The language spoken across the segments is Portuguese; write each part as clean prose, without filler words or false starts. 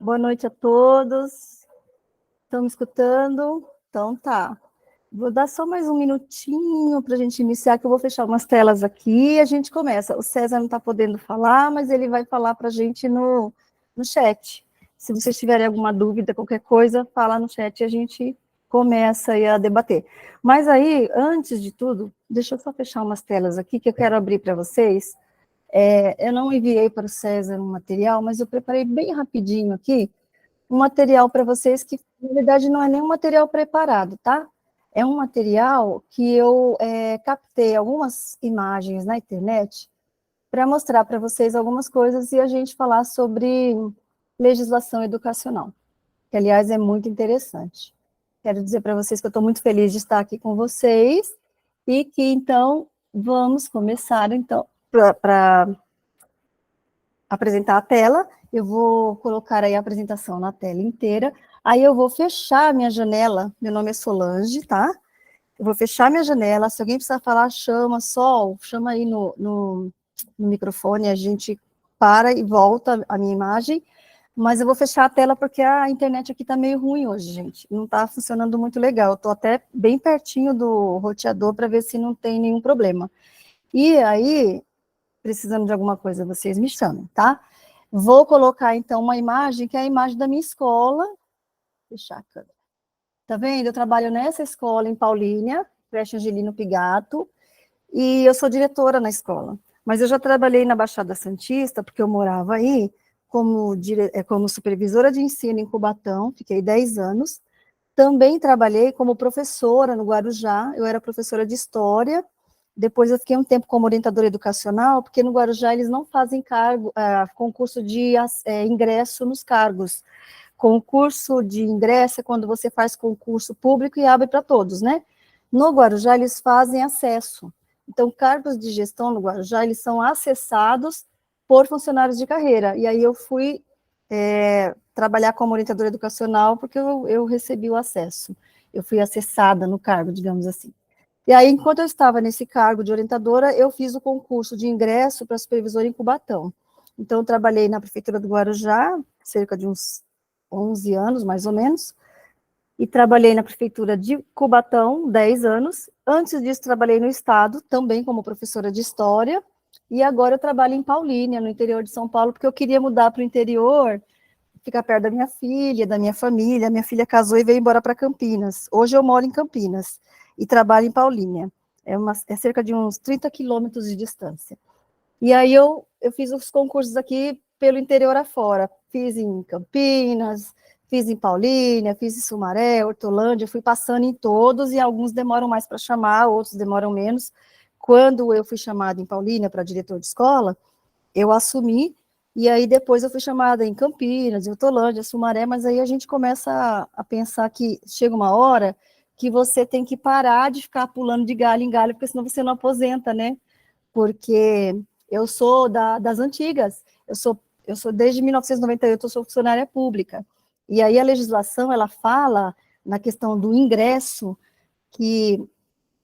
Boa noite a todos. Estão me escutando? Então tá. Vou dar só mais um minutinho para a gente iniciar, que eu vou fechar umas telas aqui e a gente começa. O César não está podendo falar, mas ele vai falar para a gente no chat. Se vocês tiverem alguma dúvida, qualquer coisa, fala no chat e a gente começa aí a debater. Mas aí, antes de tudo, deixa eu só fechar umas telas aqui que eu quero abrir para vocês. Eu não enviei para o César um material, mas eu preparei bem rapidinho aqui um material para vocês que, na verdade, não é nem um material preparado, tá? É um material que eu captei algumas imagens na internet para mostrar para vocês algumas coisas e a gente falar sobre legislação educacional, que, aliás, é muito interessante. Quero dizer para vocês que eu estou muito feliz de estar aqui com vocês e que, então, vamos começar, então, para apresentar a tela. Eu vou colocar aí a apresentação na tela inteira, aí eu vou fechar a minha janela, meu nome é Solange, tá? Eu vou fechar minha janela, se alguém precisar falar, chama, Sol, chama aí no microfone, a gente para e volta a minha imagem, mas eu vou fechar a tela porque a internet aqui tá meio ruim hoje, gente, não tá funcionando muito legal, eu tô até bem pertinho do roteador para ver se não tem nenhum problema. E aí, precisando de alguma coisa, vocês me chamem, tá? Vou colocar, então, uma imagem, que é a imagem da minha escola. Deixar a câmera. Tá vendo? Eu trabalho nessa escola em Paulínia, creche Angelino Pigato, e eu sou diretora na escola. Mas eu já trabalhei na Baixada Santista, porque eu morava aí, como supervisora de ensino em Cubatão, fiquei 10 anos. Também trabalhei como professora no Guarujá, eu era professora de História. Depois eu fiquei um tempo como orientadora educacional, porque no Guarujá eles não fazem concurso de ingresso nos cargos. Concurso de ingresso é quando você faz concurso público e abre para todos, né? No Guarujá eles fazem acesso. Então, cargos de gestão no Guarujá, eles são acessados por funcionários de carreira. E aí eu fui trabalhar como orientadora educacional porque eu recebi o acesso. Eu fui acessada no cargo, digamos assim. E aí, enquanto eu estava nesse cargo de orientadora, eu fiz o concurso de ingresso para supervisora em Cubatão. Então, eu trabalhei na prefeitura do Guarujá, cerca de uns 11 anos, mais ou menos, e trabalhei na prefeitura de Cubatão, 10 anos. Antes disso, trabalhei no estado, também como professora de história, e agora eu trabalho em Paulínia, no interior de São Paulo, porque eu queria mudar para o interior, ficar perto da minha filha, da minha família. Minha filha casou e veio embora para Campinas. Hoje eu moro em Campinas e trabalho em Paulínia. É cerca de uns 30 quilômetros de distância. E aí eu fiz os concursos aqui pelo interior afora. Fiz em Campinas, fiz em Paulínia, fiz em Sumaré, Hortolândia, fui passando em todos e alguns demoram mais para chamar, outros demoram menos. Quando eu fui chamada em Paulínia para diretor de escola, eu assumi, e aí depois eu fui chamada em Campinas, em Hortolândia, Sumaré, mas aí a gente começa a pensar que chega uma hora que você tem que parar de ficar pulando de galho em galho, porque senão você não aposenta, né? Porque eu sou das antigas, eu sou desde 1998, eu sou funcionária pública, e aí a legislação, ela fala na questão do ingresso, que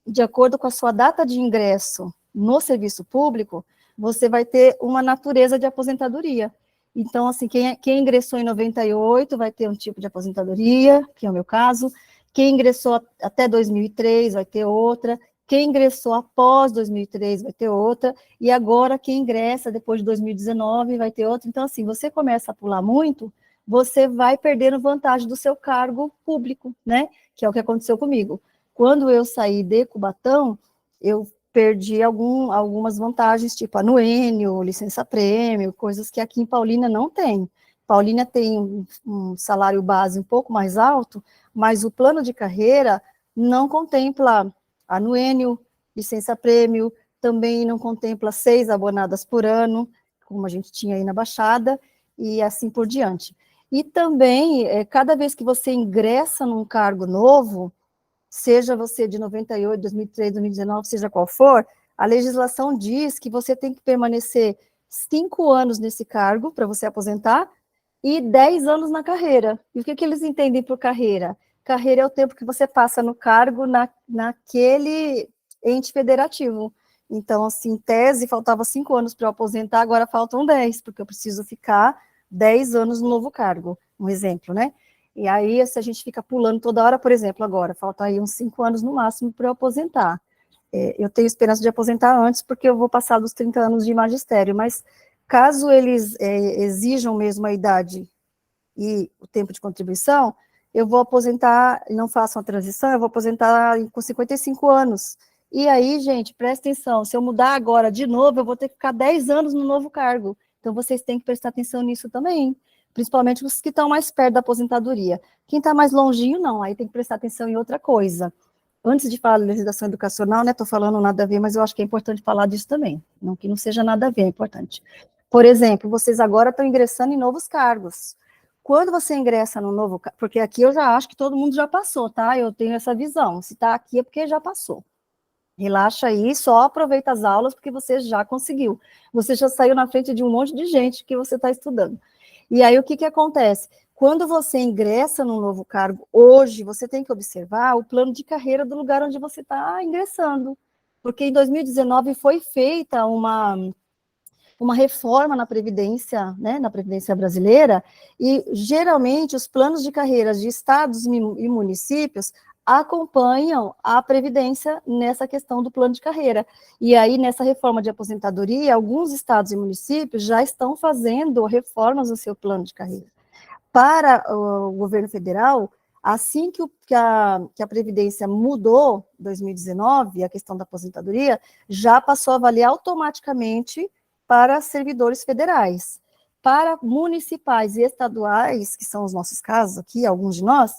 de acordo com a sua data de ingresso no serviço público, você vai ter uma natureza de aposentadoria. Então, assim, quem ingressou em 98 vai ter um tipo de aposentadoria, que é o meu caso. Quem ingressou até 2003 vai ter outra. Quem ingressou após 2003 vai ter outra. E agora, quem ingressa depois de 2019 vai ter outra. Então, assim, você começa a pular muito, você vai perdendo vantagem do seu cargo público, né? Que é o que aconteceu comigo. Quando eu saí de Cubatão, eu perdi algumas vantagens, tipo anuênio, licença-prêmio, coisas que aqui em Paulínia não tem. Paulínia tem um salário base um pouco mais alto, mas o plano de carreira não contempla anuênio, licença-prêmio, também não contempla 6 abonadas por ano, como a gente tinha aí na Baixada, e assim por diante. E também, cada vez que você ingressa num cargo novo, seja você de 98, 2003, 2019, seja qual for, a legislação diz que você tem que permanecer 5 anos nesse cargo para você aposentar e 10 anos na carreira. E o que eles entendem por carreira? Carreira é o tempo que você passa no cargo naquele ente federativo. Então, assim, em tese, faltava 5 anos para eu aposentar, agora faltam 10, porque eu preciso ficar 10 anos no novo cargo, um exemplo, né? E aí, se a gente fica pulando toda hora, por exemplo, agora, falta aí uns 5 anos no máximo para eu aposentar. Eu tenho esperança de aposentar antes, porque eu vou passar dos 30 anos de magistério, mas caso eles exijam mesmo a idade e o tempo de contribuição, eu vou aposentar, não façam a transição, eu vou aposentar com 55 anos. E aí, gente, presta atenção, se eu mudar agora de novo, eu vou ter que ficar 10 anos no novo cargo. Então, vocês têm que prestar atenção nisso também, principalmente os que estão mais perto da aposentadoria. Quem está mais longinho, não, aí tem que prestar atenção em outra coisa. Antes de falar da legislação educacional, né, estou falando nada a ver, mas eu acho que é importante falar disso também, não que não seja nada a ver, é importante. Por exemplo, vocês agora estão ingressando em novos cargos. Quando você ingressa no novo, porque aqui eu já acho que todo mundo já passou, tá? Eu tenho essa visão. Se está aqui é porque já passou. Relaxa aí, só aproveita as aulas porque você já conseguiu. Você já saiu na frente de um monte de gente que você está estudando. E aí o que acontece? Quando você ingressa num novo cargo, hoje você tem que observar o plano de carreira do lugar onde você está ingressando. Porque em 2019 foi feita uma reforma na Previdência, né, na Previdência brasileira, e geralmente os planos de carreiras de estados e municípios acompanham a Previdência nessa questão do plano de carreira. E aí, nessa reforma de aposentadoria, alguns estados e municípios já estão fazendo reformas no seu plano de carreira. Para o governo federal, assim que a Previdência mudou, em 2019, a questão da aposentadoria, já passou a valer automaticamente para servidores federais. Para municipais e estaduais, que são os nossos casos aqui, alguns de nós,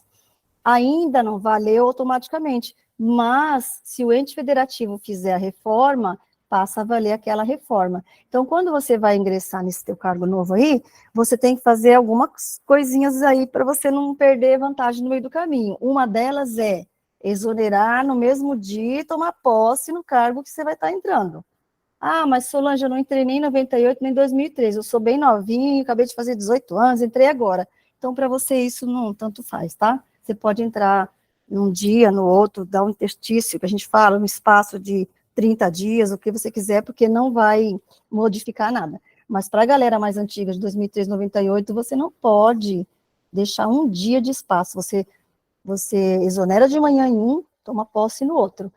ainda não valeu automaticamente, mas se o ente federativo fizer a reforma, passa a valer aquela reforma. Então, quando você vai ingressar nesse teu cargo novo aí, você tem que fazer algumas coisinhas aí para você não perder vantagem no meio do caminho. Uma delas é exonerar no mesmo dia e tomar posse no cargo que você vai estar entrando. Ah, mas Solange, eu não entrei nem em 98, nem em 2013, eu sou bem novinho, acabei de fazer 18 anos, entrei agora. Então, para você, isso não tanto faz, tá? Você pode entrar num dia, no outro, dar um interstício, que a gente fala, um espaço de 30 dias, o que você quiser, porque não vai modificar nada. Mas para a galera mais antiga, de 2003, 98, você não pode deixar um dia de espaço. Você exonera de manhã em um, toma posse no outro.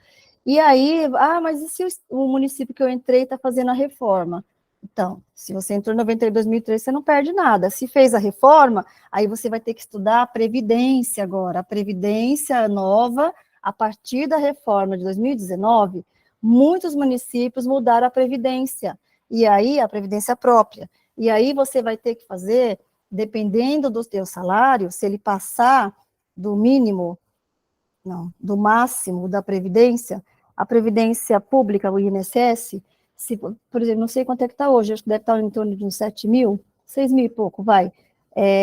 E aí, mas e se o município que eu entrei está fazendo a reforma? Então, se você entrou em 92, 2003, você não perde nada. Se fez a reforma, aí você vai ter que estudar a Previdência agora. A Previdência nova, a partir da reforma de 2019, muitos municípios mudaram a Previdência. E aí, a Previdência própria. E aí você vai ter que fazer, dependendo do seu salário, se ele passar do mínimo, não, do máximo da Previdência, a Previdência Pública, o INSS, se, por exemplo, não sei quanto é que está hoje, acho que deve estar em torno de uns 7 mil, 6 mil e pouco, vai,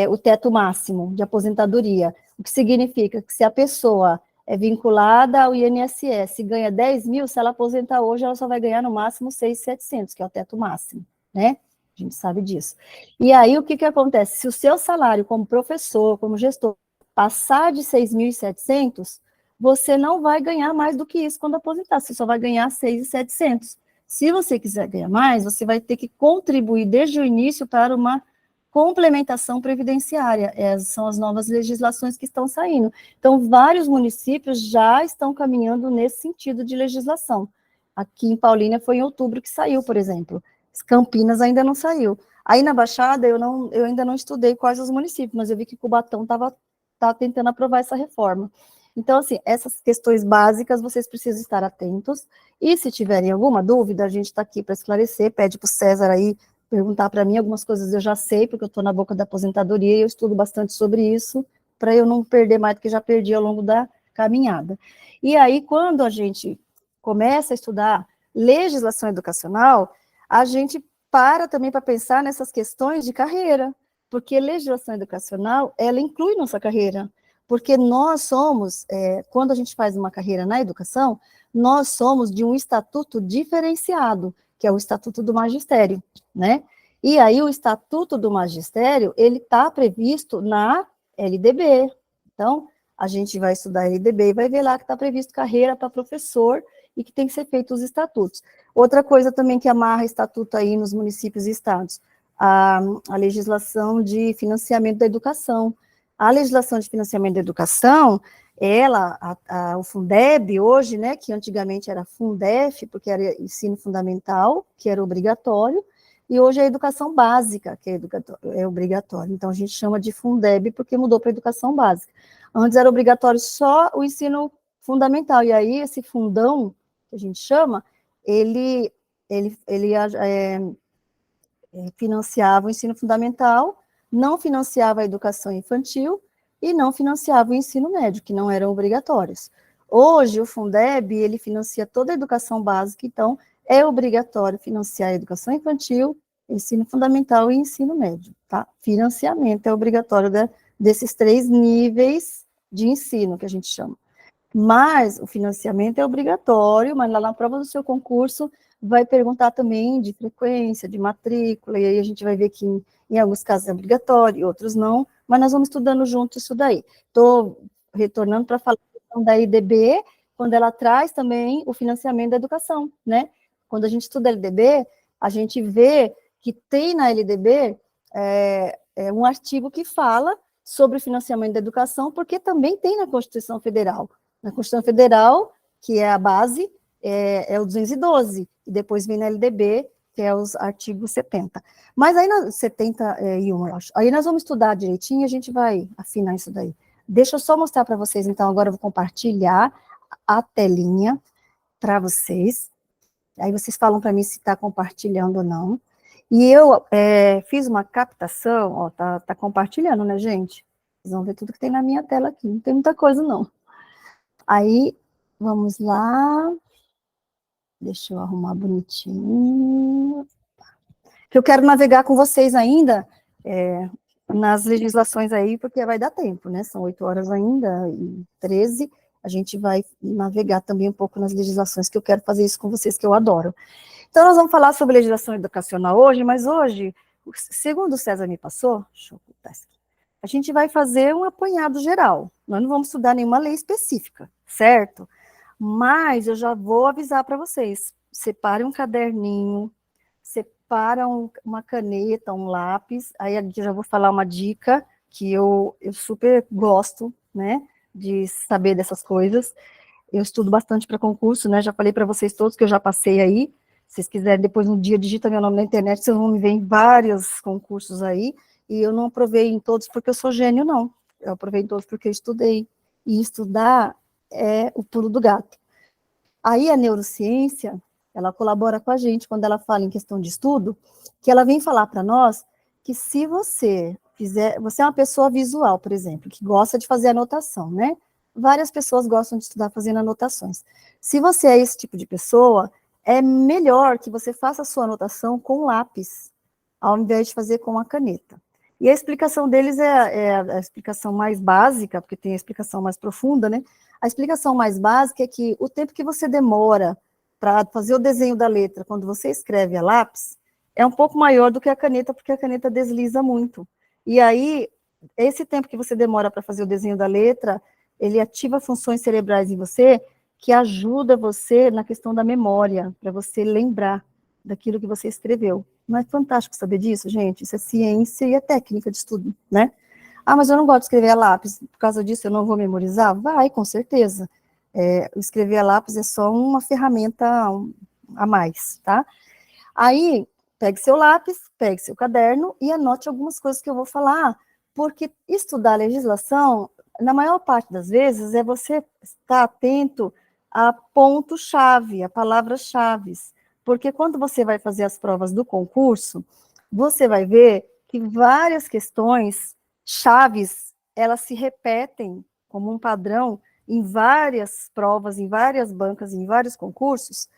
o teto máximo de aposentadoria, o que significa que se a pessoa é vinculada ao INSS e ganha 10 mil, se ela aposentar hoje, ela só vai ganhar no máximo 6.700, que é o teto máximo, né? A gente sabe disso. E aí, o que acontece? Se o seu salário como professor, como gestor, passar de 6.700, você não vai ganhar mais do que isso quando aposentar, você só vai ganhar 6.700. Se você quiser ganhar mais, você vai ter que contribuir desde o início para uma complementação previdenciária. Essas são as novas legislações que estão saindo. Então, vários municípios já estão caminhando nesse sentido de legislação. Aqui em Paulínia foi em outubro que saiu, por exemplo. Campinas ainda não saiu. Aí na Baixada, eu ainda não estudei quais os municípios, mas eu vi que Cubatão estava tentando aprovar essa reforma. Então, assim, essas questões básicas vocês precisam estar atentos, e se tiverem alguma dúvida, a gente está aqui para esclarecer, pede para o César aí perguntar para mim, algumas coisas eu já sei, porque eu estou na boca da aposentadoria e eu estudo bastante sobre isso, para eu não perder mais do que já perdi ao longo da caminhada. E aí, quando a gente começa a estudar legislação educacional, a gente para também para pensar nessas questões de carreira, porque legislação educacional, ela inclui nossa carreira, porque nós somos, quando a gente faz uma carreira na educação, nós somos de um estatuto diferenciado, que é o Estatuto do Magistério, né? E aí o Estatuto do Magistério, ele está previsto na LDB. Então, a gente vai estudar a LDB e vai ver lá que está previsto carreira para professor e que tem que ser feito os estatutos. Outra coisa também que amarra estatuto aí nos municípios e estados, a legislação de financiamento da educação. A legislação de financiamento da educação, o Fundeb hoje, né, que antigamente era Fundef, porque era ensino fundamental, que era obrigatório, e hoje é a educação básica, que é obrigatório. Então, a gente chama de Fundeb porque mudou para a educação básica. Antes era obrigatório só o ensino fundamental, e aí esse fundão, que a gente chama, ele financiava o ensino fundamental, não financiava a educação infantil e não financiava o ensino médio, que não eram obrigatórios. Hoje, o Fundeb, ele financia toda a educação básica, então é obrigatório financiar a educação infantil, ensino fundamental e ensino médio, tá? Financiamento é obrigatório desses 3 níveis de ensino, que a gente chama. Mas o financiamento é obrigatório, mas lá na prova do seu concurso vai perguntar também de frequência, de matrícula, e aí a gente vai ver que em alguns casos é obrigatório, outros não, mas nós vamos estudando junto isso daí. Estou retornando para falar da LDB, quando ela traz também o financiamento da educação, né? Quando a gente estuda a LDB, a gente vê que tem na LDB um artigo que fala sobre o financiamento da educação, porque também tem na Constituição Federal. Na Constituição Federal, que é a base, é o 212, e depois vem na LDB, que é os artigos 70. Mas aí, 71, eu acho. Aí nós vamos estudar direitinho e a gente vai afinar isso daí. Deixa eu só mostrar para vocês, então, agora eu vou compartilhar a telinha para vocês. Aí vocês falam para mim se está compartilhando ou não. E eu fiz uma captação, ó, tá compartilhando, né, gente? Vocês vão ver tudo que tem na minha tela aqui, não tem muita coisa, não. Aí, vamos lá. Deixa eu arrumar bonitinho. Que eu quero navegar com vocês ainda nas legislações aí, porque vai dar tempo, né? São 8 horas ainda, e 13. A gente vai navegar também um pouco nas legislações, que eu quero fazer isso com vocês, que eu adoro. Então, nós vamos falar sobre legislação educacional hoje, mas hoje, segundo o César me passou, deixa eu ocultar isso aqui, a gente vai fazer um apanhado geral. Nós não vamos estudar nenhuma lei específica, certo? Mas eu já vou avisar para vocês. Separe um caderninho, separa uma caneta, um lápis. Aí aqui eu já vou falar uma dica que eu super gosto, né, de saber dessas coisas. Eu estudo bastante para concurso, né? Já falei para vocês todos que eu já passei aí. Se vocês quiserem, depois um dia digita meu nome na internet, vocês vão me ver em vários concursos aí. E eu não aprovei em todos porque eu sou gênio, não. Eu aprovei em todos porque eu estudei. E estudar é o pulo do gato. Aí a neurociência, ela colabora com a gente quando ela fala em questão de estudo, que ela vem falar para nós que se você é uma pessoa visual, por exemplo, que gosta de fazer anotação, né? Várias pessoas gostam de estudar fazendo anotações. Se você é esse tipo de pessoa, é melhor que você faça a sua anotação com lápis, ao invés de fazer com a caneta. E a explicação deles é a explicação mais básica, porque tem a explicação mais profunda, né? A explicação mais básica é que o tempo que você demora para fazer o desenho da letra quando você escreve a lápis é um pouco maior do que a caneta, porque a caneta desliza muito. E aí, esse tempo que você demora para fazer o desenho da letra, ele ativa funções cerebrais em você que ajuda você na questão da memória, para você lembrar daquilo que você escreveu. Não é fantástico saber disso, gente? Isso é ciência e é técnica de estudo, né? Ah, mas eu não gosto de escrever a lápis, por causa disso eu não vou memorizar? Vai, com certeza. Escrever a lápis é só uma ferramenta a mais, tá? Aí, pegue seu lápis, pegue seu caderno e anote algumas coisas que eu vou falar, porque estudar legislação, na maior parte das vezes, é você estar atento a ponto-chave, a palavras-chave, porque quando você vai fazer as provas do concurso, você vai ver que várias questões chaves, elas se repetem como um padrão em várias provas, em várias bancas, em vários concursos,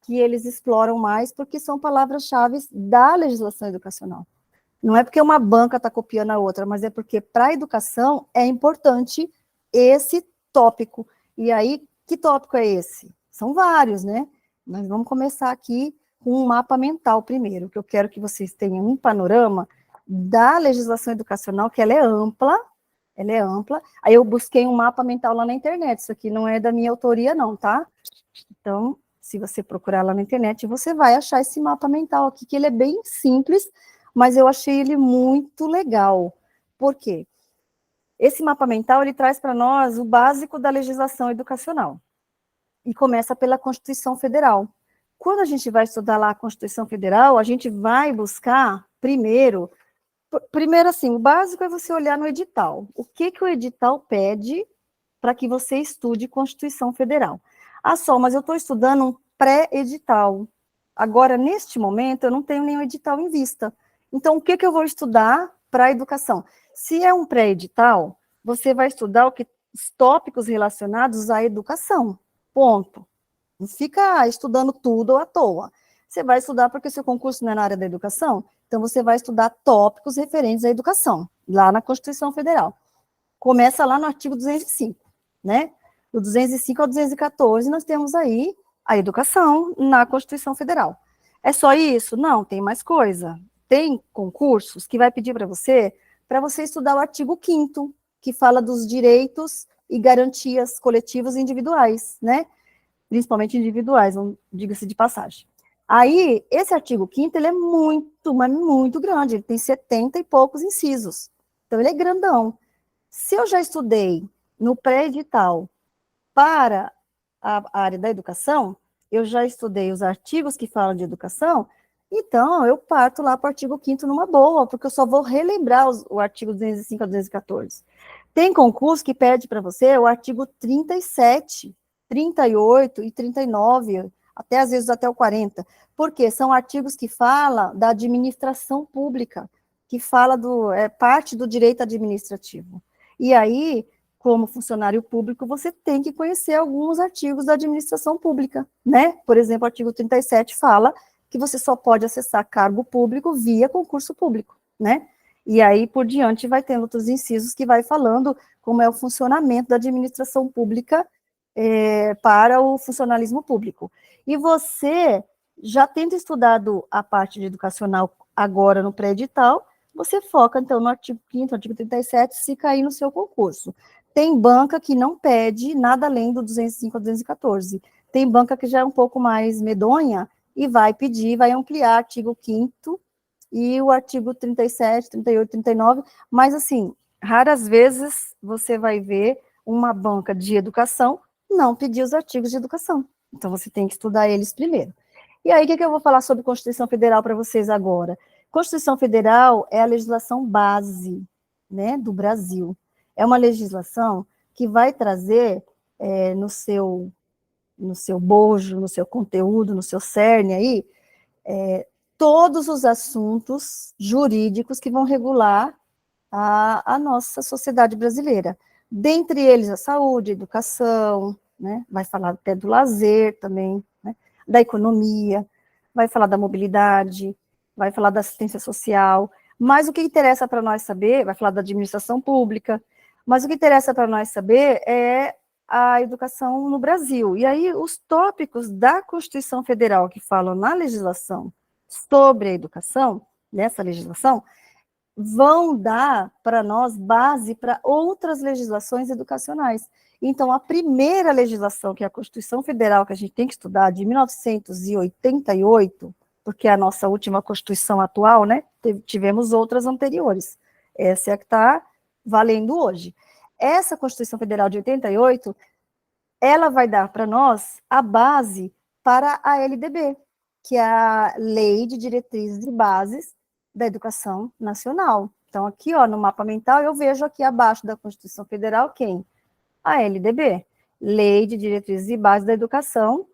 que eles exploram mais, porque são palavras-chave da legislação educacional. Não é porque uma banca está copiando a outra, mas é porque para a educação é importante esse tópico. E aí, que tópico é esse? São vários, né? Nós vamos começar aqui com um mapa mental primeiro, que eu quero que vocês tenham um panorama da legislação educacional, que ela é ampla, Aí eu busquei um mapa mental lá na internet, isso aqui não é da minha autoria não, tá? Então, se você procurar lá na internet, você vai achar esse mapa mental aqui, que ele é bem simples, mas eu achei ele muito legal. Por quê? Esse mapa mental, ele traz para nós o básico da legislação educacional. E começa pela Constituição Federal. Quando a gente vai estudar lá a Constituição Federal, a gente vai buscar, primeiro assim, o básico é você olhar no edital. O que o edital pede para que você estude Constituição Federal? Ah, só, mas eu estou estudando um pré-edital. Agora, neste momento, eu não tenho nenhum edital em vista. Então, o que eu vou estudar para a educação? Se é um pré-edital, você vai estudar os tópicos relacionados à educação. Ponto. Não fica estudando tudo à toa. Você vai estudar porque seu concurso não é na área da educação, então você vai estudar tópicos referentes à educação, lá na Constituição Federal. Começa lá no artigo 205, né? Do 205 ao 214, nós temos aí a educação na Constituição Federal. É só isso? Não, tem mais coisa. Tem concursos que vai pedir para você estudar o artigo 5º, que fala dos direitos e garantias coletivas e individuais, né? Principalmente individuais, diga-se de passagem. Aí, esse artigo 5º, ele é muito, mas muito grande, ele tem 70 e poucos incisos. Então, ele é grandão. Se eu já estudei no pré-edital para a área da educação, eu já estudei os artigos que falam de educação, então eu parto lá para o artigo 5º numa boa, porque eu só vou relembrar o artigo 205 a 214. Tem concurso que pede para você o artigo 37, 38 e 39, até às vezes até o 40, porque são artigos que falam da administração pública, que fala parte do direito administrativo. E aí, como funcionário público, você tem que conhecer alguns artigos da administração pública, né? Por exemplo, o artigo 37 fala que você só pode acessar cargo público via concurso público, né? E aí, por diante, vai tendo outros incisos que vai falando como é o funcionamento da administração pública para o funcionalismo público. E você, já tendo estudado a parte de educacional agora no pré-edital, você foca, então, no artigo 5º, artigo 37, se cair no seu concurso. Tem banca que não pede nada além do 205 a 214. Tem banca que já é um pouco mais medonha e vai pedir, vai ampliar artigo 5º e o artigo 37, 38, 39, mas, assim, raras vezes você vai ver uma banca de educação não pedir os artigos de educação. Então, você tem que estudar eles primeiro. E aí, o que eu vou falar sobre Constituição Federal para vocês agora? Constituição Federal é a legislação base, né, do Brasil. É uma legislação que vai trazer no seu bojo, no seu conteúdo, no seu cerne aí, todos os assuntos jurídicos que vão regular a nossa sociedade brasileira. Dentre eles, a saúde, a educação, né, vai falar até do lazer também, né, da economia, vai falar da mobilidade, vai falar da assistência social, mas o que interessa para nós saber, vai falar da administração pública, mas o que interessa para nós saber é a educação no Brasil. E aí, os tópicos da Constituição Federal que falam na legislação sobre a educação, nessa legislação, vão dar para nós base para outras legislações educacionais. Então, a primeira legislação, que é a Constituição Federal, que a gente tem que estudar, de 1988, porque é a nossa última Constituição atual, né? Tivemos outras anteriores. Essa é a que está valendo hoje. Essa Constituição Federal de 88, ela vai dar para nós a base para a LDB, que é a Lei de Diretrizes e Bases da Educação Nacional. Então, aqui, ó, no mapa mental, eu vejo aqui abaixo da Constituição Federal quem? A LDB, Lei de Diretrizes e Bases da Educação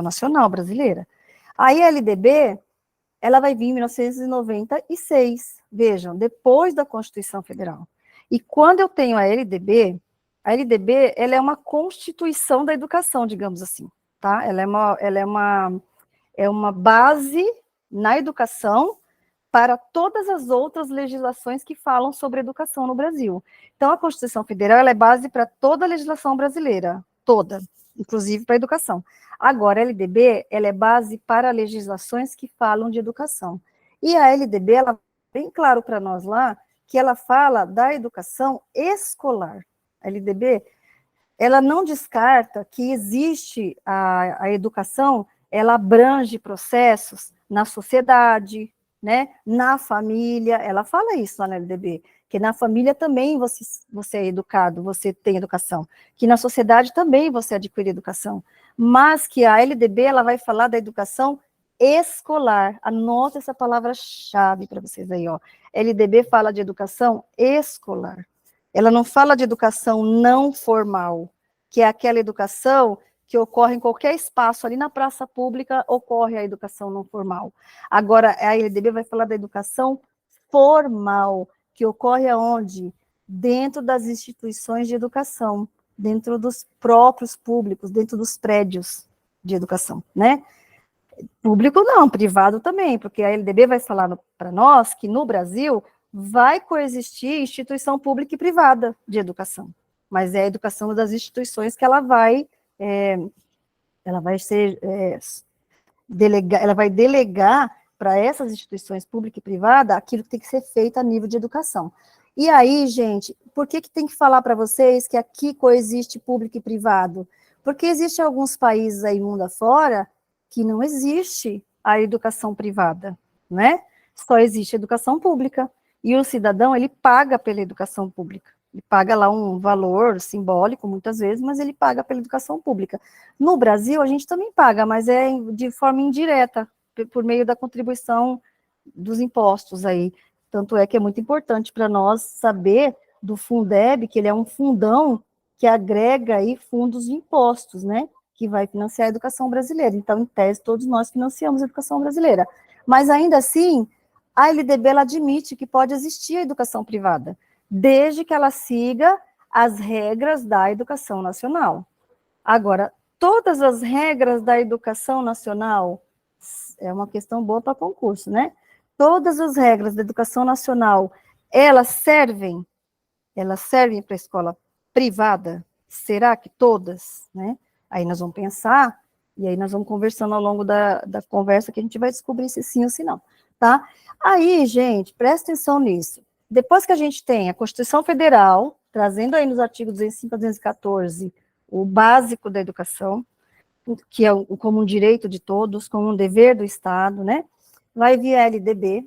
Nacional Brasileira. Aí a LDB, ela vai vir em 1996, vejam, depois da Constituição Federal. E quando eu tenho a LDB, ela é uma constituição da educação, digamos assim, tá? Ela é uma base na educação para todas as outras legislações que falam sobre educação no Brasil. Então, a Constituição Federal ela é base para toda a legislação brasileira, toda, inclusive para a educação. Agora, a LDB ela é base para legislações que falam de educação. E a LDB, ela bem claro para nós lá, que ela fala da educação escolar. A LDB, ela não descarta que existe a educação, ela abrange processos na sociedade, né? Na família, ela fala isso lá na LDB, que na família também você é educado, você tem educação, que na sociedade também você adquire educação, mas que a LDB, ela vai falar da educação escolar. Anota essa palavra-chave para vocês aí, ó. LDB fala de educação escolar. Ela não fala de educação não formal, que é aquela educação que ocorre em qualquer espaço, ali na praça pública, ocorre a educação não formal. Agora, a LDB vai falar da educação formal, que ocorre aonde? Dentro das instituições de educação, dentro dos próprios públicos, dentro dos prédios de educação, né? Público não, privado também, porque a LDB vai falar para nós que no Brasil vai coexistir instituição pública e privada de educação, mas é a educação das instituições que ela vai ser ela vai delegar para essas instituições pública e privada aquilo que tem que ser feito a nível de educação. E aí, gente, por que tem que falar para vocês que aqui coexiste público e privado? Porque existem alguns países aí mundo afora que não existe a educação privada, né? Só existe a educação pública. E o cidadão, ele paga pela educação pública. Ele paga lá um valor simbólico, muitas vezes, mas ele paga pela educação pública. No Brasil, a gente também paga, mas é de forma indireta, por meio da contribuição dos impostos aí. Tanto é que é muito importante para nós saber do Fundeb, que ele é um fundão que agrega aí fundos de impostos, né? Que vai financiar a educação brasileira. Então, em tese, todos nós financiamos a educação brasileira. Mas, ainda assim, a LDB, ela admite que pode existir a educação privada, desde que ela siga as regras da educação nacional. Agora, todas as regras da educação nacional, é uma questão boa para concurso, né? Todas as regras da educação nacional, elas servem para a escola privada? Será que todas, né? Aí nós vamos pensar, e aí nós vamos conversando ao longo da conversa, que a gente vai descobrir se sim ou se não, tá? Aí, gente, presta atenção nisso. Depois que a gente tem a Constituição Federal, trazendo aí nos artigos 205 a 214, o básico da educação, que é como um direito de todos, como um dever do Estado, né? Vai vir a LDB.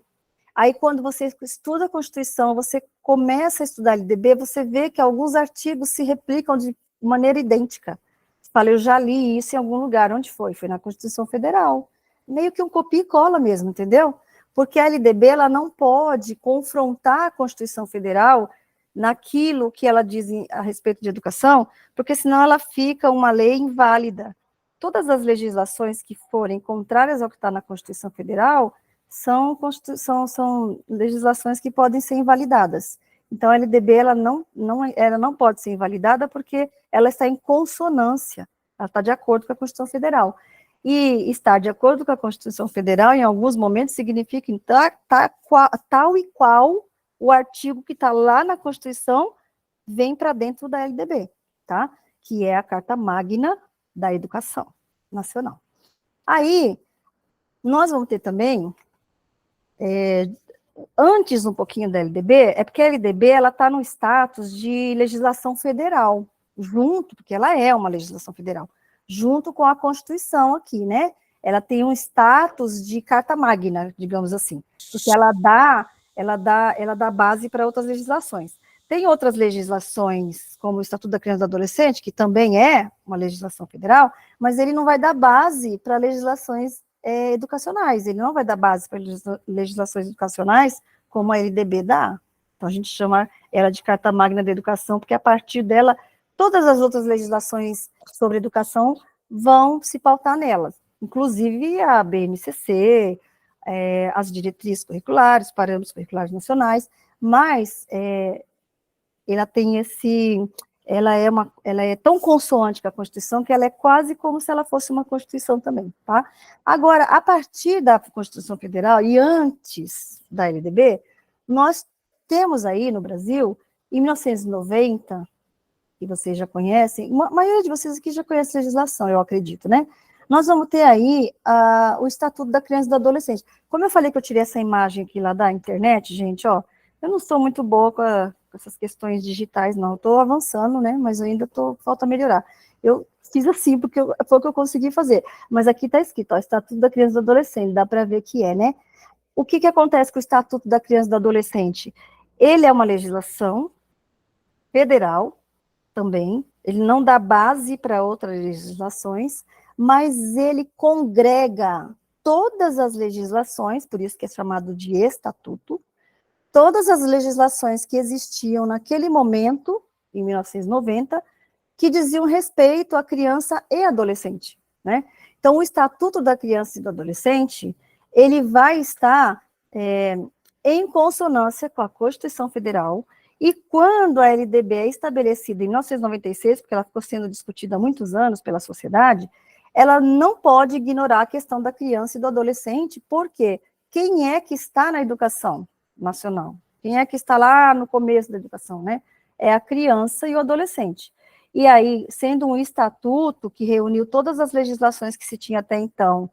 Aí, quando você estuda a Constituição, você começa a estudar a LDB, você vê que alguns artigos se replicam de maneira idêntica. Você fala, eu já li isso em algum lugar. Onde foi? Foi na Constituição Federal. Meio que um copia e cola mesmo, entendeu? Porque a LDB, ela não pode confrontar a Constituição Federal naquilo que ela diz a respeito de educação, porque senão ela fica uma lei inválida. Todas as legislações que forem contrárias ao que está na Constituição Federal são legislações que podem ser invalidadas. Então, a LDB ela não pode ser invalidada porque ela está em consonância, ela está de acordo com a Constituição Federal. E estar de acordo com a Constituição Federal, em alguns momentos, significa tal e qual o artigo que está lá na Constituição vem para dentro da LDB, tá? Que é a Carta Magna da Educação Nacional. Aí, nós vamos ter também, antes um pouquinho da LDB, é porque a LDB está no status de legislação federal, junto, porque ela é uma legislação federal, junto com a Constituição aqui, né? Ela tem um status de Carta Magna, digamos assim, porque ela dá base para outras legislações. Tem outras legislações, como o Estatuto da Criança e do Adolescente, que também é uma legislação federal, mas ele não vai dar base para legislações educacionais, ele não vai dar base para legislações educacionais como a LDB dá. Então, a gente chama ela de Carta Magna da Educação, porque a partir dela, todas as outras legislações sobre educação vão se pautar nelas, inclusive a BNCC, as diretrizes curriculares, parâmetros curriculares nacionais, mas ela tem ela é tão consoante com a Constituição que ela é quase como se ela fosse uma Constituição também, tá? Agora, a partir da Constituição Federal e antes da LDB, nós temos aí no Brasil, em 1990, que vocês já conhecem, a maioria de vocês aqui já conhece a legislação, eu acredito, né? Nós vamos ter aí o Estatuto da Criança e do Adolescente. Como eu falei que eu tirei essa imagem aqui lá da internet, gente, ó, eu não sou muito boa com essas questões digitais, não. Eu estou avançando, né, mas ainda falta melhorar. Eu fiz assim, porque foi o que eu consegui fazer. Mas aqui está escrito, ó, Estatuto da Criança e do Adolescente, dá para ver que é, né? o que acontece com o Estatuto da Criança e do Adolescente? Ele é uma legislação federal também, ele não dá base para outras legislações, mas ele congrega todas as legislações, por isso que é chamado de estatuto, todas as legislações que existiam naquele momento, em 1990, que diziam respeito à criança e adolescente, né? Então, o Estatuto da Criança e do Adolescente, ele vai estar em consonância com a Constituição Federal, e quando a LDB é estabelecida em 1996, porque ela ficou sendo discutida há muitos anos pela sociedade, ela não pode ignorar a questão da criança e do adolescente, porque quem é que está na educação nacional? Quem é que está lá no começo da educação, né? É a criança e o adolescente. E aí, sendo um estatuto que reuniu todas as legislações que se tinha até então,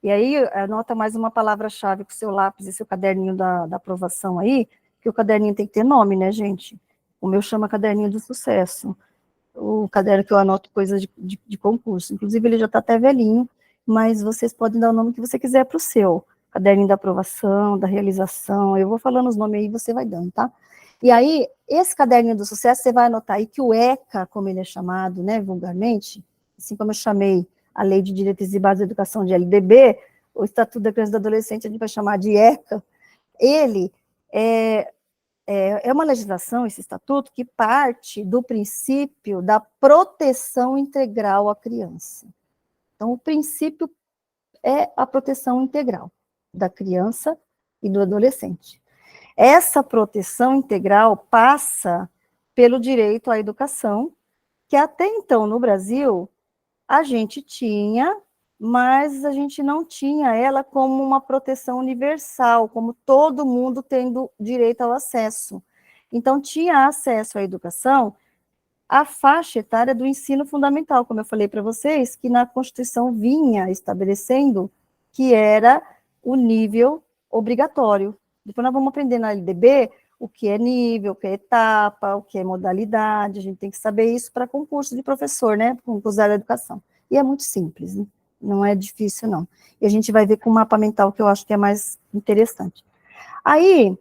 e aí, anota mais uma palavra-chave com o seu lápis e seu caderninho da aprovação aí, que o caderninho tem que ter nome, né, gente? O meu chama caderninho do sucesso. O caderno que eu anoto coisas de concurso. Inclusive, ele já está até velhinho, mas vocês podem dar o nome que você quiser para o seu. Caderninho da aprovação, da realização, eu vou falando os nomes aí, você vai dando, tá? E aí, esse caderninho do sucesso, você vai anotar aí que o ECA, como ele é chamado, né, vulgarmente, assim como eu chamei a Lei de Diretrizes e Bases da Educação de LDB, o Estatuto da Criança e do Adolescente a gente vai chamar de ECA, ele é uma legislação, esse estatuto, que parte do princípio da proteção integral à criança. Então, o princípio é a proteção integral da criança e do adolescente. Essa proteção integral passa pelo direito à educação, que até então, no Brasil, a gente tinha, mas a gente não tinha ela como uma proteção universal, como todo mundo tendo direito ao acesso. Então, tinha acesso à educação a faixa etária do ensino fundamental, como eu falei para vocês, que na Constituição vinha estabelecendo que era o nível obrigatório. Depois nós vamos aprender na LDB o que é nível, o que é etapa, o que é modalidade, a gente tem que saber isso para concurso de professor, né, concurso da educação. E é muito simples, né? Não é difícil, não. E a gente vai ver com o mapa mental, que eu acho que é mais interessante. Aí,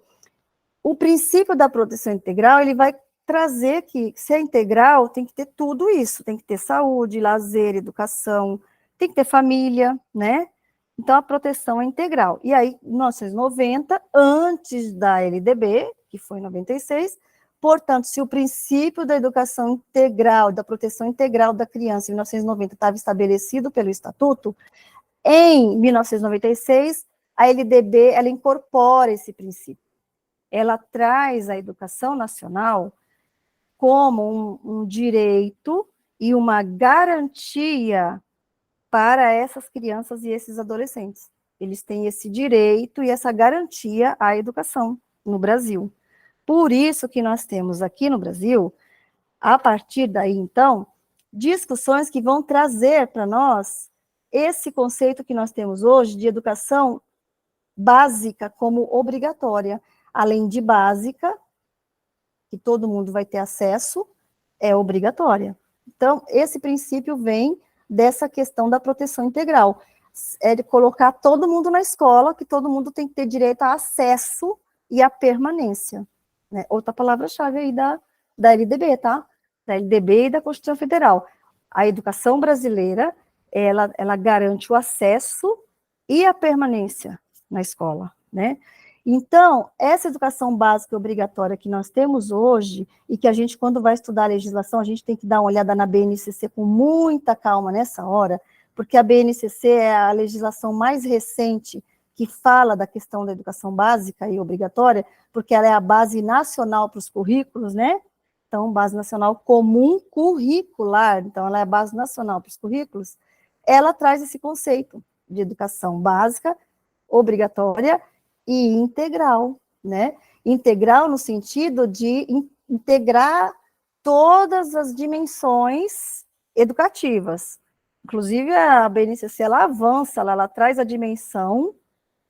o princípio da proteção integral, ele vai trazer que ser integral tem que ter tudo isso, tem que ter saúde, lazer, educação, tem que ter família, né? Então, a proteção é integral. E aí, em 1990, antes da LDB, que foi em 96, portanto, se o princípio da educação integral, da proteção integral da criança, em 1990, estava estabelecido pelo Estatuto, em 1996, a LDB, ela incorpora esse princípio. Ela traz a educação nacional como um direito e uma garantia para essas crianças e esses adolescentes. Eles têm esse direito e essa garantia à educação no Brasil. Por isso que nós temos aqui no Brasil, a partir daí, então, discussões que vão trazer para nós esse conceito que nós temos hoje de educação básica como obrigatória, além de básica, que todo mundo vai ter acesso, é obrigatória. Então, esse princípio vem dessa questão da proteção integral, é de colocar todo mundo na escola, que todo mundo tem que ter direito a acesso e a permanência. Né? Outra palavra-chave aí da LDB, tá? Da LDB e da Constituição Federal. A educação brasileira, ela garante o acesso e a permanência na escola, né? Então, essa educação básica obrigatória que nós temos hoje, e que a gente, quando vai estudar a legislação, a gente tem que dar uma olhada na BNCC com muita calma nessa hora, porque a BNCC é a legislação mais recente que fala da questão da educação básica e obrigatória, porque ela é a base nacional para os currículos, né? Então, base nacional comum curricular, então ela é a base nacional para os currículos, ela traz esse conceito de educação básica, obrigatória e integral, né? Integral no sentido de integrar todas as dimensões educativas. Inclusive, a BNCC, ela avança, ela traz a dimensão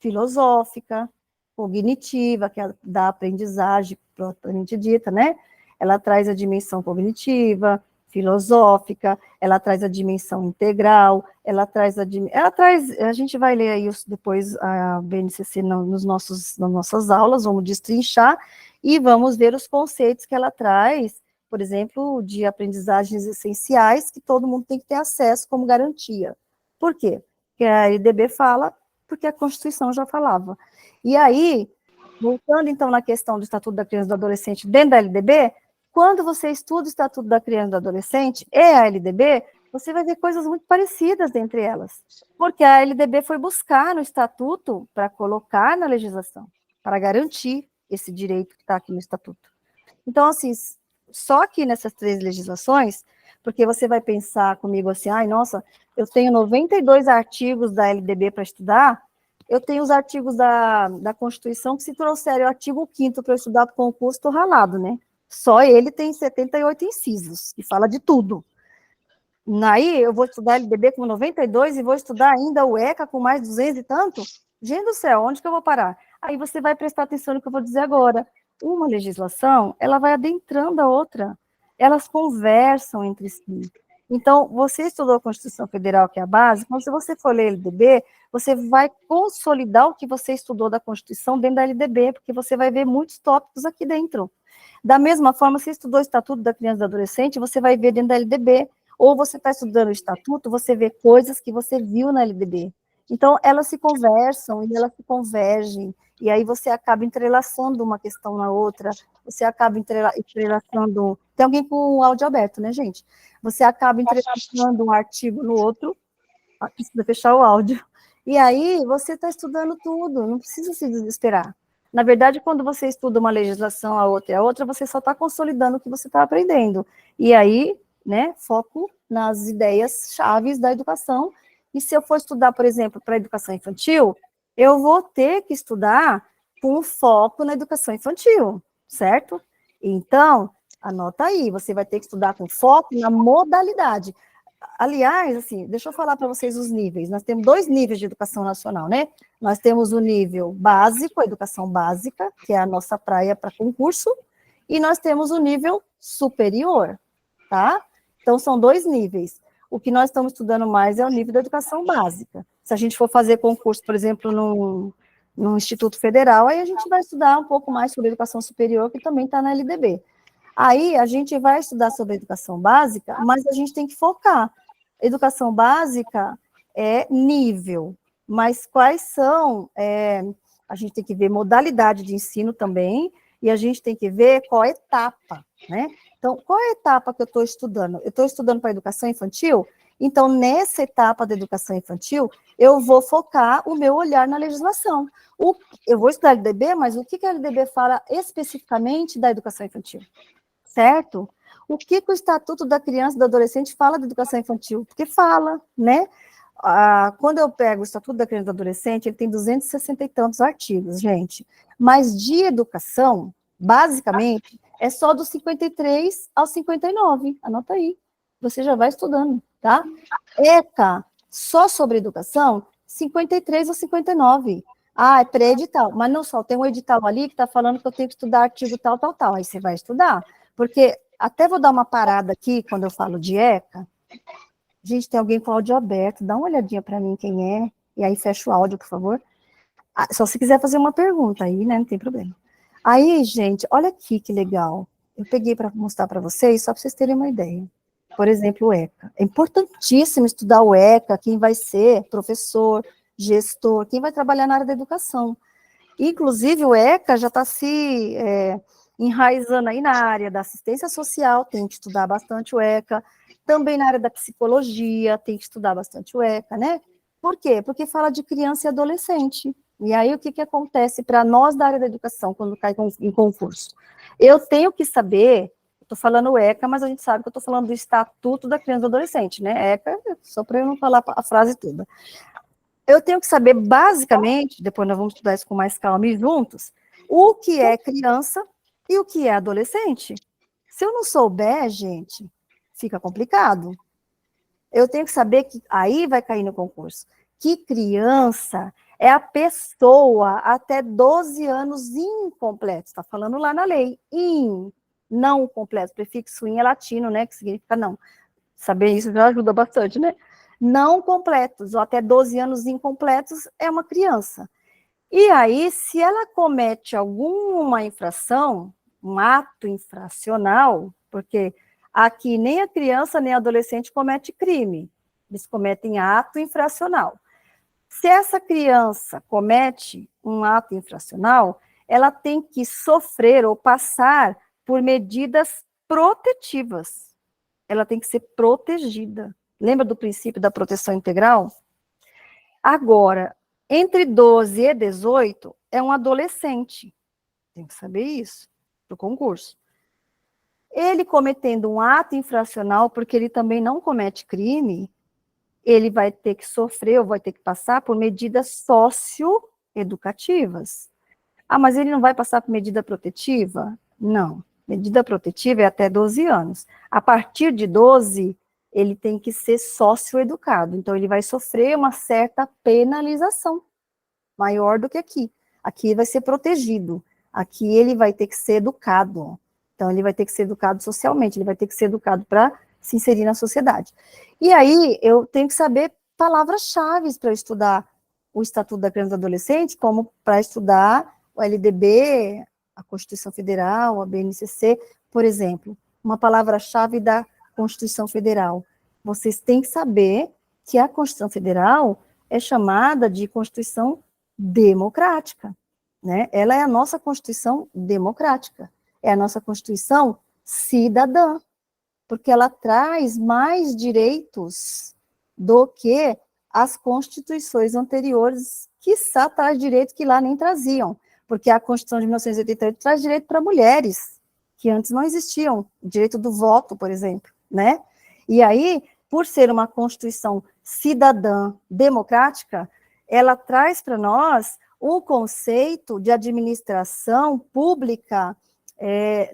filosófica, cognitiva, que é da aprendizagem propriamente dita, né? Ela traz a dimensão cognitiva, filosófica, ela traz a dimensão integral, a gente vai ler aí depois a BNCC nas nossas aulas, vamos destrinchar, e vamos ver os conceitos que ela traz, por exemplo, de aprendizagens essenciais, que todo mundo tem que ter acesso como garantia. Por quê? Porque a LDB fala, porque a Constituição já falava. E aí, voltando então na questão do Estatuto da Criança e do Adolescente dentro da LDB, quando você estuda o Estatuto da Criança e do Adolescente e a LDB, você vai ver coisas muito parecidas entre elas, porque a LDB foi buscar no Estatuto para colocar na legislação, para garantir esse direito que está aqui no Estatuto. Então, assim, só que nessas 3 legislações, porque você vai pensar comigo assim, ai, nossa, eu tenho 92 artigos da LDB para estudar, eu tenho os artigos da Constituição que se trouxerem o artigo 5º para eu estudar para o concurso, estou ralado, né? Só ele tem 78 incisos, e fala de tudo. Aí eu vou estudar LDB com 92 e vou estudar ainda o ECA com mais 200 e tanto? Gente do céu, onde que eu vou parar? Aí você vai prestar atenção no que eu vou dizer agora. Uma legislação, ela vai adentrando a outra. Elas conversam entre si. Então, você estudou a Constituição Federal, que é a base, mas se você for ler LDB, você vai consolidar o que você estudou da Constituição dentro da LDB, porque você vai ver muitos tópicos aqui dentro. Da mesma forma, se estudou o Estatuto da Criança e do Adolescente, você vai ver dentro da LDB, ou você está estudando o Estatuto, você vê coisas que você viu na LDB. Então, elas se conversam e elas se convergem, e aí você acaba entrelaçando uma questão na outra, você acaba entrelaçando... Tem alguém com o áudio aberto, né, gente? Você acaba entrelaçando um artigo no outro, precisa fechar o áudio, e aí você está estudando tudo, não precisa se desesperar. Na verdade, quando você estuda uma legislação, a outra e a outra, você só está consolidando o que você está aprendendo. E aí, né, foco nas ideias chaves da educação. E se eu for estudar, por exemplo, para a educação infantil, eu vou ter que estudar com foco na educação infantil, certo? Então, anota aí, você vai ter que estudar com foco na modalidade. Aliás, assim, deixa eu falar para vocês os níveis. Nós temos 2 níveis de educação nacional, né? Nós temos o nível básico, a educação básica, que é a nossa praia para concurso, e nós temos o nível superior, tá? Então, são 2 níveis. O que nós estamos estudando mais é o nível da educação básica. Se a gente for fazer concurso, por exemplo, no Instituto Federal, aí a gente vai estudar um pouco mais sobre educação superior, que também está na LDB. Aí a gente vai estudar sobre educação básica, mas a gente tem que focar. Educação básica é nível, mas quais são, a gente tem que ver modalidade de ensino também, e a gente tem que ver qual etapa, né? Então, qual é a etapa que eu estou estudando? Eu estou estudando para educação infantil? Então, nessa etapa da educação infantil, eu vou focar o meu olhar na legislação. Eu vou estudar LDB, mas o que a LDB fala especificamente da educação infantil? Certo? O que o Estatuto da Criança e do Adolescente fala da educação infantil? Porque fala, né? Quando eu pego o Estatuto da Criança e do Adolescente, ele tem 260 e tantos artigos, gente. Mas de educação, basicamente, é só do 53 ao 59. Anota aí. Você já vai estudando, tá? ECA, só sobre educação, 53 ou 59. Ah, é pré-edital. Mas não só, tem um edital ali que está falando que eu tenho que estudar artigo tal, tal, tal. Aí você vai estudar. Porque, até vou dar uma parada aqui, quando eu falo de ECA. Gente, tem alguém com o áudio aberto. Dá uma olhadinha para mim quem é. E aí fecha o áudio, por favor. Só se quiser fazer uma pergunta aí, né? Não tem problema. Aí, gente, olha aqui que legal. Eu peguei para mostrar para vocês, só para vocês terem uma ideia. Por exemplo, o ECA. É importantíssimo estudar o ECA, quem vai ser professor, gestor, quem vai trabalhar na área da educação. Inclusive, o ECA já está se enraizando aí na área da assistência social, tem que estudar bastante o ECA. Também na área da psicologia, tem que estudar bastante o ECA, né? Por quê? Porque fala de criança e adolescente. E aí, o que acontece para nós da área da educação, quando cai em concurso? Eu tenho que saber, estou falando ECA, mas a gente sabe que eu estou falando do Estatuto da Criança e do Adolescente, né? ECA, só para eu não falar a frase toda. Eu tenho que saber, basicamente, depois nós vamos estudar isso com mais calma e juntos, o que é criança e o que é adolescente. Se eu não souber, gente, fica complicado. Eu tenho que saber que, aí vai cair no concurso, que criança é a pessoa até 12 anos incompletos, está falando lá na lei, não completos. O prefixo in é latino, né, que significa não. Saber isso já ajuda bastante, né? Não completos, ou até 12 anos incompletos, é uma criança. E aí, se ela comete alguma infração, um ato infracional, porque aqui nem a criança nem a adolescente comete crime, eles cometem ato infracional. Se essa criança comete um ato infracional, ela tem que sofrer ou passar por medidas protetivas. Ela tem que ser protegida. Lembra do princípio da proteção integral? Agora, entre 12 e 18 é um adolescente. Tem que saber isso para o concurso. Ele cometendo um ato infracional, porque ele também não comete crime, ele vai ter que sofrer ou vai ter que passar por medidas socioeducativas. Ah, mas ele não vai passar por medida protetiva? Não. Medida protetiva é até 12 anos. A partir de 12, ele tem que ser socioeducado. Então, ele vai sofrer uma certa penalização, maior do que aqui. Aqui vai ser protegido. Aqui ele vai ter que ser educado. Então, ele vai ter que ser educado socialmente, ele vai ter que ser educado para se inserir na sociedade. E aí, eu tenho que saber palavras-chave para estudar o Estatuto da Criança e do Adolescente, como para estudar o LDB, a Constituição Federal, a BNCC, por exemplo. Uma palavra-chave da Constituição Federal. Vocês têm que saber que a Constituição Federal é chamada de Constituição democrática, né? Ela é a nossa Constituição democrática, é a nossa Constituição cidadã, porque ela traz mais direitos do que as constituições anteriores, quiçá traz direitos que lá nem traziam, porque a Constituição de 1988 traz direito para mulheres, que antes não existiam, o direito do voto, por exemplo, né? E aí, por ser uma Constituição cidadã democrática, ela traz para nós um conceito de administração pública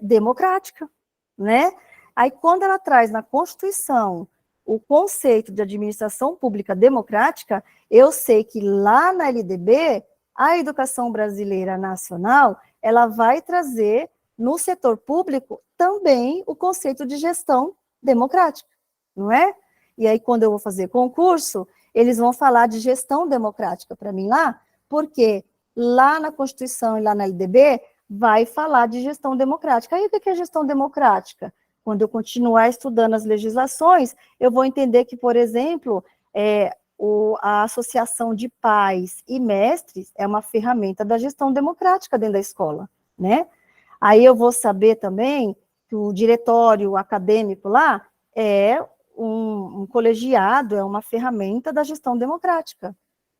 democrática, né? Aí, quando ela traz na Constituição o conceito de administração pública democrática, eu sei que lá na LDB, a educação brasileira nacional, ela vai trazer no setor público também o conceito de gestão democrática, não é? E aí, quando eu vou fazer concurso, eles vão falar de gestão democrática para mim lá, porque lá na Constituição e lá na LDB vai falar de gestão democrática. Aí, o que é gestão democrática? Quando eu continuar estudando as legislações, eu vou entender que, por exemplo, a associação de pais e mestres é uma ferramenta da gestão democrática dentro da escola, né? Aí eu vou saber também que o diretório acadêmico lá é um colegiado, é uma ferramenta da gestão democrática.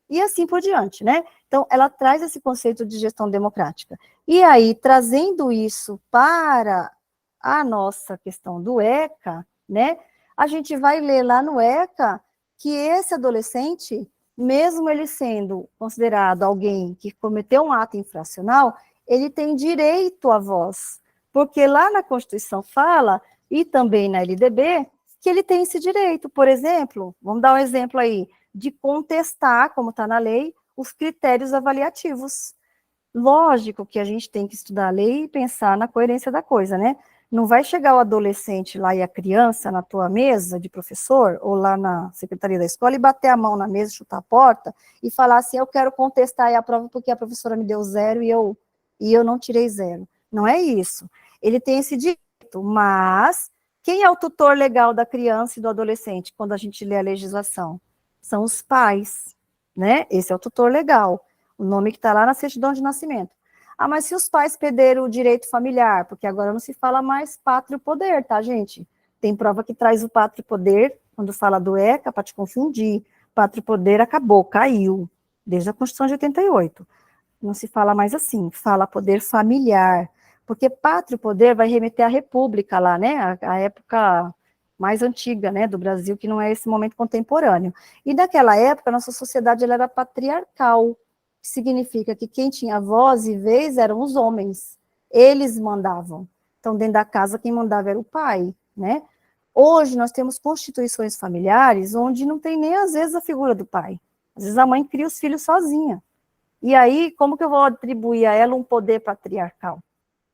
E assim por diante, né? Então, ela traz esse conceito de gestão democrática. E aí, trazendo isso para a nossa questão do ECA, né? A gente vai ler lá no ECA que esse adolescente, mesmo ele sendo considerado alguém que cometeu um ato infracional, ele tem direito à voz, porque lá na Constituição fala, e também na LDB, que ele tem esse direito. Por exemplo, vamos dar um exemplo aí, de contestar, como está na lei, os critérios avaliativos. Lógico que a gente tem que estudar a lei e pensar na coerência da coisa, né? Não vai chegar o adolescente lá e a criança na tua mesa de professor, ou lá na secretaria da escola, e bater a mão na mesa, chutar a porta, e falar assim, eu quero contestar a prova porque a professora me deu 0 e eu não tirei 0. Não é isso. Ele tem esse direito, mas quem é o tutor legal da criança e do adolescente quando a gente lê a legislação? São os pais, né? Esse é o tutor legal, o nome que está lá na certidão de nascimento. Ah, mas se os pais perderam o direito familiar, porque agora não se fala mais pátrio poder, tá, gente? Tem prova que traz o pátrio poder, quando fala do ECA, para te confundir. Pátrio poder acabou, caiu, desde a Constituição de 88. Não se fala mais assim, fala poder familiar, porque pátrio poder vai remeter à república lá, né? A época mais antiga, né, do Brasil, que não é esse momento contemporâneo. E naquela época, a nossa sociedade ela era patriarcal, que significa que quem tinha voz e vez eram os homens, eles mandavam. Então, dentro da casa, quem mandava era o pai, né? Hoje, nós temos constituições familiares onde não tem nem, às vezes, a figura do pai. Às vezes, a mãe cria os filhos sozinha. E aí, como que eu vou atribuir a ela um poder patriarcal?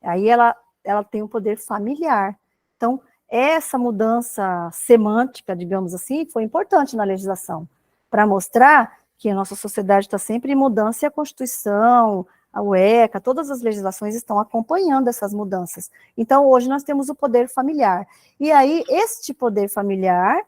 Aí, ela ela tem um poder familiar. Então, essa mudança semântica, digamos assim, foi importante na legislação, para mostrar que a nossa sociedade está sempre em mudança e a Constituição, a UECA, todas as legislações estão acompanhando essas mudanças. Então, hoje nós temos o poder familiar. E aí, este poder familiar,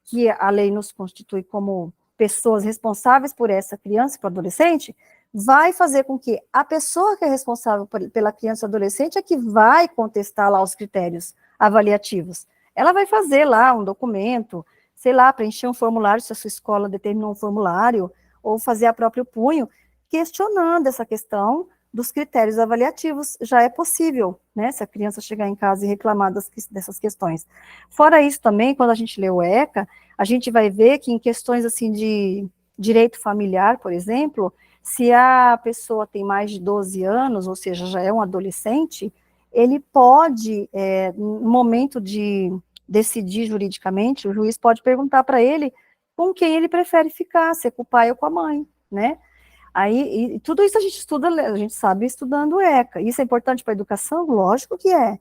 que a lei nos constitui como pessoas responsáveis por essa criança e por adolescente, vai fazer com que a pessoa que é responsável pela criança e adolescente é que vai contestar lá os critérios avaliativos. Ela vai fazer lá um documento, sei lá, preencher um formulário, se a sua escola determinou um formulário, ou fazer a próprio punho, questionando essa questão dos critérios avaliativos. Já é possível, né, se a criança chegar em casa e reclamar dessas questões. Fora isso também, quando a gente lê o ECA, a gente vai ver que em questões assim de direito familiar, por exemplo, se a pessoa tem mais de 12 anos, ou seja, já é um adolescente, ele pode, no momento de decidir juridicamente, o juiz pode perguntar para ele com quem ele prefere ficar, se é com o pai ou com a mãe, né? Aí, e tudo isso a gente estuda, a gente sabe estudando o ECA. Isso é importante para a educação? Lógico que é.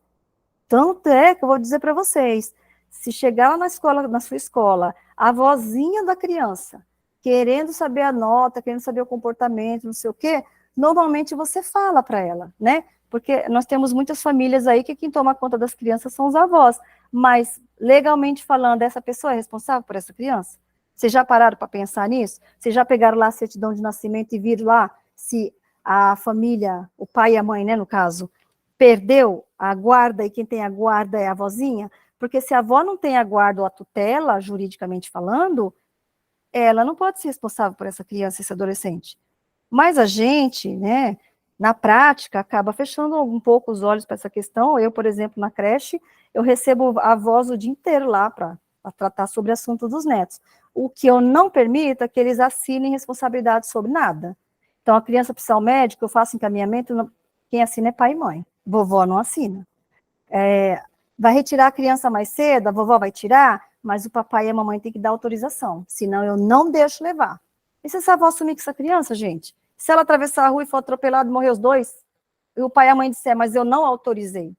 Tanto é que eu vou dizer para vocês, se chegar lá na escola, na sua escola, a vozinha da criança, querendo saber a nota, querendo saber o comportamento, não sei o quê, normalmente você fala para ela, né? Porque nós temos muitas famílias aí que quem toma conta das crianças são os avós, mas legalmente falando, essa pessoa é responsável por essa criança? Vocês já pararam para pensar nisso? Vocês já pegaram lá a certidão de nascimento e viram lá se a família, o pai e a mãe, né, no caso, perdeu a guarda e quem tem a guarda é a avózinha? Porque se a avó não tem a guarda ou a tutela, juridicamente falando, ela não pode ser responsável por essa criança, esse adolescente. Mas a gente, né, na prática, acaba fechando um pouco os olhos para essa questão. Eu, por exemplo, na creche, eu recebo avós o dia inteiro lá para tratar sobre o assunto dos netos. O que eu não permito é que eles assinem responsabilidade sobre nada. Então, a criança precisa ao médico, eu faço encaminhamento, quem assina é pai e mãe. Vovó não assina. Vai retirar a criança mais cedo, a vovó vai tirar, mas o papai e a mamãe têm que dar autorização, senão eu não deixo levar. E se essa avó sumir com essa criança, gente? Se ela atravessar a rua e for atropelada e morrer os dois, e o pai e a mãe disser, mas eu não autorizei.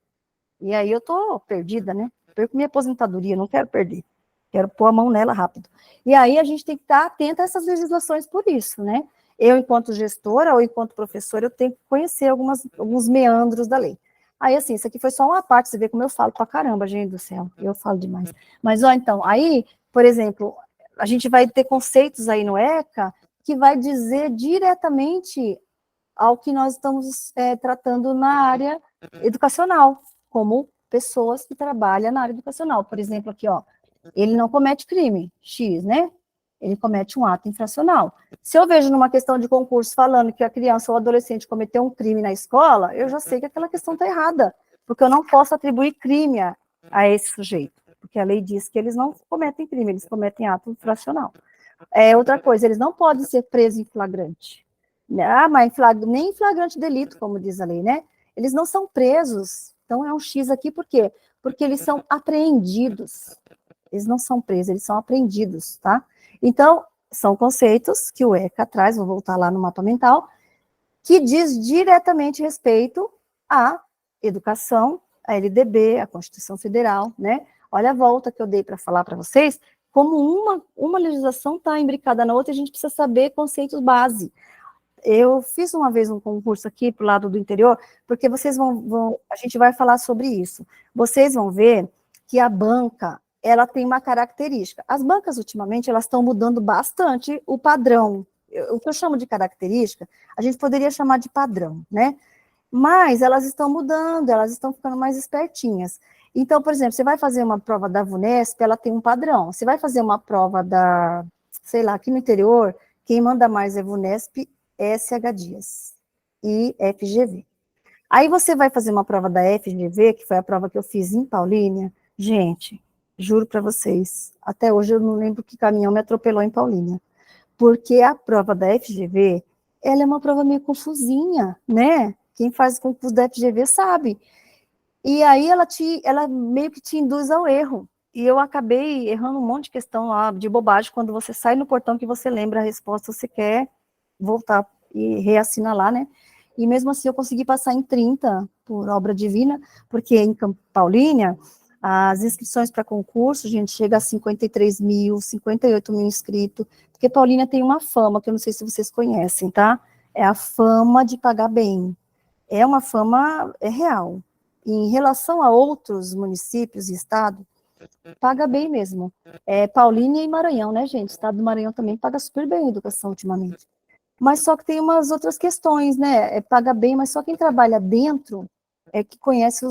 E aí eu tô perdida, né? Perco minha aposentadoria, não quero perder. Quero pôr a mão nela rápido. E aí a gente tem que estar atenta a essas legislações por isso, né? Eu, enquanto gestora ou enquanto professora, eu tenho que conhecer alguns meandros da lei. Aí, assim, isso aqui foi só uma parte, você vê como eu falo pra caramba, gente do céu, eu falo demais. Mas, ó, então, aí, por exemplo, a gente vai ter conceitos aí no ECA que vai dizer diretamente ao que nós estamos tratando na área educacional, como pessoas que trabalham na área educacional. Por exemplo, aqui, ó, ele não comete crime, X, né? Ele comete um ato infracional. Se eu vejo numa questão de concurso falando que a criança ou adolescente cometeu um crime na escola, eu já sei que aquela questão está errada, porque eu não posso atribuir crime a esse sujeito, porque a lei diz que eles não cometem crime, eles cometem ato infracional. Outra coisa, eles não podem ser presos em flagrante. Mas nem em flagrante delito, como diz a lei, né? Eles não são presos. Então é um X aqui, por quê? Porque eles são apreendidos. Eles não são presos, eles são apreendidos, tá? Então, são conceitos que o ECA traz, vou voltar lá no mapa mental, que diz diretamente respeito à educação, à LDB, à Constituição Federal, né? Olha a volta que eu dei para falar para vocês, como uma legislação está imbricada na outra, a gente precisa saber conceitos base. Eu fiz uma vez um concurso aqui para o lado do interior, porque vocês a gente vai falar sobre isso. Vocês vão ver que a banca, ela tem uma característica. As bancas, ultimamente, elas estão mudando bastante o padrão. O que eu chamo de característica, a gente poderia chamar de padrão, né? Mas elas estão mudando, elas estão ficando mais espertinhas. Então, por exemplo, você vai fazer uma prova da VUNESP, ela tem um padrão. Você vai fazer uma prova da, sei lá, aqui no interior, quem manda mais é VUNESP, SH Dias e FGV. Aí você vai fazer uma prova da FGV, que foi a prova que eu fiz em Paulínia. Gente, juro para vocês, até hoje eu não lembro que caminhão me atropelou em Paulínia. Porque a prova da FGV, ela é uma prova meio confusinha, né? Quem faz o concurso da FGV sabe. E aí ela meio que te induz ao erro. E eu acabei errando um monte de questão lá, de bobagem, quando você sai no portão que você lembra a resposta, você quer voltar e reassinalar, né? e mesmo assim eu consegui passar em 30 por obra divina, porque em Paulínia, as inscrições para concurso, a gente chega a 53 mil, 58 mil inscritos, porque Paulínia tem uma fama, que eu não sei se vocês conhecem, tá? É a fama de pagar bem. É uma fama real. Em relação a outros municípios e estado, paga bem mesmo. Paulínia e Maranhão, né, gente? O estado do Maranhão também paga super bem a educação ultimamente. Mas só que tem umas outras questões, né? Paga bem, mas só quem trabalha dentro é que conhece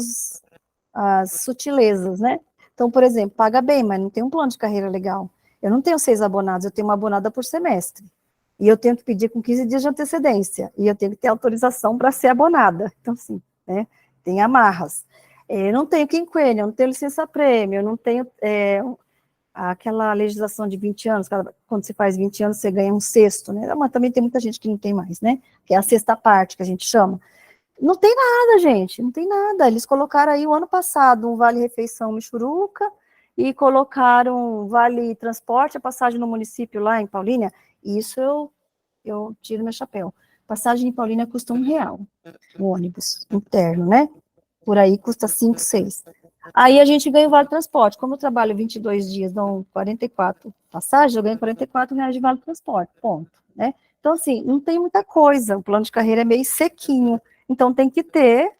as sutilezas, né? Então, por exemplo, paga bem, mas não tem um plano de carreira legal. Eu não tenho 6 abonados, eu tenho uma abonada por semestre. E eu tenho que pedir com 15 dias de antecedência. E eu tenho que ter autorização para ser abonada. Então, assim, né? Tem amarras. Eu não tenho quinquênio, eu não tenho licença-prêmio, eu não tenho aquela legislação de 20 anos, quando você faz 20 anos, você ganha um sexto, né? Mas também tem muita gente que não tem mais, né? Que é a sexta parte, que a gente chama. Não tem nada, gente, não tem nada. Eles colocaram aí, o ano passado, um vale-refeição Michuruca, e colocaram vale transporte, a passagem no município lá em Paulínia, e isso eu tiro meu chapéu. Passagem em Paulínia custa R$ 1, o ônibus interno, né? Por aí custa 5, 6. Aí a gente ganha o vale transporte. Como eu trabalho 22 dias, dão 44 passagens, eu ganho R$ 44 de vale transporte, ponto, né? Então, assim, não tem muita coisa, o plano de carreira é meio sequinho, então tem que ter,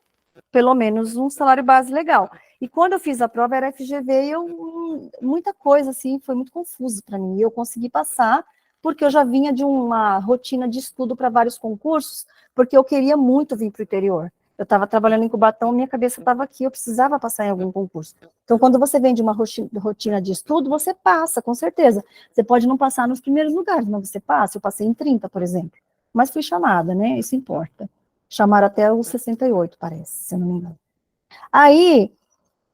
pelo menos, um salário base legal. E quando eu fiz a prova, era FGV, e muita coisa, assim, foi muito confuso para mim, e eu consegui passar, porque eu já vinha de uma rotina de estudo para vários concursos, porque eu queria muito vir para o interior. Eu estava trabalhando em Cubatão, minha cabeça estava aqui, eu precisava passar em algum concurso. Então, quando você vem de uma rotina de estudo, você passa, com certeza. Você pode não passar nos primeiros lugares, mas você passa. Eu passei em 30, por exemplo. Mas fui chamada, né? Isso importa. Chamaram até os 68, parece, se eu não me engano. Aí,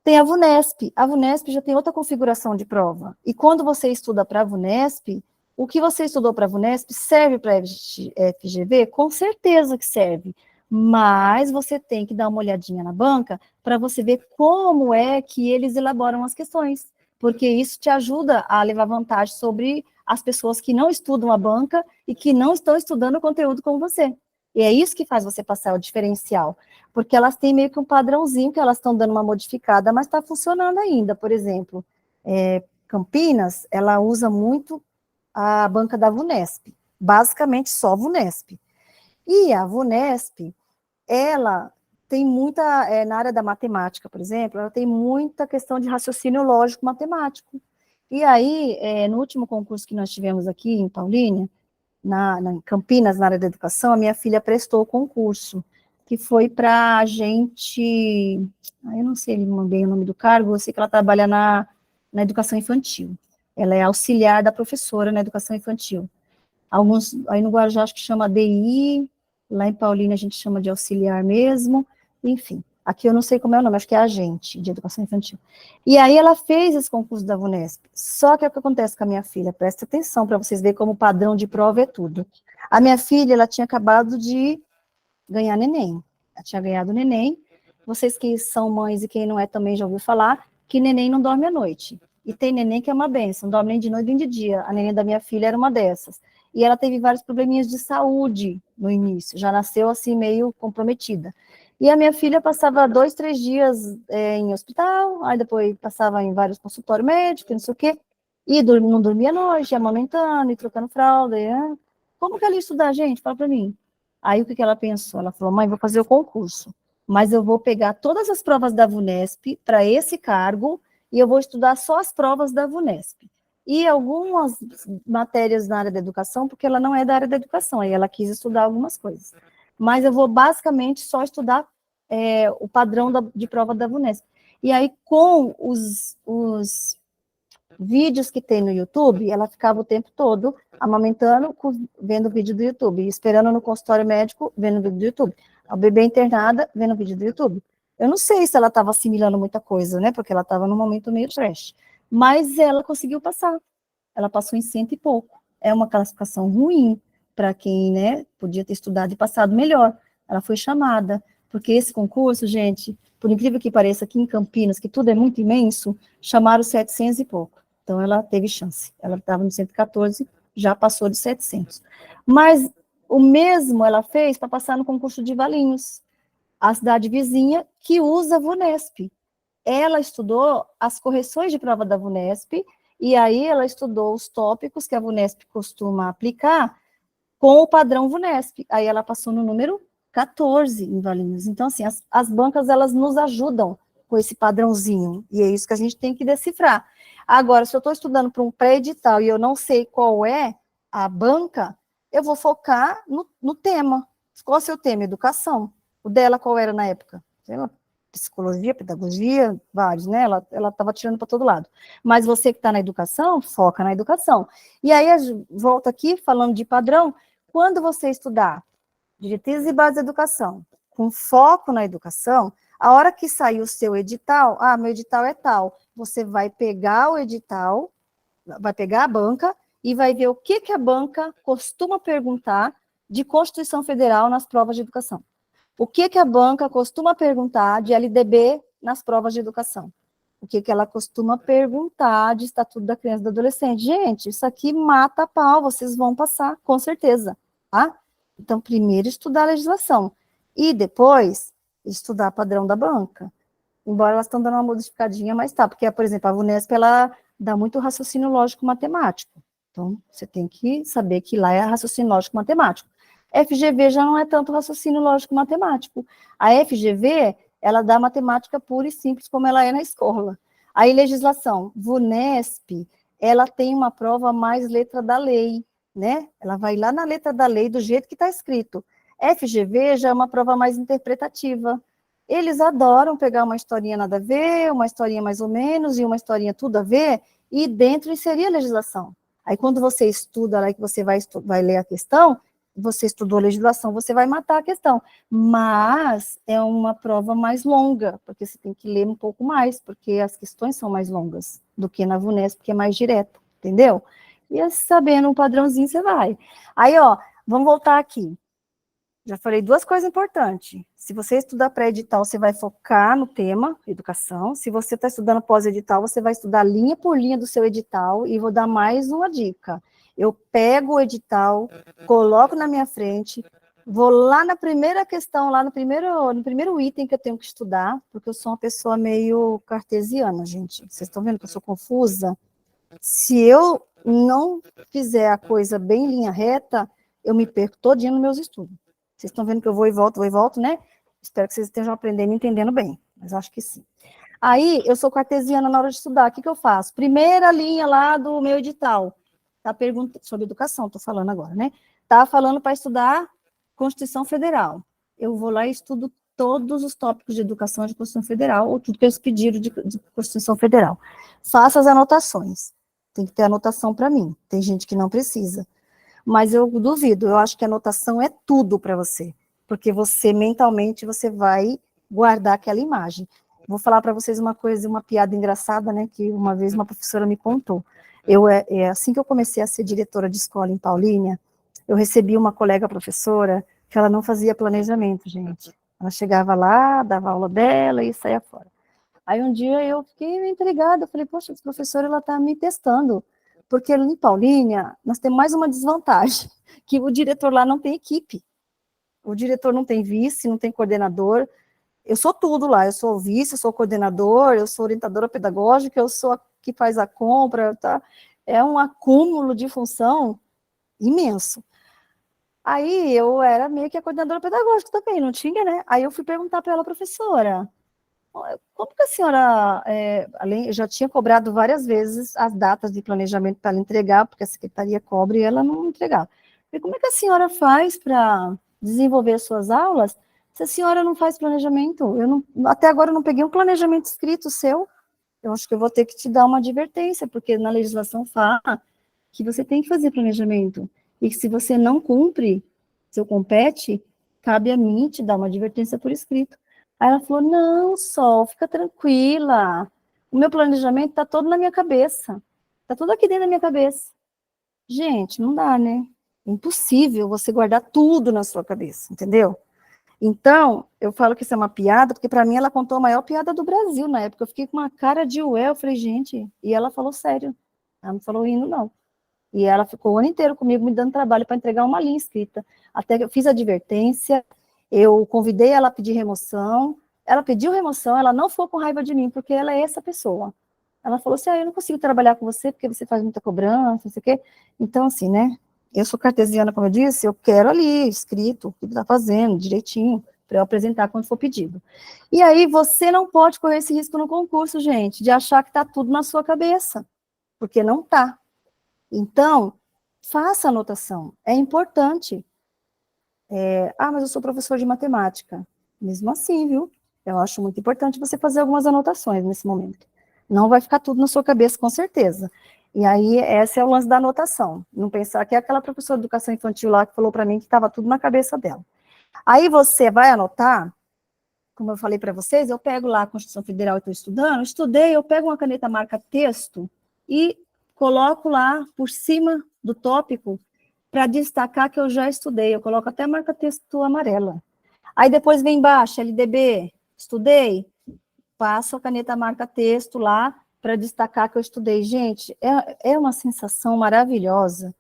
tem a VUNESP. A VUNESP já tem outra configuração de prova. E quando você estuda para a VUNESP, o que você estudou para a VUNESP serve para a FGV? Com certeza que serve. Mas você tem que dar uma olhadinha na banca para você ver como é que eles elaboram as questões. Porque isso te ajuda a levar vantagem sobre as pessoas que não estudam a banca e que não estão estudando o conteúdo como você. E é isso que faz você passar o diferencial, porque elas têm meio que um padrãozinho que elas estão dando uma modificada, mas está funcionando ainda. Por exemplo, Campinas, ela usa muito a banca da VUNESP, basicamente só VUNESP. E a VUNESP, ela tem muita, na área da matemática, por exemplo, ela tem muita questão de raciocínio lógico matemático. E aí, no último concurso que nós tivemos aqui em Paulínia, em Campinas, na área da educação, a minha filha prestou o concurso, que foi para a gente, eu não sei bem o nome do cargo, eu sei que ela trabalha na educação infantil. Ela é auxiliar da professora na educação infantil. Alguns, aí no Guarujá acho que chama DI, lá em Paulínia a gente chama de auxiliar mesmo, enfim. Aqui eu não sei como é o nome, acho que é agente de educação infantil. E aí ela fez esse concurso da VUNESP. Só que o que acontece com a minha filha? Presta atenção para vocês verem como o padrão de prova é tudo. A minha filha, ela tinha acabado de ganhar neném. Ela tinha ganhado neném. Vocês que são mães e quem não é também já ouviu falar que neném não dorme à noite. E tem neném que é uma benção, não dorme nem de noite nem de dia. A neném da minha filha era uma dessas. E ela teve vários probleminhas de saúde no início, já nasceu assim meio comprometida. E a minha filha passava 2, 3 dias em hospital, aí depois passava em vários consultórios médicos, não sei o quê, e não dormia à noite, amamentando e trocando fralda. Como que ela ia estudar, gente? Fala para mim. Aí o que ela pensou? Ela falou, mãe, vou fazer o concurso, mas eu vou pegar todas as provas da VUNESP para esse cargo e eu vou estudar só as provas da VUNESP. E algumas matérias na área da educação, porque ela não é da área da educação, aí ela quis estudar algumas coisas. Mas eu vou basicamente só estudar o padrão de prova da VUNESP. E aí, com os vídeos que tem no YouTube, ela ficava o tempo todo amamentando, vendo vídeo do YouTube, esperando no consultório médico, vendo vídeo do YouTube. A bebê internada, vendo vídeo do YouTube. Eu não sei se ela estava assimilando muita coisa, né, porque ela estava num momento meio trash, mas ela conseguiu passar. Ela passou em 100 e pouco. É uma classificação ruim para quem, né, podia ter estudado e passado melhor. Ela foi chamada, porque esse concurso, gente, por incrível que pareça, aqui em Campinas, que tudo é muito imenso, chamaram 700 e pouco. Então, ela teve chance. Ela estava no 114, já passou de 700. Mas O mesmo ela fez para passar no concurso de Valinhos, a cidade vizinha que usa a VUNESP. Ela estudou as correções de prova da VUNESP, e aí ela estudou os tópicos que a VUNESP costuma aplicar com o padrão VUNESP. Aí ela passou no número 14 em Valinhos. Então, assim, as bancas, elas nos ajudam com esse padrãozinho, e é isso que a gente tem que decifrar. Agora, se eu estou estudando para um pré-edital e eu não sei qual é a banca, eu vou focar no tema. Qual é o seu tema? Educação. O dela, qual era na época? Sei lá, psicologia, pedagogia, vários, né? Ela estava tirando para todo lado. Mas você que está na educação, foca na educação. E aí, volta aqui, falando de padrão, quando você estudar diretrizes e bases da educação, com foco na educação, a hora que sair o seu edital, meu edital é tal, você vai pegar o edital, vai pegar a banca e vai ver o que a banca costuma perguntar de Constituição Federal nas provas de educação. O que a banca costuma perguntar de LDB nas provas de educação. O que ela costuma perguntar de Estatuto da Criança e do Adolescente. Gente, isso aqui mata a pau, vocês vão passar, com certeza, tá? Então, primeiro estudar a legislação, e depois estudar padrão da banca. Embora elas estão dando uma modificadinha, mas tá, porque, por exemplo, a VUNESP, ela dá muito raciocínio lógico-matemático. Então, você tem que saber que lá é raciocínio lógico-matemático. FGV já não é tanto raciocínio lógico-matemático. A FGV, ela dá matemática pura e simples, como ela é na escola. Aí, legislação, VUNESP, ela tem uma prova mais letra da lei, né? Ela vai lá na letra da lei, do jeito que está escrito. FGV já é uma prova mais interpretativa. Eles adoram pegar uma historinha nada a ver, uma historinha mais ou menos, e uma historinha tudo a ver, e dentro inserir a legislação. Aí, quando você estuda lá, que você vai ler a questão, você estudou a legislação, você vai matar a questão. Mas é uma prova mais longa, porque você tem que ler um pouco mais, porque as questões são mais longas do que na VUNESP, porque é mais direto, entendeu? E sabendo um padrãozinho, você vai. Aí, ó, vamos voltar aqui. Já falei duas coisas importantes. Se você estudar pré-edital, você vai focar no tema educação. Se você está estudando pós-edital, você vai estudar linha por linha do seu edital. E vou dar mais uma dica. Eu pego o edital, coloco na minha frente, vou lá na primeira questão, lá no primeiro item que eu tenho que estudar, porque eu sou uma pessoa meio cartesiana, gente. Vocês estão vendo que eu sou confusa? Se eu não fizer a coisa bem em linha reta, eu me perco todinha nos meus estudos. Vocês estão vendo que eu vou e volto, né? Espero que vocês estejam aprendendo e entendendo bem, mas acho que sim. Aí, eu sou cartesiana na hora de estudar, o que eu faço? Primeira linha lá do meu edital, tá perguntando sobre educação, estou falando agora, né? Tá falando para estudar Constituição Federal. Eu vou lá e estudo todos os tópicos de educação de Constituição Federal, ou tudo que eles pediram de Constituição Federal. Faça as anotações. Tem que ter anotação para mim. Tem gente que não precisa. Mas eu duvido, eu acho que a anotação é tudo para você, porque você, mentalmente, você vai guardar aquela imagem. Vou falar para vocês uma coisa, uma piada engraçada, né, que uma vez uma professora me contou. Assim que eu comecei a ser diretora de escola em Paulínia, eu recebi uma colega professora que ela não fazia planejamento, gente. Ela chegava lá, dava aula dela e saía fora. Aí um dia eu fiquei intrigada, eu falei, poxa, essa professora, ela está me testando, porque em Paulínia, nós temos mais uma desvantagem, que o diretor lá não tem equipe. O diretor não tem vice, não tem coordenador. Eu sou tudo lá, eu sou vice, eu sou coordenador, eu sou orientadora pedagógica, eu sou a que faz a compra, tá? É um acúmulo de função imenso. Aí eu era meio que a coordenadora pedagógica também, não tinha, né? Aí eu fui perguntar para ela, professora, como que a senhora, além, eu já tinha cobrado várias vezes as datas de planejamento para ela entregar, porque a secretaria cobra e ela não entregava. E como é que a senhora faz para desenvolver as suas aulas se a senhora não faz planejamento? Até agora eu não peguei um planejamento escrito seu. Eu acho que eu vou ter que te dar uma advertência, porque na legislação fala que você tem que fazer planejamento. E que se você não cumpre seu compete, cabe a mim te dar uma advertência por escrito. Aí ela falou, não, Sol, fica tranquila. O meu planejamento está todo na minha cabeça. Está tudo aqui dentro da minha cabeça. Gente, não dá, né? É impossível você guardar tudo na sua cabeça, entendeu? Então, eu falo que isso é uma piada, porque para mim ela contou a maior piada do Brasil na época. Eu fiquei com uma cara de ué, eu falei, gente, e ela falou sério. Ela não falou rindo, não. E ela ficou o ano inteiro comigo, me dando trabalho para entregar uma linha escrita. Até que eu fiz advertência, eu convidei ela a pedir remoção, ela pediu remoção, ela não ficou com raiva de mim, porque ela é essa pessoa. Ela falou assim, eu não consigo trabalhar com você, porque você faz muita cobrança, não sei o quê. Então, assim, né, eu sou cartesiana, como eu disse, eu quero ali, escrito, o que está fazendo, direitinho, para eu apresentar quando for pedido. E aí, você não pode correr esse risco no concurso, gente, de achar que está tudo na sua cabeça, porque não está. Então, faça anotação, é importante. Mas eu sou professor de matemática. Mesmo assim, viu? Eu acho muito importante você fazer algumas anotações nesse momento. Não vai ficar tudo na sua cabeça, com certeza. E aí, esse é o lance da anotação. Não pensar que é aquela professora de educação infantil lá que falou para mim que estava tudo na cabeça dela. Aí você vai anotar, como eu falei para vocês, eu pego lá a Constituição Federal e estou estudando, estudei, eu pego uma caneta marca-texto e coloco lá por cima do tópico para destacar que eu já estudei. Eu coloco até marca-texto amarela. Aí depois vem embaixo, LDB, estudei, passo a caneta marca-texto lá para destacar que eu estudei. Gente, é uma sensação maravilhosa.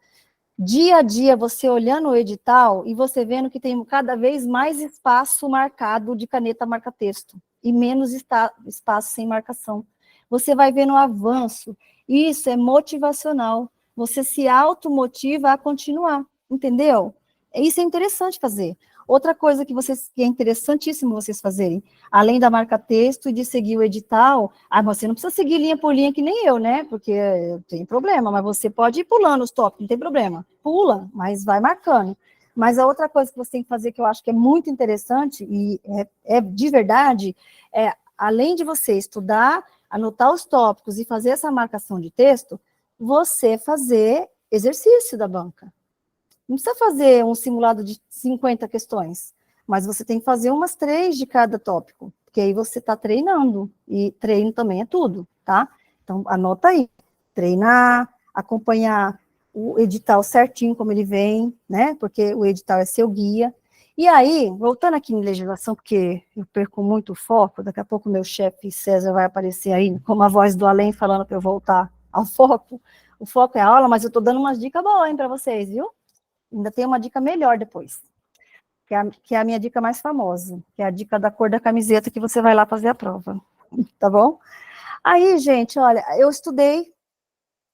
Dia a dia, você olhando o edital e você vendo que tem cada vez mais espaço marcado de caneta marca-texto e menos espaço sem marcação. Você vai vendo o avanço. Isso é motivacional. Você se automotiva a continuar, entendeu? Isso é interessante fazer. Outra coisa que é interessantíssimo vocês fazerem, além da marca-texto e de seguir o edital, você não precisa seguir linha por linha que nem eu, né? Porque tem problema, mas você pode ir pulando os tópicos, não tem problema. Pula, mas vai marcando. Mas a outra coisa que você tem que fazer, que eu acho que é muito interessante, e é de verdade, além de você estudar, anotar os tópicos e fazer essa marcação de texto, você fazer exercício da banca. Não precisa fazer um simulado de 50 questões, mas você tem que fazer umas 3 de cada tópico, porque aí você está treinando, e treino também é tudo, tá? Então, anota aí, treinar, acompanhar o edital certinho como ele vem, né? Porque o edital é seu guia. E aí, voltando aqui em legislação, porque eu perco muito o foco, daqui a pouco o meu chefe César vai aparecer aí, como a voz do além, falando para eu voltar ao foco. O foco é a aula, mas eu estou dando umas dicas boas para vocês, viu? Ainda tem uma dica melhor depois, que é a minha dica mais famosa, que é a dica da cor da camiseta que você vai lá fazer a prova, tá bom? Aí, gente, olha, eu estudei,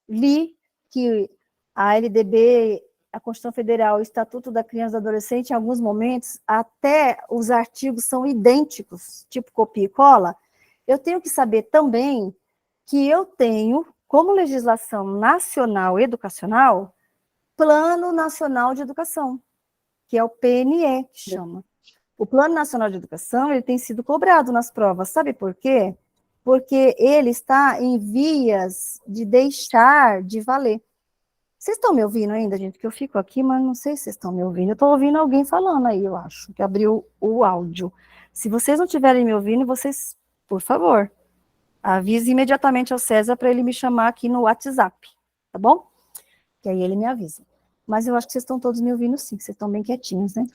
li que a LDB, a Constituição Federal, o Estatuto da Criança e do Adolescente, em alguns momentos, até os artigos são idênticos, tipo copia e cola. Eu tenho que saber também que eu tenho, como legislação nacional educacional, Plano Nacional de Educação, que é o PNE, que chama. O Plano Nacional de Educação, ele tem sido cobrado nas provas, sabe por quê? Porque ele está em vias de deixar de valer. Vocês estão me ouvindo ainda, gente? Que eu fico aqui, mas não sei se vocês estão me ouvindo. Eu estou ouvindo alguém falando aí, eu acho, que abriu o áudio. Se vocês não estiverem me ouvindo, vocês, por favor, avise imediatamente ao César para ele me chamar aqui no WhatsApp, tá bom? Que aí ele me avisa. Mas eu acho que vocês estão todos me ouvindo sim, vocês estão bem quietinhos, né?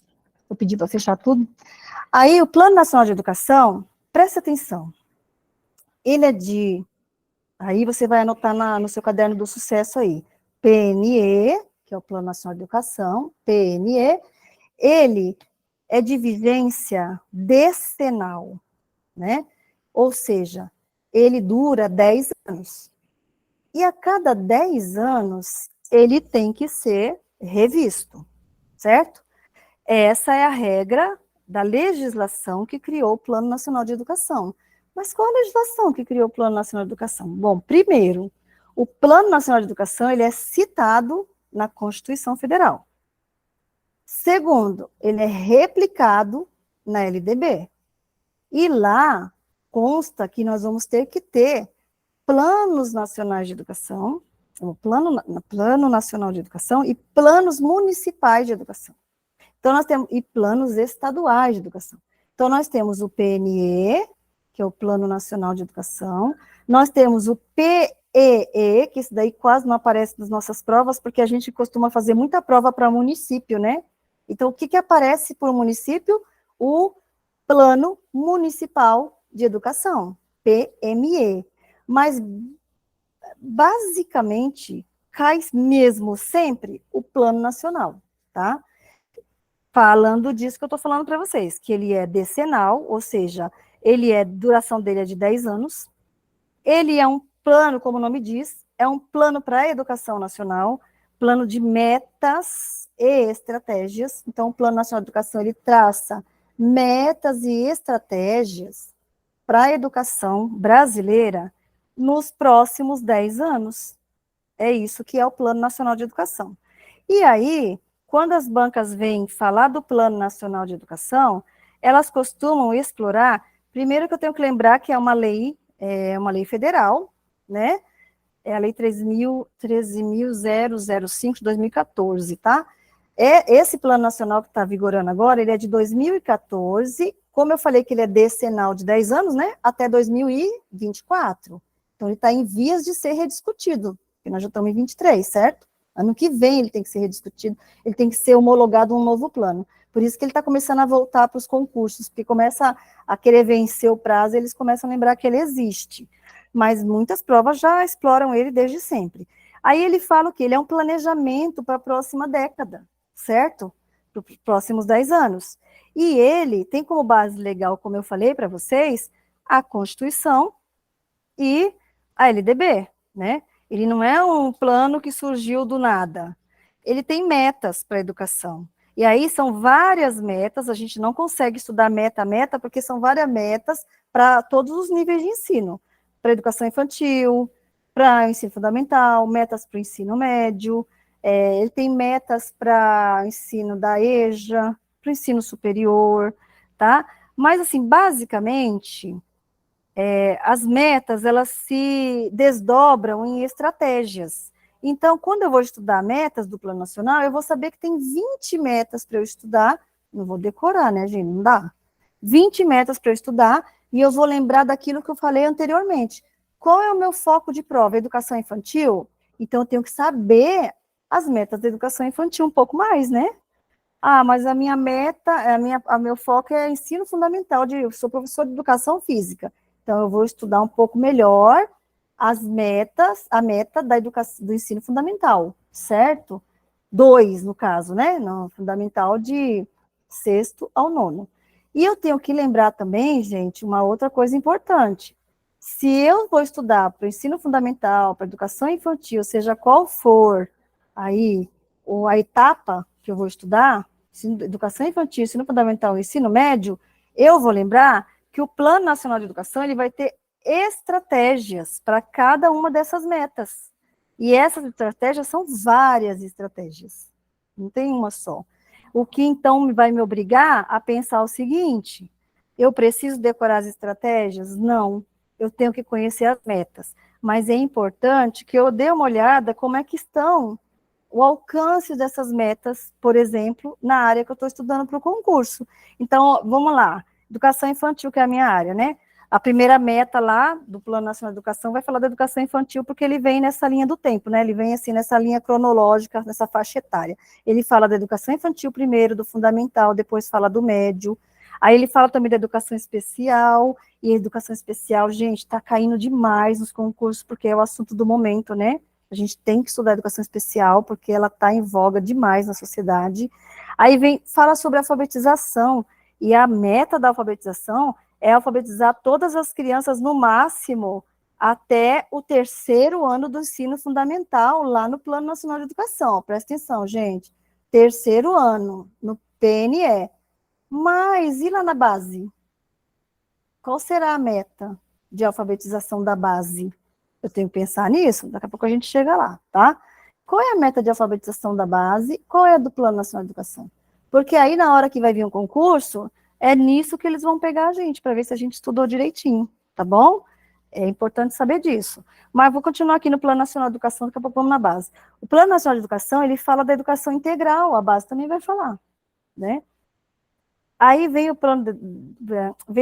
Vou pedir para fechar tudo. Aí, o Plano Nacional de Educação, presta atenção, ele é de... Aí você vai anotar no seu caderno do sucesso aí, PNE, que é o Plano Nacional de Educação, PNE, ele é de vigência decenal, né? Ou seja, ele dura 10 anos. E a cada 10 anos, ele tem que ser revisto, certo? Essa é a regra da legislação que criou o Plano Nacional de Educação. Mas qual a legislação que criou o Plano Nacional de Educação? Bom, primeiro, o Plano Nacional de Educação ele é citado na Constituição Federal. Segundo, ele é replicado na LDB. E lá consta que nós vamos ter que ter planos nacionais de educação, o plano nacional de educação e planos municipais de educação. Então, nós temos, e planos estaduais de educação. Então, nós temos o PNE, que é o Plano Nacional de Educação, nós temos o PEE, que isso daí quase não aparece nas nossas provas, porque a gente costuma fazer muita prova para município, né? Então, o que aparece por município? O Plano Municipal de Educação, PME. Mas, basicamente, cai mesmo sempre o Plano Nacional, tá? Falando disso que eu estou falando para vocês, que ele é decenal, ou seja, duração dele é de 10 anos, ele é um plano, como o nome diz, é um plano para a educação nacional, plano de metas e estratégias. Então, o Plano Nacional de Educação, ele traça metas e estratégias para a educação brasileira nos próximos 10 anos. É isso que é o Plano Nacional de Educação. E aí, quando as bancas vêm falar do Plano Nacional de Educação, elas costumam explorar, primeiro que eu tenho que lembrar que é uma lei federal, né? É a Lei 13.005 de 2014, tá? Esse Plano Nacional que está vigorando agora, ele é de 2014, como eu falei que ele é decenal de 10 anos, né? Até 2024. Então, ele está em vias de ser rediscutido, porque nós já estamos em 23, certo? Ano que vem ele tem que ser rediscutido, ele tem que ser homologado um novo plano. Por isso que ele está começando a voltar para os concursos, porque começa a querer vencer o prazo, eles começam a lembrar que ele existe. Mas muitas provas já exploram ele desde sempre. Aí ele fala o quê? Ele é um planejamento para a próxima década, certo? Para os próximos 10 anos. E ele tem como base legal, como eu falei para vocês, a Constituição e a LDB, né? Ele não é um plano que surgiu do nada. Ele tem metas para a educação. E aí são várias metas, a gente não consegue estudar meta a meta, porque são várias metas para todos os níveis de ensino. Para a educação infantil, para o ensino fundamental, metas para o ensino médio, ele tem metas para o ensino da EJA, para o ensino superior, tá? Mas, assim, basicamente, as metas, elas se desdobram em estratégias. Então, quando eu vou estudar metas do Plano Nacional, eu vou saber que tem 20 metas para eu estudar, não vou decorar, né, gente, não dá. 20 metas para eu estudar, e eu vou lembrar daquilo que eu falei anteriormente. Qual é o meu foco de prova? Educação infantil? Então, eu tenho que saber as metas da educação infantil um pouco mais, né? Ah, mas a minha meta, a meu foco é ensino fundamental, eu sou professor de educação física. Então, eu vou estudar um pouco melhor a meta da educação, do ensino fundamental, certo? 2, no caso, né? No fundamental de 6º ao 9º. E eu tenho que lembrar também, gente, uma outra coisa importante. Se eu vou estudar para o ensino fundamental, para a educação infantil, seja qual for aí, ou a etapa que eu vou estudar, educação infantil, ensino fundamental e ensino médio, eu vou lembrar que o Plano Nacional de Educação ele vai ter estratégias para cada uma dessas metas. E essas estratégias são várias estratégias, não tem uma só. O que, então, vai me obrigar a pensar o seguinte, eu preciso decorar as estratégias? Não, eu tenho que conhecer as metas. Mas é importante que eu dê uma olhada como é que estão o alcance dessas metas, por exemplo, na área que eu estou estudando para o concurso. Então, vamos lá, educação infantil, que é a minha área, né? A primeira meta lá do Plano Nacional de Educação vai falar da educação infantil, porque ele vem nessa linha do tempo, né? Ele vem assim nessa linha cronológica, nessa faixa etária. Ele fala da educação infantil primeiro, do fundamental, depois fala do médio. Aí ele fala também da educação especial, e a educação especial, gente, está caindo demais nos concursos, porque é o assunto do momento, né? A gente tem que estudar educação especial, porque ela está em voga demais na sociedade. Aí fala sobre alfabetização, e a meta da alfabetização é alfabetizar todas as crianças no máximo até o 3º ano do ensino fundamental, lá no Plano Nacional de Educação. Presta atenção, gente. 3º ano, no PNE. Mas, e lá na base? Qual será a meta de alfabetização da base? Eu tenho que pensar nisso, daqui a pouco a gente chega lá, tá? Qual é a meta de alfabetização da base? Qual é a do Plano Nacional de Educação? Porque aí, na hora que vai vir um concurso, é nisso que eles vão pegar a gente, para ver se a gente estudou direitinho, tá bom? É importante saber disso. Mas vou continuar aqui no Plano Nacional de Educação, daqui a pouco vamos na base. O Plano Nacional de Educação, ele fala da educação integral, a base também vai falar, né? Aí vem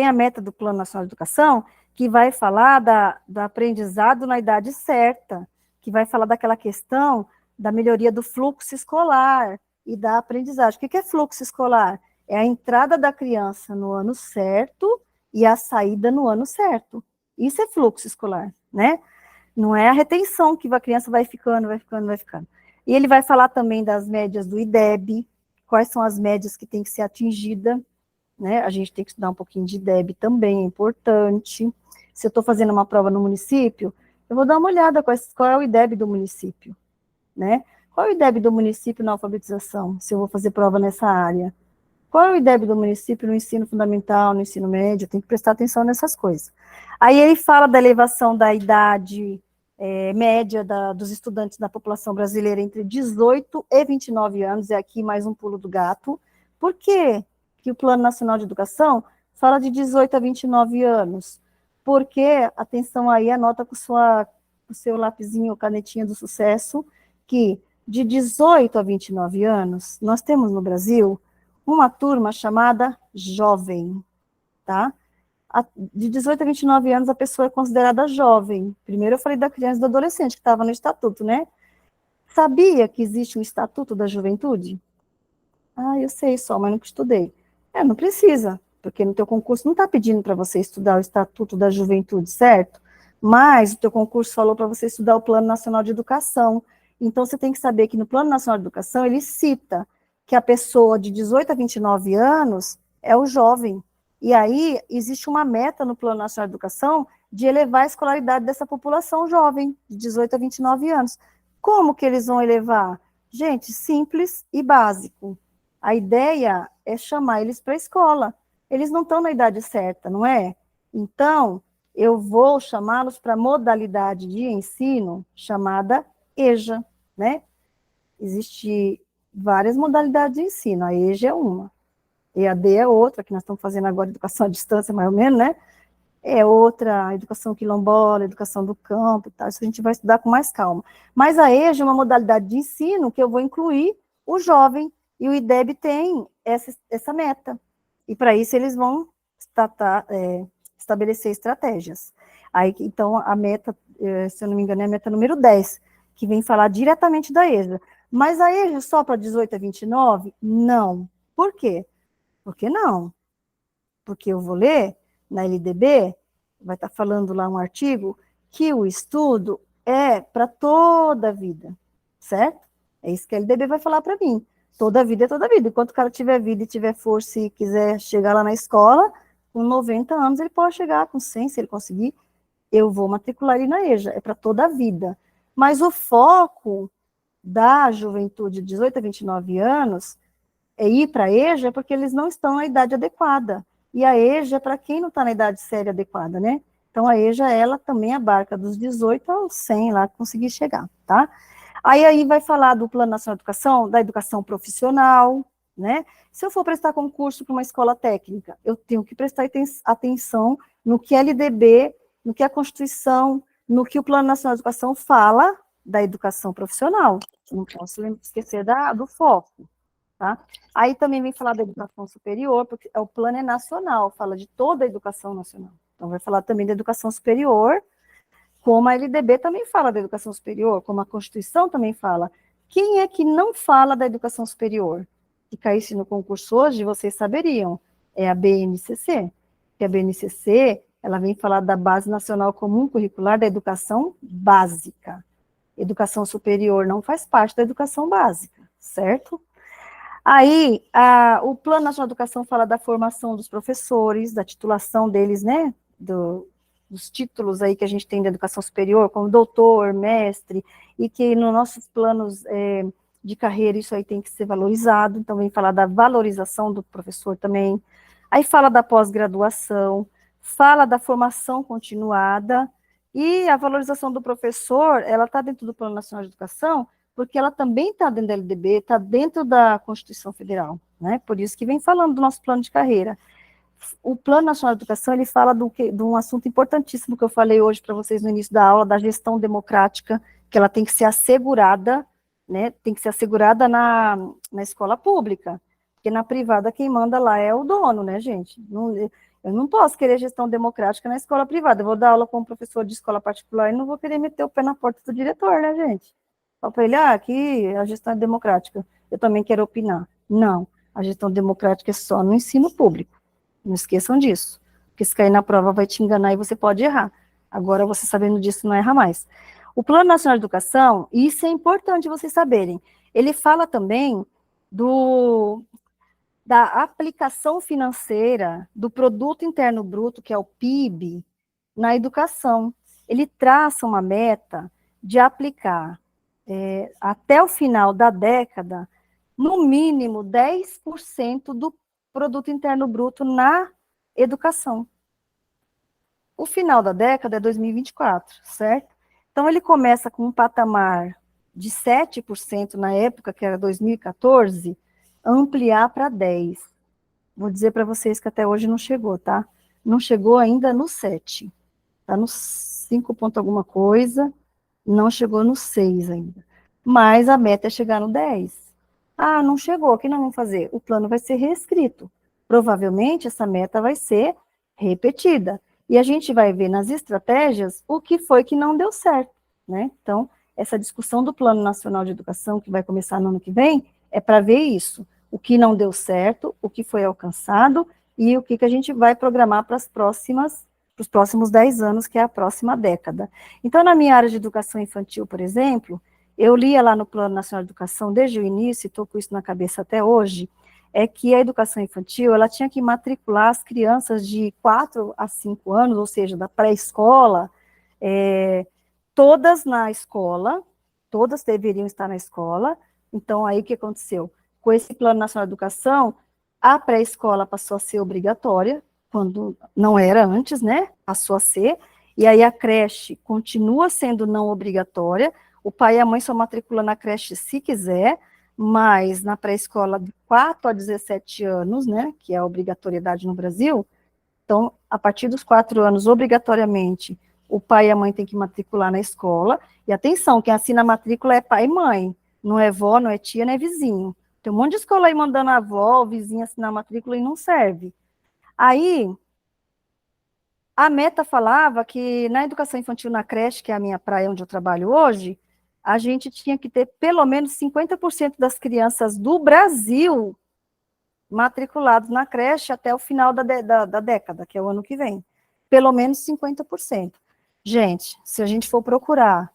a meta do Plano Nacional de Educação, que vai falar do aprendizado na idade certa, que vai falar daquela questão da melhoria do fluxo escolar e da aprendizagem. O que é fluxo escolar? É a entrada da criança no ano certo e a saída no ano certo. Isso é fluxo escolar, né? Não é a retenção que a criança vai ficando, vai ficando, vai ficando. E ele vai falar também das médias do IDEB, quais são as médias que tem que ser atingida, né? A gente tem que estudar um pouquinho de IDEB também, é importante. Se eu estou fazendo uma prova no município, eu vou dar uma olhada qual é o IDEB do município, né? Qual é o IDEB do município na alfabetização, se eu vou fazer prova nessa área? Qual é o IDEB do município no ensino fundamental, no ensino médio? Tem que prestar atenção nessas coisas. Aí ele fala da elevação da idade média dos estudantes da população brasileira entre 18 e 29 anos, e aqui mais um pulo do gato. Por quê que o Plano Nacional de Educação fala de 18 a 29 anos? Porque, atenção aí, anota com o seu lapisinho, canetinha do sucesso, que de 18 a 29 anos, nós temos no Brasil uma turma chamada jovem, tá? De 18 a 29 anos, a pessoa é considerada jovem. Primeiro eu falei da criança e do adolescente, que estava no estatuto, né? Sabia que existe um estatuto da juventude? Ah, eu sei só, mas nunca estudei. Não precisa, porque no teu concurso não está pedindo para você estudar o estatuto da juventude, certo? Mas o teu concurso falou para você estudar o Plano Nacional de Educação. Então, você tem que saber que no Plano Nacional de Educação, ele cita que a pessoa de 18 a 29 anos é o jovem. E aí, existe uma meta no Plano Nacional de Educação de elevar a escolaridade dessa população jovem, de 18 a 29 anos. Como que eles vão elevar? Gente, simples e básico. A ideia é chamar eles para a escola. Eles não estão na idade certa, não é? Então, eu vou chamá-los para a modalidade de ensino chamada EJA, né? Existem várias modalidades de ensino, a EJA é uma. EAD é outra, que nós estamos fazendo agora, educação à distância, mais ou menos, né? É outra, educação quilombola, educação do campo e tal, isso a gente vai estudar com mais calma. Mas a EJA é uma modalidade de ensino que eu vou incluir o jovem, e o IDEB tem essa meta. E para isso eles vão estabelecer estratégias. Aí, então, a meta, se eu não me engano, é a meta número 10, que vem falar diretamente da EJA. Mas a EJA só para 18 a 29? Não. Por quê? Por que não? Porque eu vou ler na LDB, vai estar falando lá um artigo, que o estudo é para toda a vida, certo? É isso que a LDB vai falar para mim. Toda a vida é toda a vida. Enquanto o cara tiver vida e tiver força e quiser chegar lá na escola, com 90 anos ele pode chegar, com 100, se ele conseguir, eu vou matricular ele na EJA, é para toda a vida. Mas o foco da juventude de 18 a 29 anos é ir para a EJA porque eles não estão na idade adequada. E a EJA é para quem não está na idade séria adequada, né? Então, a EJA, ela também abarca dos 18 aos 100 lá, conseguir chegar, tá? Aí vai falar do Plano Nacional de Educação, da educação profissional, né? Se eu for prestar concurso para uma escola técnica, eu tenho que prestar atenção no que a LDB, no que a Constituição, no que o Plano Nacional de Educação fala da educação profissional. Não posso esquecer do foco, tá? Aí também vem falar da educação superior, porque o plano é nacional, fala de toda a educação nacional. Então, vai falar também da educação superior, como a LDB também fala da educação superior, como a Constituição também fala. Quem é que não fala da educação superior? Se caísse no concurso hoje, vocês saberiam. É a BNCC. Que a BNCC, ela vem falar da Base Nacional Comum Curricular da Educação Básica. Educação superior não faz parte da educação básica, certo? Aí, o Plano Nacional de Educação fala da formação dos professores, da titulação deles, né, dos títulos aí que a gente tem da educação superior, como doutor, mestre, e que nos nossos planos de carreira isso aí tem que ser valorizado, então vem falar da valorização do professor também. Aí fala da pós-graduação, fala da formação continuada, e a valorização do professor, ela está dentro do Plano Nacional de Educação, porque ela também está dentro da LDB, está dentro da Constituição Federal, né? Por isso que vem falando do nosso plano de carreira. O Plano Nacional de Educação, ele fala de um assunto importantíssimo que eu falei hoje para vocês no início da aula, da gestão democrática, que ela tem que ser assegurada, né? Tem que ser assegurada na escola pública, porque na privada quem manda lá é o dono, né, gente? Eu não posso querer gestão democrática na escola privada. Eu vou dar aula com um professor de escola particular e não vou querer meter o pé na porta do diretor, né, gente? Fala para ele, aqui a gestão é democrática, eu também quero opinar. Não, a gestão democrática é só no ensino público. Não esqueçam disso, porque se cair na prova vai te enganar e você pode errar. Agora, você sabendo disso, não erra mais. O Plano Nacional de Educação, isso é importante vocês saberem, ele fala também da aplicação financeira do Produto Interno Bruto, que é o PIB, na educação. Ele traça uma meta de aplicar, até o final da década, no mínimo 10% do Produto Interno Bruto na educação. O final da década é 2024, certo? Então, ele começa com um patamar de 7% na época, que era 2014, ampliar para 10%. Vou dizer para vocês que até hoje não chegou, tá? Não chegou ainda no 7. Está no 5 ponto alguma coisa, não chegou no 6 ainda. Mas a meta é chegar no 10. Ah, não chegou, o que nós vamos fazer? O plano vai ser reescrito. Provavelmente essa meta vai ser repetida. E a gente vai ver nas estratégias o que foi que não deu certo, né? Então, essa discussão do Plano Nacional de Educação, que vai começar no ano que vem, é para ver isso. O que não deu certo, o que foi alcançado e o que a gente vai programar para os próximos 10 anos, que é a próxima década. Então, na minha área de educação infantil, por exemplo, eu lia lá no Plano Nacional de Educação, desde o início, e estou com isso na cabeça até hoje, é que a educação infantil, ela tinha que matricular as crianças de 4 a 5 anos, ou seja, da pré-escola, todas na escola, todas deveriam estar na escola. Então, aí o que aconteceu? Com esse Plano Nacional de Educação, a pré-escola passou a ser obrigatória, quando não era antes, né? Passou a ser, e aí a creche continua sendo não obrigatória, o pai e a mãe só matriculam na creche se quiser, mas na pré-escola de 4 a 17 anos, né, que é a obrigatoriedade no Brasil, então, a partir dos 4 anos, obrigatoriamente, o pai e a mãe têm que matricular na escola, e atenção, quem assina a matrícula é pai e mãe, não é vó, não é tia, não é vizinho. Tem um monte de escola aí mandando a avó, o vizinho assinar a matrícula e não serve. Aí, a meta falava que na educação infantil na creche, que é a minha praia onde eu trabalho hoje, a gente tinha que ter pelo menos 50% das crianças do Brasil matriculados na creche até o final da década, que é o ano que vem. Pelo menos 50%. Gente, se a gente for procurar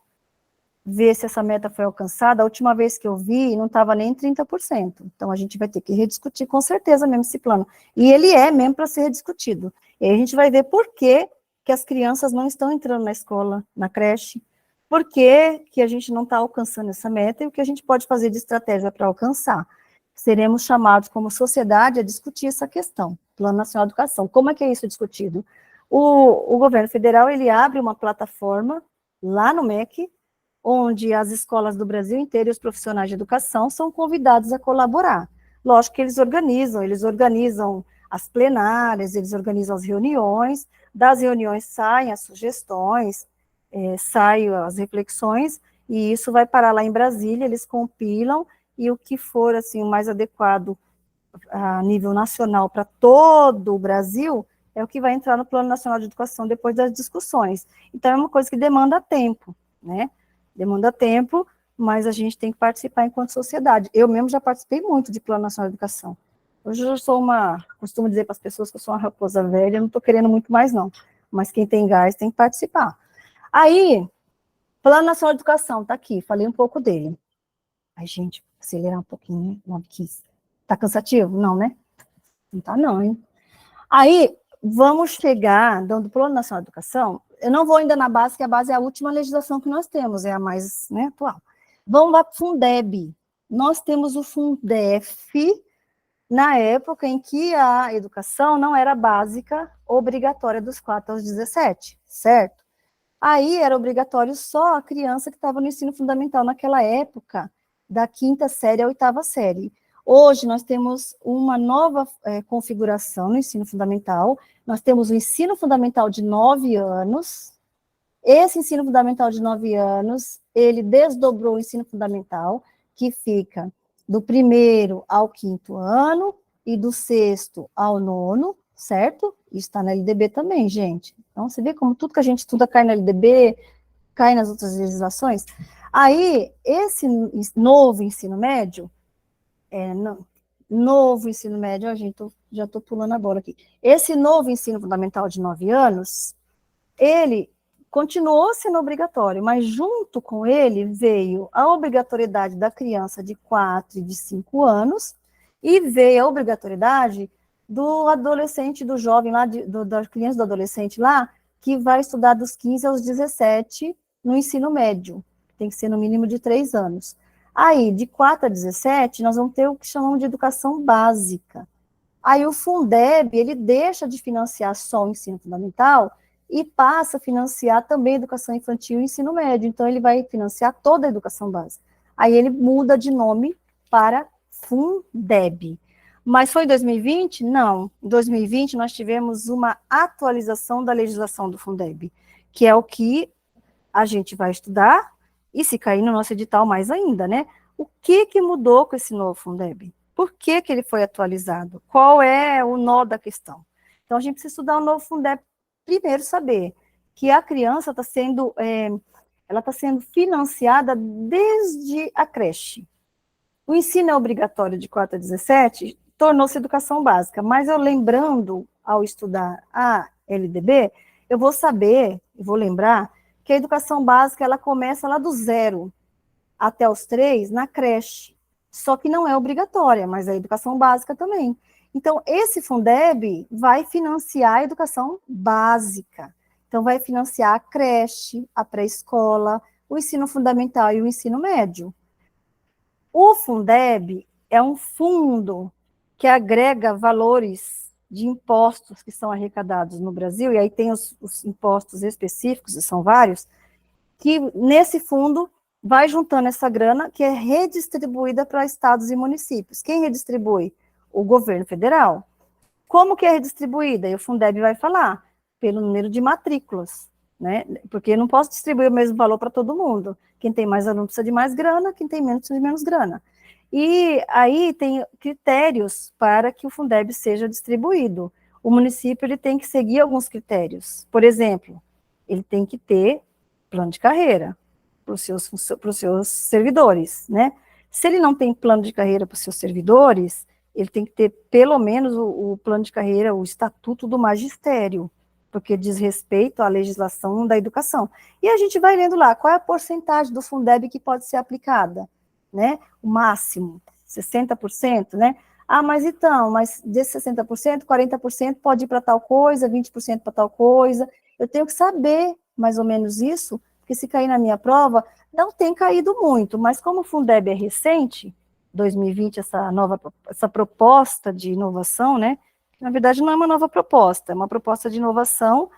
ver se essa meta foi alcançada, a última vez que eu vi, não estava nem em 30%. Então, a gente vai ter que rediscutir com certeza mesmo esse plano. E ele é mesmo para ser rediscutido. E aí a gente vai ver por que as crianças não estão entrando na escola, na creche, por que a gente não está alcançando essa meta e o que a gente pode fazer de estratégia para alcançar. Seremos chamados como sociedade a discutir essa questão, Plano Nacional de Educação. Como é que é isso discutido? O governo federal, ele abre uma plataforma lá no MEC, onde as escolas do Brasil inteiro e os profissionais de educação são convidados a colaborar. Lógico que eles organizam as plenárias, eles organizam as reuniões, das reuniões saem as sugestões, saem as reflexões, e isso vai parar lá em Brasília, eles compilam, e o que for assim, o mais adequado a nível nacional para todo o Brasil, é o que vai entrar no Plano Nacional de Educação depois das discussões. Então, é uma coisa que demanda tempo, né? Demanda tempo, mas a gente tem que participar enquanto sociedade. Eu mesmo já participei muito de Plano Nacional de Educação. Hoje eu sou costumo dizer para as pessoas que eu sou uma raposa velha, não estou querendo muito mais não, mas quem tem gás tem que participar. Aí, Plano Nacional de Educação, está aqui, falei um pouco dele. Ai, gente, acelerar um pouquinho, 9h15. Tá cansativo? Não, né? Não tá não, hein? Aí, vamos chegar, dando Plano Nacional de Educação, eu não vou ainda na base, que a base é a última legislação que nós temos, é a mais, né, atual. Vamos lá para o Fundeb. Nós temos o Fundef, na época em que a educação não era básica, obrigatória dos 4 aos 17, certo? Aí era obrigatório só a criança que estava no ensino fundamental naquela época, da 5ª série à 8ª série. Hoje nós temos uma nova configuração no ensino fundamental, nós temos o ensino fundamental de 9 anos, esse ensino fundamental de 9 anos, ele desdobrou o ensino fundamental, que fica do 1º ao 5º ano, e do 6º ao 9º, certo? Isso está na LDB também, gente. Então, você vê como tudo que a gente estuda cai na LDB, cai nas outras legislações. Aí, esse novo ensino médio, a gente, já estou pulando a bola aqui. Esse novo ensino fundamental de 9 anos, ele continuou sendo obrigatório, mas junto com ele veio a obrigatoriedade da criança de 4 e de 5 anos, e veio a obrigatoriedade do adolescente, do jovem lá, da criança e do adolescente lá, que vai estudar dos 15 aos 17 no ensino médio, tem que ser no mínimo de 3 anos. Aí, de 4 a 17, nós vamos ter o que chamamos de educação básica. Aí o Fundeb, ele deixa de financiar só o ensino fundamental e passa a financiar também a educação infantil e o ensino médio. Então, ele vai financiar toda a educação básica. Aí ele muda de nome para Fundeb. Mas foi em 2020? Não. Em 2020, nós tivemos uma atualização da legislação do Fundeb, que é o que a gente vai estudar, e se cair no nosso edital mais ainda, né? O que mudou com esse novo Fundeb? Por que ele foi atualizado? Qual é o nó da questão? Então, a gente precisa estudar o novo Fundeb, primeiro saber que a criança está sendo, ela está sendo financiada desde a creche. O ensino é obrigatório de 4 a 17, tornou-se educação básica, mas eu lembrando, ao estudar a LDB, eu vou saber, eu vou lembrar, que a educação básica, ela começa lá do 0 até os 3 na creche, só que não é obrigatória, mas é educação básica também. Então, esse Fundeb vai financiar a educação básica. Então, vai financiar a creche, a pré-escola, o ensino fundamental e o ensino médio. O Fundeb é um fundo que agrega valores de impostos que são arrecadados no Brasil, e aí tem os impostos específicos, e são vários, que nesse fundo vai juntando essa grana que é redistribuída para estados e municípios. Quem redistribui? O governo federal. Como que é redistribuída? E o Fundeb vai falar, pelo número de matrículas, né? Porque eu não posso distribuir o mesmo valor para todo mundo. Quem tem mais aluno precisa de mais grana, quem tem menos precisa de menos grana. E aí tem critérios para que o Fundeb seja distribuído. O município ele tem que seguir alguns critérios. Por exemplo, ele tem que ter plano de carreira para os seus servidores, né? Se ele não tem plano de carreira para os seus servidores, ele tem que ter pelo menos o plano de carreira, o estatuto do magistério, porque diz respeito à legislação da educação. E a gente vai lendo lá, qual é a porcentagem do Fundeb que pode ser aplicada, né? O máximo, 60%, né? Ah, mas então, mas desse 60%, 40% pode ir para tal coisa, 20% para tal coisa. Eu tenho que saber mais ou menos isso, porque se cair na minha prova, não tem caído muito, mas como o Fundeb é recente, 2020, essa proposta de inovação, né? Na verdade, não é uma nova proposta, é uma proposta de inovação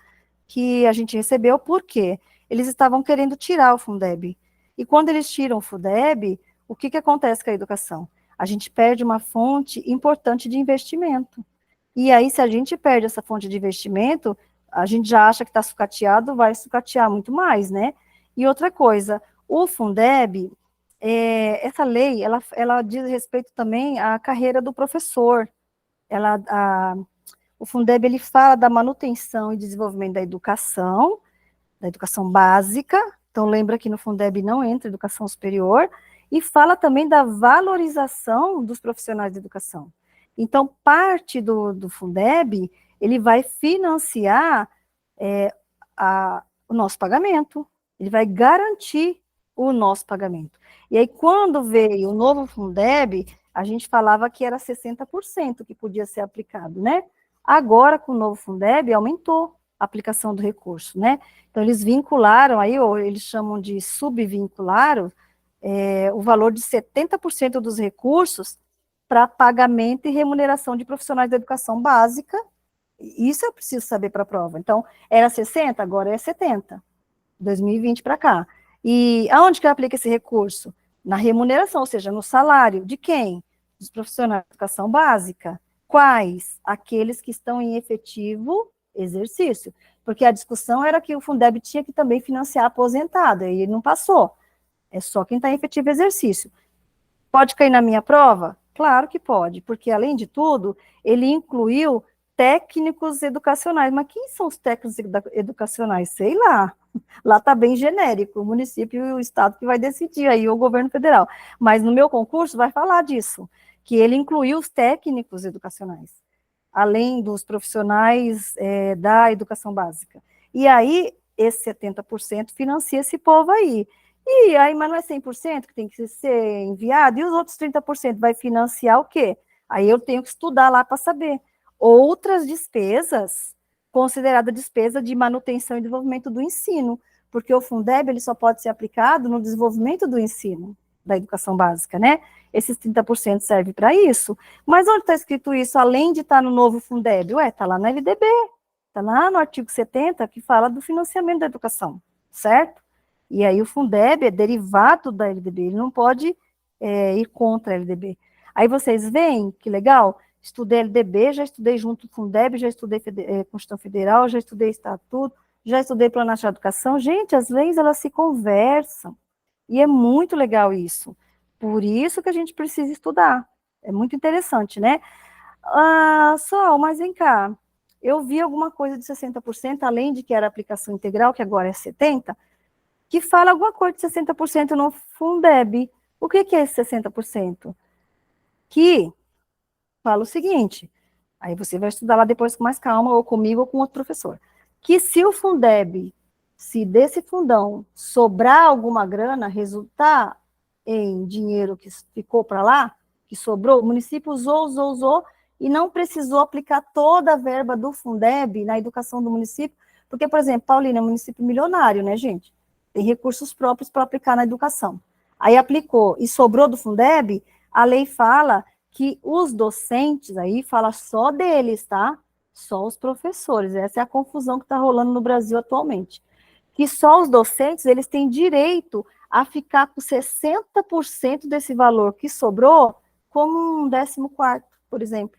que a gente recebeu, porque eles estavam querendo tirar o Fundeb. E quando eles tiram o Fundeb, o que acontece com a educação? A gente perde uma fonte importante de investimento. E aí, se a gente perde essa fonte de investimento, a gente já acha que está sucateado, vai sucatear muito mais, né? E outra coisa, o Fundeb, essa lei, ela diz respeito também à carreira do professor. O Fundeb, ele fala da manutenção e desenvolvimento da educação básica, então lembra que no Fundeb não entra educação superior, e fala também da valorização dos profissionais de educação. Então, parte do Fundeb, ele vai financiar o nosso pagamento, ele vai garantir o nosso pagamento. E aí, quando veio o novo Fundeb, a gente falava que era 60% que podia ser aplicado, né? Agora, com o novo Fundeb, aumentou a aplicação do recurso, né? Então, eles vincularam aí, ou eles chamam de subvincularam, o valor de 70% dos recursos para pagamento e remuneração de profissionais da educação básica. Isso eu preciso saber para a prova. Então, era 60, agora é 70, 2020 para cá. E aonde que aplica esse recurso? Na remuneração, ou seja, no salário. De quem? Dos profissionais de educação básica. Quais? Aqueles que estão em efetivo exercício. Porque a discussão era que o Fundeb tinha que também financiar aposentado, e ele não passou. É só quem está em efetivo exercício. Pode cair na minha prova? Claro que pode, porque, além de tudo, ele incluiu técnicos educacionais. Mas quem são os técnicos educacionais? Sei lá. Lá está bem genérico, o município e o estado que vai decidir aí, o governo federal. Mas no meu concurso vai falar disso, que ele incluiu os técnicos educacionais, além dos profissionais da educação básica. E aí, esse 70% financia esse povo aí. E aí, mas não é 100% que tem que ser enviado? E os outros 30% vai financiar o quê? Aí eu tenho que estudar lá para saber. Outras despesas, considerada despesa de manutenção e desenvolvimento do ensino, porque o Fundeb ele só pode ser aplicado no desenvolvimento do ensino, da educação básica, né? Esses 30% serve para isso. Mas onde está escrito isso, além de estar no novo Fundeb? Ué, está lá na LDB, está lá no artigo 70, que fala do financiamento da educação, certo? E aí o Fundeb é derivado da LDB, ele não pode ir contra a LDB. Aí vocês veem, que legal, estudei LDB, já estudei junto com o Fundeb, já estudei Constituição Federal, já estudei Estatuto, já estudei Plano Nacional de Educação. Gente, as leis, elas se conversam, e é muito legal isso. Por isso que a gente precisa estudar. É muito interessante, né? Mas vem cá, eu vi alguma coisa de 60%, além de que era aplicação integral, que agora é 70%, que fala alguma coisa de 60% no Fundeb. O que é esse 60%? Que fala o seguinte, aí você vai estudar lá depois com mais calma, ou comigo ou com outro professor, que se o Fundeb, se desse fundão sobrar alguma grana, resultar em dinheiro que ficou para lá, que sobrou, o município usou, e não precisou aplicar toda a verba do Fundeb na educação do município, porque, por exemplo, Paulínia é um município milionário, né, gente? Tem recursos próprios para aplicar na educação. Aí aplicou e sobrou do Fundeb, a lei fala que os docentes, aí fala só deles, tá? Só os professores, essa é a confusão que está rolando no Brasil atualmente. Que só os docentes, eles têm direito a ficar com 60% desse valor que sobrou como um 14º, por exemplo,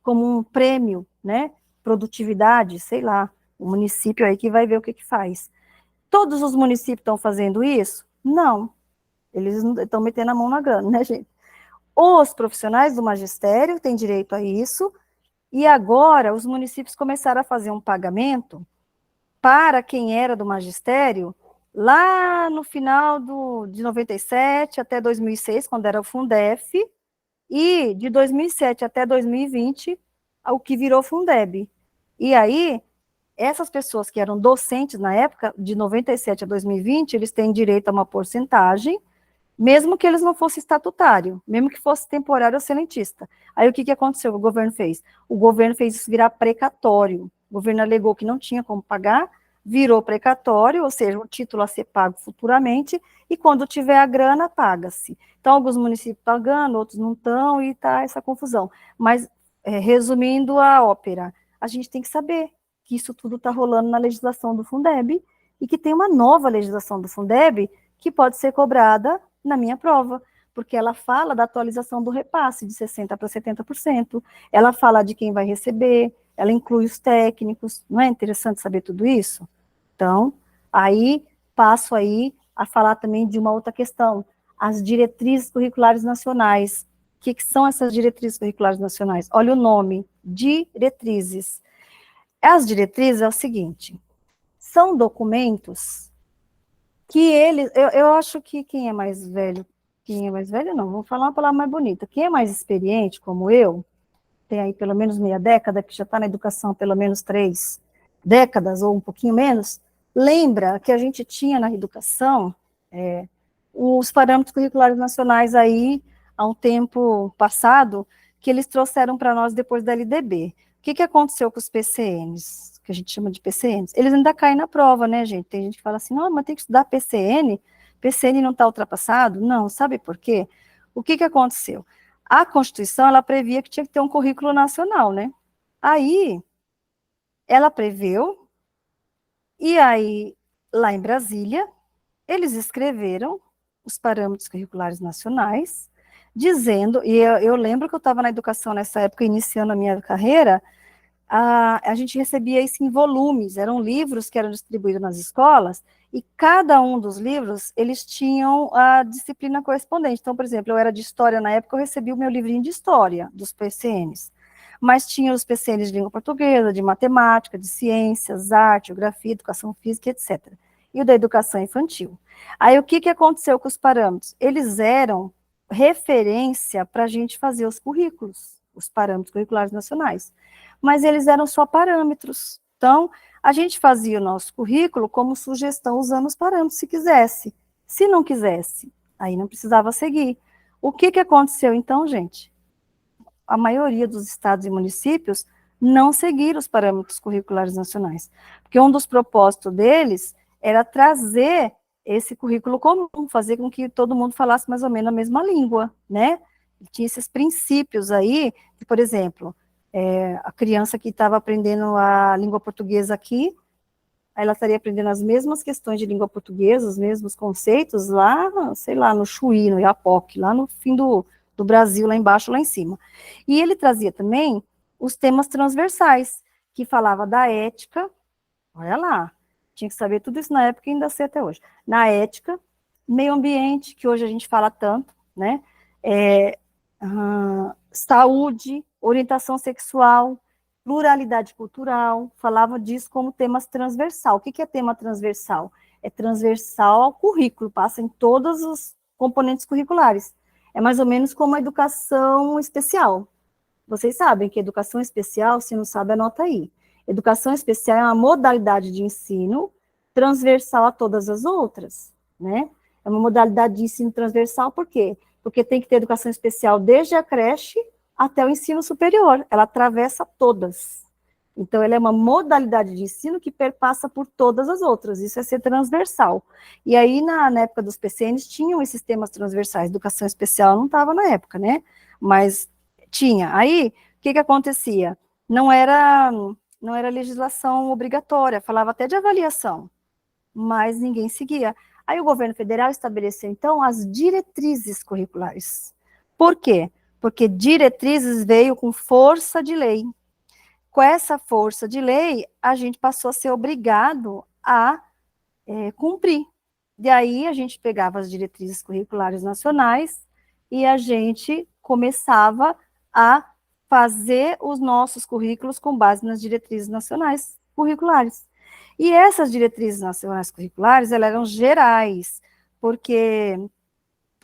como um prêmio, né? Produtividade, sei lá, o município aí que vai ver o que faz. Todos os municípios estão fazendo isso? Não. Eles estão metendo a mão na grana, né, gente? Os profissionais do magistério têm direito a isso, e agora os municípios começaram a fazer um pagamento para quem era do magistério, lá no final de 97 até 2006, quando era o Fundef, e de 2007 até 2020, o que virou Fundeb. E aí, essas pessoas que eram docentes na época, de 97 a 2020, eles têm direito a uma porcentagem, mesmo que eles não fossem estatutário, mesmo que fosse temporário ou excelentista. Aí o que aconteceu? O governo fez? O governo fez isso virar precatório. O governo alegou que não tinha como pagar, virou precatório, ou seja, o título a ser pago futuramente, e quando tiver a grana, paga-se. Então, alguns municípios pagando, outros não estão, e está essa confusão. Mas, resumindo a ópera, a gente tem que saber que isso tudo está rolando na legislação do Fundeb, e que tem uma nova legislação do Fundeb que pode ser cobrada na minha prova, porque ela fala da atualização do repasse de 60% para 70%, ela fala de quem vai receber, ela inclui os técnicos, não é interessante saber tudo isso? Então, aí passo aí a falar também de uma outra questão, as diretrizes curriculares nacionais. O que são essas diretrizes curriculares nacionais? Olha o nome, diretrizes. As diretrizes é o seguinte, são documentos que eu acho que quem é mais velho não, vou falar uma palavra mais bonita, quem é mais experiente, como eu, tem aí pelo menos meia década, que já está na educação pelo menos 3 décadas, ou um pouquinho menos, lembra que a gente tinha na educação os parâmetros curriculares nacionais aí, há um tempo passado, que eles trouxeram para nós depois da LDB. O que aconteceu com os PCNs, que a gente chama de PCNs? Eles ainda caem na prova, né, gente? Tem gente que fala assim, não, mas tem que estudar PCN, PCN não está ultrapassado? Não, sabe por quê? O que aconteceu? A Constituição, ela previa que tinha que ter um currículo nacional, né? Aí, ela preveu, e aí, lá em Brasília, eles escreveram os parâmetros curriculares nacionais, dizendo, e eu lembro que eu estava na educação nessa época, iniciando a minha carreira, a gente recebia isso em volumes, eram livros que eram distribuídos nas escolas, e cada um dos livros, eles tinham a disciplina correspondente. Então, por exemplo, eu era de História na época, eu recebi o meu livrinho de História, dos PCNs. Mas tinha os PCNs de Língua Portuguesa, de Matemática, de Ciências, Arte, Geografia, Educação Física, etc. E o da Educação Infantil. Aí, o que aconteceu com os parâmetros? Eles eram referência para a gente fazer os currículos, os parâmetros curriculares nacionais. Mas eles eram só parâmetros. Então, a gente fazia o nosso currículo como sugestão usando os parâmetros, se quisesse. Se não quisesse, aí não precisava seguir. O que aconteceu então, gente? A maioria dos estados e municípios não seguiram os parâmetros curriculares nacionais, porque um dos propósitos deles era trazer esse currículo comum, fazer com que todo mundo falasse mais ou menos a mesma língua, né? Tinha esses princípios aí, que, por exemplo, a criança que estava aprendendo a língua portuguesa aqui, ela estaria aprendendo as mesmas questões de língua portuguesa, os mesmos conceitos lá, sei lá, no Chuí, no Iapoque, lá no fim do Brasil, lá embaixo, lá em cima. E ele trazia também os temas transversais, que falava da ética, olha lá, tinha que saber tudo isso na época e ainda sei até hoje. Na ética, meio ambiente, que hoje a gente fala tanto, né? Saúde, orientação sexual, pluralidade cultural, falava disso como temas transversal. O que é tema transversal? É transversal ao currículo, passa em todos os componentes curriculares. É mais ou menos como a educação especial. Vocês sabem que educação especial, se não sabe, anota aí. Educação especial é uma modalidade de ensino transversal a todas as outras, né? É uma modalidade de ensino transversal, por quê? Porque tem que ter educação especial desde a creche até o ensino superior. Ela atravessa todas. Então, ela é uma modalidade de ensino que perpassa por todas as outras. Isso é ser transversal. E aí, na época dos PCNs, tinham esses temas transversais. Educação especial não estava na época, né? Mas tinha. Aí, o que acontecia? Não era legislação obrigatória, falava até de avaliação, mas ninguém seguia. Aí o governo federal estabeleceu, então, as diretrizes curriculares. Por quê? Porque diretrizes veio com força de lei. Com essa força de lei, a gente passou a ser obrigado a cumprir. E aí a gente pegava as diretrizes curriculares nacionais e a gente começava a fazer os nossos currículos com base nas diretrizes nacionais curriculares. E essas diretrizes nacionais curriculares, elas eram gerais, porque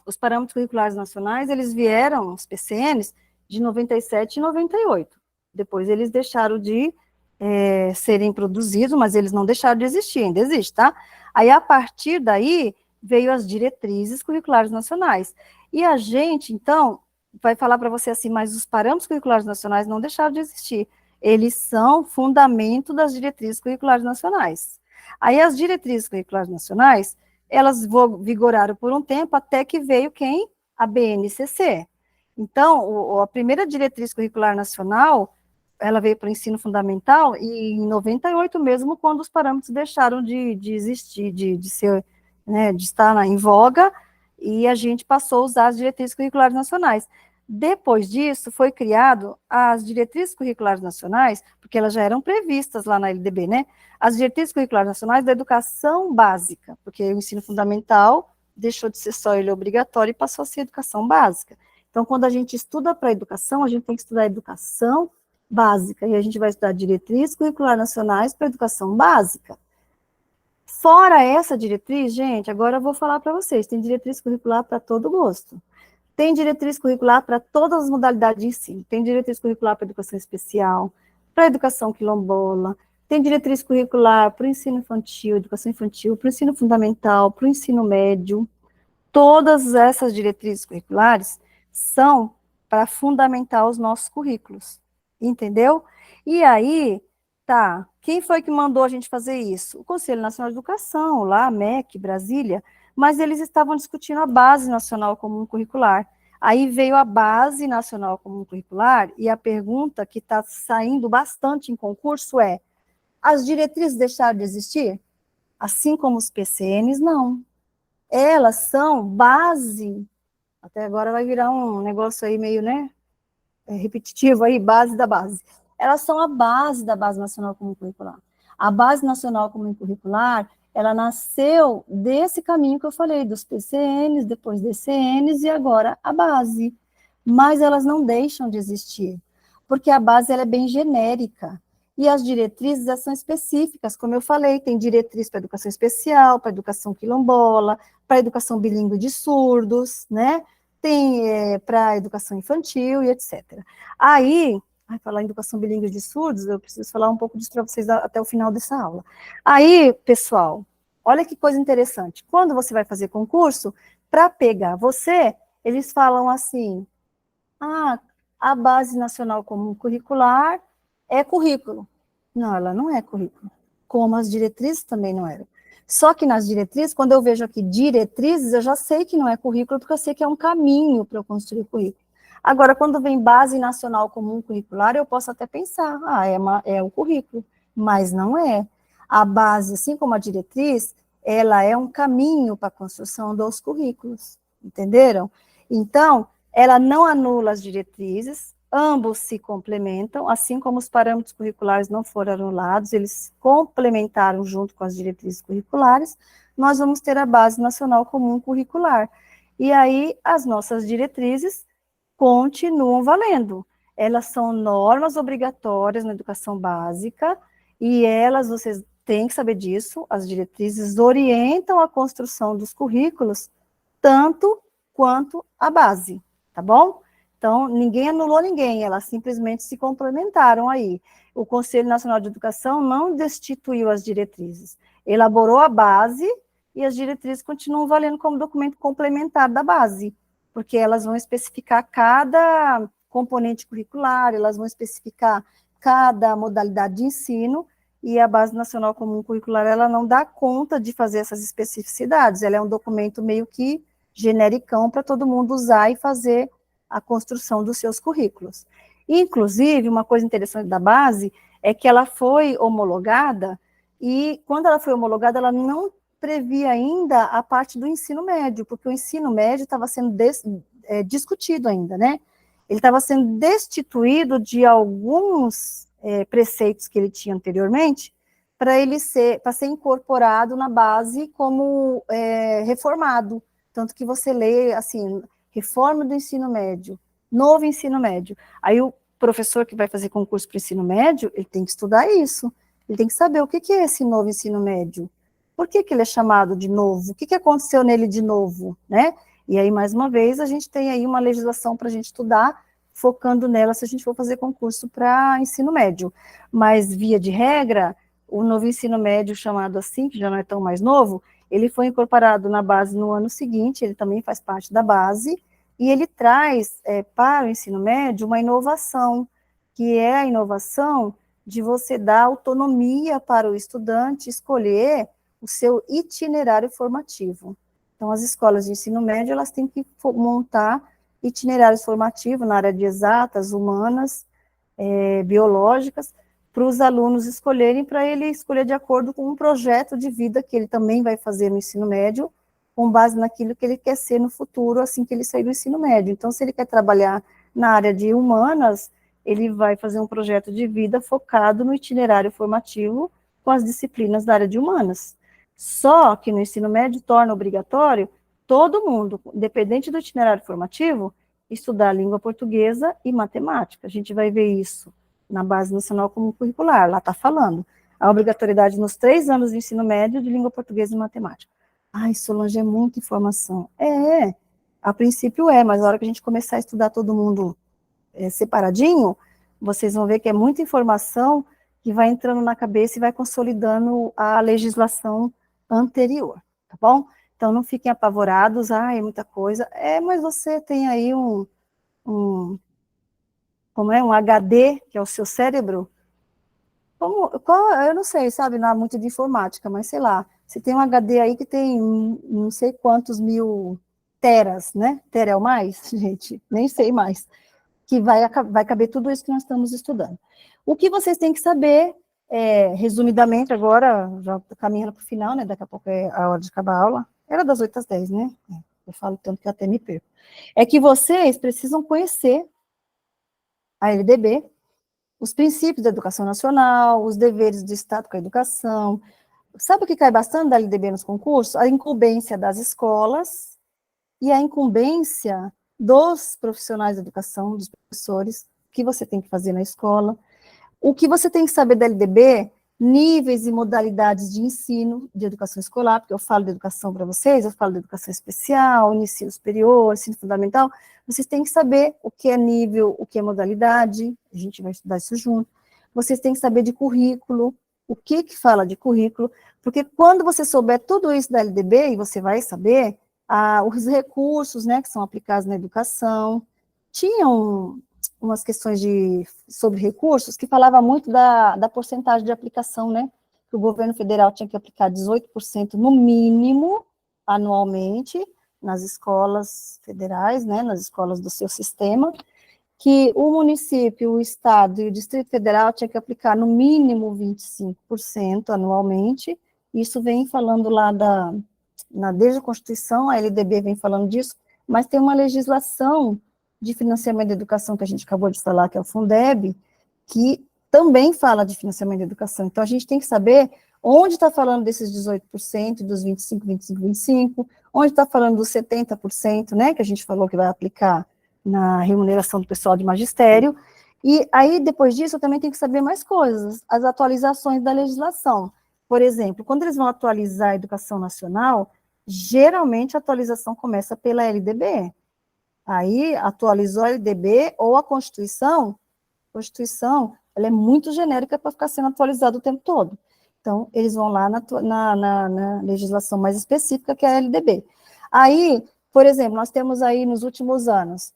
os parâmetros curriculares nacionais, eles vieram, os PCNs, de 97 e 98. Depois eles deixaram de serem produzidos, mas eles não deixaram de existir, ainda existe, tá? Aí, a partir daí, veio as diretrizes curriculares nacionais. E a gente, então, vai falar para você assim, mas os parâmetros curriculares nacionais não deixaram de existir. Eles são fundamento das diretrizes curriculares nacionais. Aí, as diretrizes curriculares nacionais, elas vigoraram por um tempo, até que veio quem? A BNCC. Então, a primeira diretriz curricular nacional, ela veio para o ensino fundamental, e em 98 mesmo, quando os parâmetros deixaram de existir, de ser, né, de estar em voga, e a gente passou a usar as diretrizes curriculares nacionais. Depois disso, foi criado as diretrizes curriculares nacionais, porque elas já eram previstas lá na LDB, né? As diretrizes curriculares nacionais da educação básica, porque o ensino fundamental deixou de ser só ele obrigatório e passou a ser educação básica. Então, quando a gente estuda para a educação, a gente tem que estudar a educação básica, e a gente vai estudar diretrizes curriculares nacionais para a educação básica. Fora essa diretriz, gente, agora eu vou falar para vocês, tem diretriz curricular para todo gosto. Tem diretriz curricular para todas as modalidades de ensino. Tem diretriz curricular para educação especial, para educação quilombola, tem diretriz curricular para o ensino infantil, educação infantil, para o ensino fundamental, para o ensino médio. Todas essas diretrizes curriculares são para fundamentar os nossos currículos, entendeu? E aí, tá, quem foi que mandou a gente fazer isso? O Conselho Nacional de Educação, lá, a MEC, Brasília, mas eles estavam discutindo a Base Nacional Comum Curricular. Aí veio a Base Nacional Comum Curricular, e a pergunta que está saindo bastante em concurso é: as diretrizes deixaram de existir? Assim como os PCNs, não. Elas são base, até agora vai virar um negócio aí meio, né, repetitivo aí, base da base. Elas são a base da Base Nacional Comum Curricular. A Base Nacional Comum Curricular, ela nasceu desse caminho que eu falei, dos PCNs, depois DCNs e agora a base. Mas elas não deixam de existir, porque a base ela é bem genérica. E as diretrizes são específicas, como eu falei, tem diretriz para educação especial, para educação quilombola, para educação bilíngue de surdos, né? Tem para educação infantil e etc. Aí, Ai, falar em educação bilíngue de surdos, eu preciso falar um pouco disso para vocês até o final dessa aula. Aí, pessoal, olha que coisa interessante. Quando você vai fazer concurso, para pegar você, eles falam assim, ah, a Base Nacional Comum Curricular é currículo. Não, ela não é currículo. Como as diretrizes também não eram. Só que nas diretrizes, quando eu vejo aqui diretrizes, eu já sei que não é currículo, porque eu sei que é um caminho para eu construir o currículo. Agora, quando vem Base Nacional Comum Curricular, eu posso até pensar, é o currículo, mas não é. A base, assim como a diretriz, ela é um caminho para a construção dos currículos, entenderam? Então, ela não anula as diretrizes, ambos se complementam, assim como os parâmetros curriculares não foram anulados, eles complementaram junto com as diretrizes curriculares, nós vamos ter a Base Nacional Comum Curricular. E aí, as nossas diretrizes continuam valendo. Elas são normas obrigatórias na educação básica, e elas, vocês têm que saber disso, as diretrizes orientam a construção dos currículos, tanto quanto a base, tá bom? Então, ninguém anulou ninguém, elas simplesmente se complementaram aí. O Conselho Nacional de Educação não destituiu as diretrizes, elaborou a base e as diretrizes continuam valendo como documento complementar da base, porque elas vão especificar cada componente curricular, elas vão especificar cada modalidade de ensino, e a Base Nacional Comum Curricular, ela não dá conta de fazer essas especificidades, ela é um documento meio que genericão para todo mundo usar e fazer a construção dos seus currículos. Inclusive, uma coisa interessante da base é que ela foi homologada, e quando ela foi homologada, ela não previa ainda a parte do ensino médio, porque o ensino médio estava sendo discutido ainda, né? Ele estava sendo destituído de alguns preceitos que ele tinha anteriormente, para ser incorporado na base como reformado. Tanto que você lê, assim, reforma do ensino médio, novo ensino médio. Aí o professor que vai fazer concurso para o ensino médio, ele tem que estudar isso. Ele tem que saber o que é esse novo ensino médio. Por que ele é chamado de novo? O que aconteceu nele de novo, né? E aí, mais uma vez, a gente tem aí uma legislação para a gente estudar, focando nela se a gente for fazer concurso para ensino médio. Mas, via de regra, o novo ensino médio, chamado assim, que já não é tão mais novo, ele foi incorporado na base no ano seguinte, ele também faz parte da base, e ele traz para o ensino médio uma inovação, que é a inovação de você dar autonomia para o estudante escolher o seu itinerário formativo. Então, as escolas de ensino médio, elas têm que montar itinerários formativos na área de exatas, humanas, biológicas, para os alunos escolherem, para ele escolher de acordo com um projeto de vida que ele também vai fazer no ensino médio, com base naquilo que ele quer ser no futuro, assim que ele sair do ensino médio. Então, se ele quer trabalhar na área de humanas, ele vai fazer um projeto de vida focado no itinerário formativo com as disciplinas da área de humanas. Só que no ensino médio torna obrigatório todo mundo, independente do itinerário formativo, estudar língua portuguesa e matemática. A gente vai ver isso na Base Nacional Comum Curricular, lá está falando. A obrigatoriedade nos 3 anos de ensino médio de língua portuguesa e matemática. Ai, Solange, é muita informação. A princípio mas na hora que a gente começar a estudar todo mundo separadinho, vocês vão ver que é muita informação que vai entrando na cabeça e vai consolidando a legislação anterior, tá bom? Então, não fiquem apavorados, é muita coisa. Mas você tem aí um HD, que é o seu cérebro. Eu não sei, sabe, não há muito de informática, mas sei lá, você tem um HD aí que tem não sei quantos mil teras, né? Tera é o mais? Gente, nem sei mais. Que vai caber tudo isso que nós estamos estudando. O que vocês têm que saber, resumidamente, agora, já caminhando para o final, né? Daqui a pouco é a hora de acabar a aula. Era das 8 às 10, né? Eu falo tanto que eu até me perco. É que vocês precisam conhecer a LDB, os princípios da educação nacional, os deveres do Estado com a educação. Sabe o que cai bastante da LDB nos concursos? A incumbência das escolas e a incumbência dos profissionais da educação, dos professores, o que você tem que fazer na escola. O que você tem que saber da LDB níveis e modalidades de ensino de educação escolar, porque eu falo de educação para vocês, eu falo de educação especial, ensino superior, ensino fundamental, vocês têm que saber o que é nível, o que é modalidade, a gente vai estudar isso junto, vocês têm que saber de currículo, o que fala de currículo, porque quando você souber tudo isso da LDB, e você vai saber, os recursos, né, que são aplicados na educação, tinham umas questões sobre recursos que falava muito da porcentagem de aplicação, né, que o governo federal tinha que aplicar 18% no mínimo, anualmente, nas escolas federais, né, nas escolas do seu sistema, que o município, o estado e o Distrito Federal tinha que aplicar no mínimo 25% anualmente. Isso vem falando lá desde a Constituição, a LDB vem falando disso, mas tem uma legislação de financiamento da educação que a gente acabou de falar, que é o Fundeb, que também fala de financiamento da educação. Então, a gente tem que saber onde está falando desses 18%, dos 25%, 25%, 25%, onde está falando dos 70%, né, que a gente falou que vai aplicar na remuneração do pessoal de magistério, e aí, depois disso, eu também tenho que saber mais coisas, as atualizações da legislação. Por exemplo, quando eles vão atualizar a educação nacional, geralmente a atualização começa pela LDB. Aí, atualizou a LDB ou a Constituição, ela é muito genérica para ficar sendo atualizada o tempo todo. Então, eles vão lá na legislação mais específica, que é a LDB. Aí, por exemplo, nós temos aí, nos últimos anos,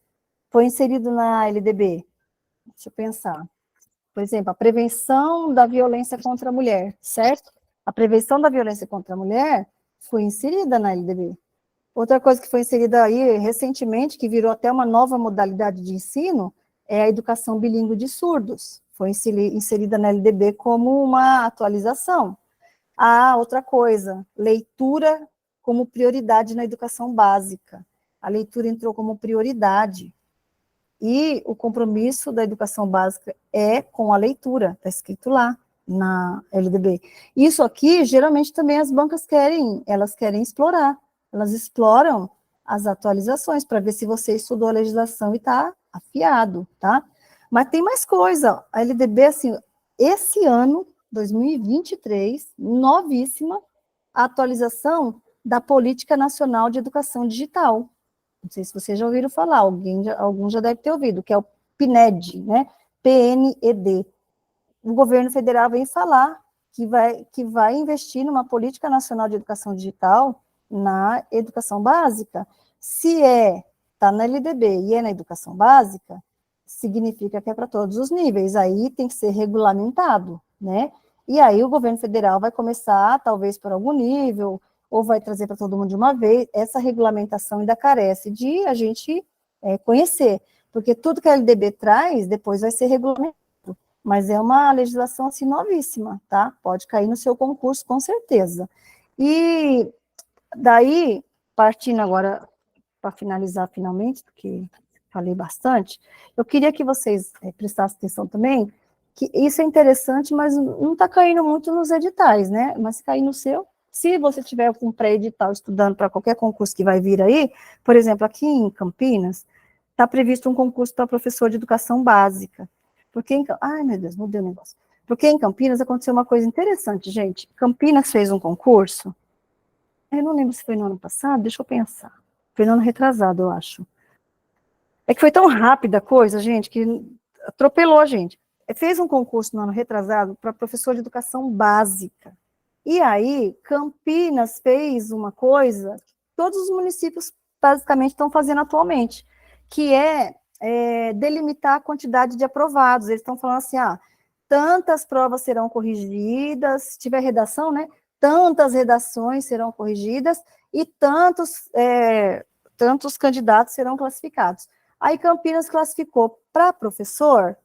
foi inserido na LDB, deixa eu pensar, por exemplo, a prevenção da violência contra a mulher, certo? A prevenção da violência contra a mulher foi inserida na LDB. Outra coisa que foi inserida aí recentemente, que virou até uma nova modalidade de ensino, é a educação bilíngue de surdos. Foi inserida na LDB como uma atualização. Outra coisa, leitura como prioridade na educação básica. A leitura entrou como prioridade. E o compromisso da educação básica é com a leitura, está escrito lá na LDB. Isso aqui, geralmente, também as bancas elas querem explorar. Elas exploram as atualizações para ver se você estudou a legislação e está afiado, tá? Mas tem mais coisa. A LDB, assim, esse ano, 2023, novíssima, a atualização da Política Nacional de Educação Digital. Não sei se vocês já ouviram falar, alguns já deve ter ouvido, que é o PNED, né? PNED. O governo federal vem falar que vai investir numa política nacional de educação digital na educação básica. Se está na LDB e é na educação básica, significa que é para todos os níveis, aí tem que ser regulamentado, né? E aí o governo federal vai começar, talvez por algum nível, ou vai trazer para todo mundo de uma vez, essa regulamentação ainda carece de a gente conhecer, porque tudo que a LDB traz, depois vai ser regulamentado, mas é uma legislação, assim, novíssima, tá? Pode cair no seu concurso, com certeza. E daí, partindo agora, para finalizar finalmente, porque falei bastante, eu queria que vocês prestassem atenção também, que isso é interessante, mas não está caindo muito nos editais, né? Mas se cair no seu, se você tiver com pré-edital estudando para qualquer concurso que vai vir aí, por exemplo, aqui em Campinas, está previsto um concurso para professor de educação básica. Ai, meu Deus, mudei o negócio. Porque em Campinas aconteceu uma coisa interessante, gente. Campinas fez um concurso, eu não lembro se foi no ano passado, deixa eu pensar. Foi no ano retrasado, eu acho. É que foi tão rápida a coisa, gente, que atropelou a gente. Fez um concurso no ano retrasado para professor de educação básica. E aí, Campinas fez uma coisa que todos os municípios basicamente estão fazendo atualmente, que é delimitar a quantidade de aprovados. Eles estão falando assim, tantas provas serão corrigidas, se tiver redação, né? Tantas redações serão corrigidas e tantos candidatos serão classificados. Aí Campinas classificou para professor,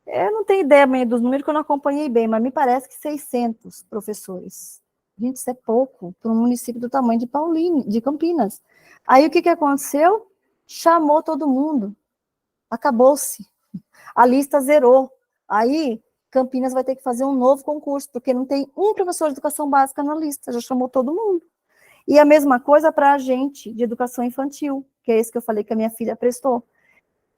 eu não tenho ideia bem dos números, que eu não acompanhei bem, mas me parece que 600 professores. Gente, isso é pouco para um município do tamanho de Campinas. Aí o que aconteceu? Chamou todo mundo. Acabou-se. A lista zerou. Aí Campinas vai ter que fazer um novo concurso, porque não tem um professor de educação básica na lista, já chamou todo mundo. E a mesma coisa para a gente de educação infantil, que é esse que eu falei que a minha filha prestou.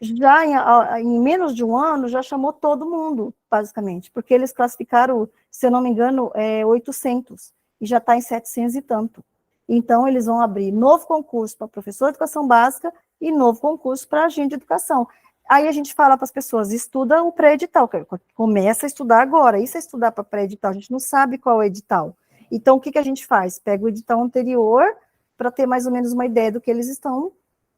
já em menos de um ano, já chamou todo mundo, basicamente, porque eles classificaram, se eu não me engano, 800, e já está em 700 e tanto. Então, eles vão abrir novo concurso para professor de educação básica e novo concurso para agente de educação. Aí a gente fala para as pessoas, estuda o pré-edital, começa a estudar agora, isso é estudar para pré-edital, a gente não sabe qual é o edital. Então, o que a gente faz? Pega o edital anterior para ter mais ou menos uma ideia do que eles estão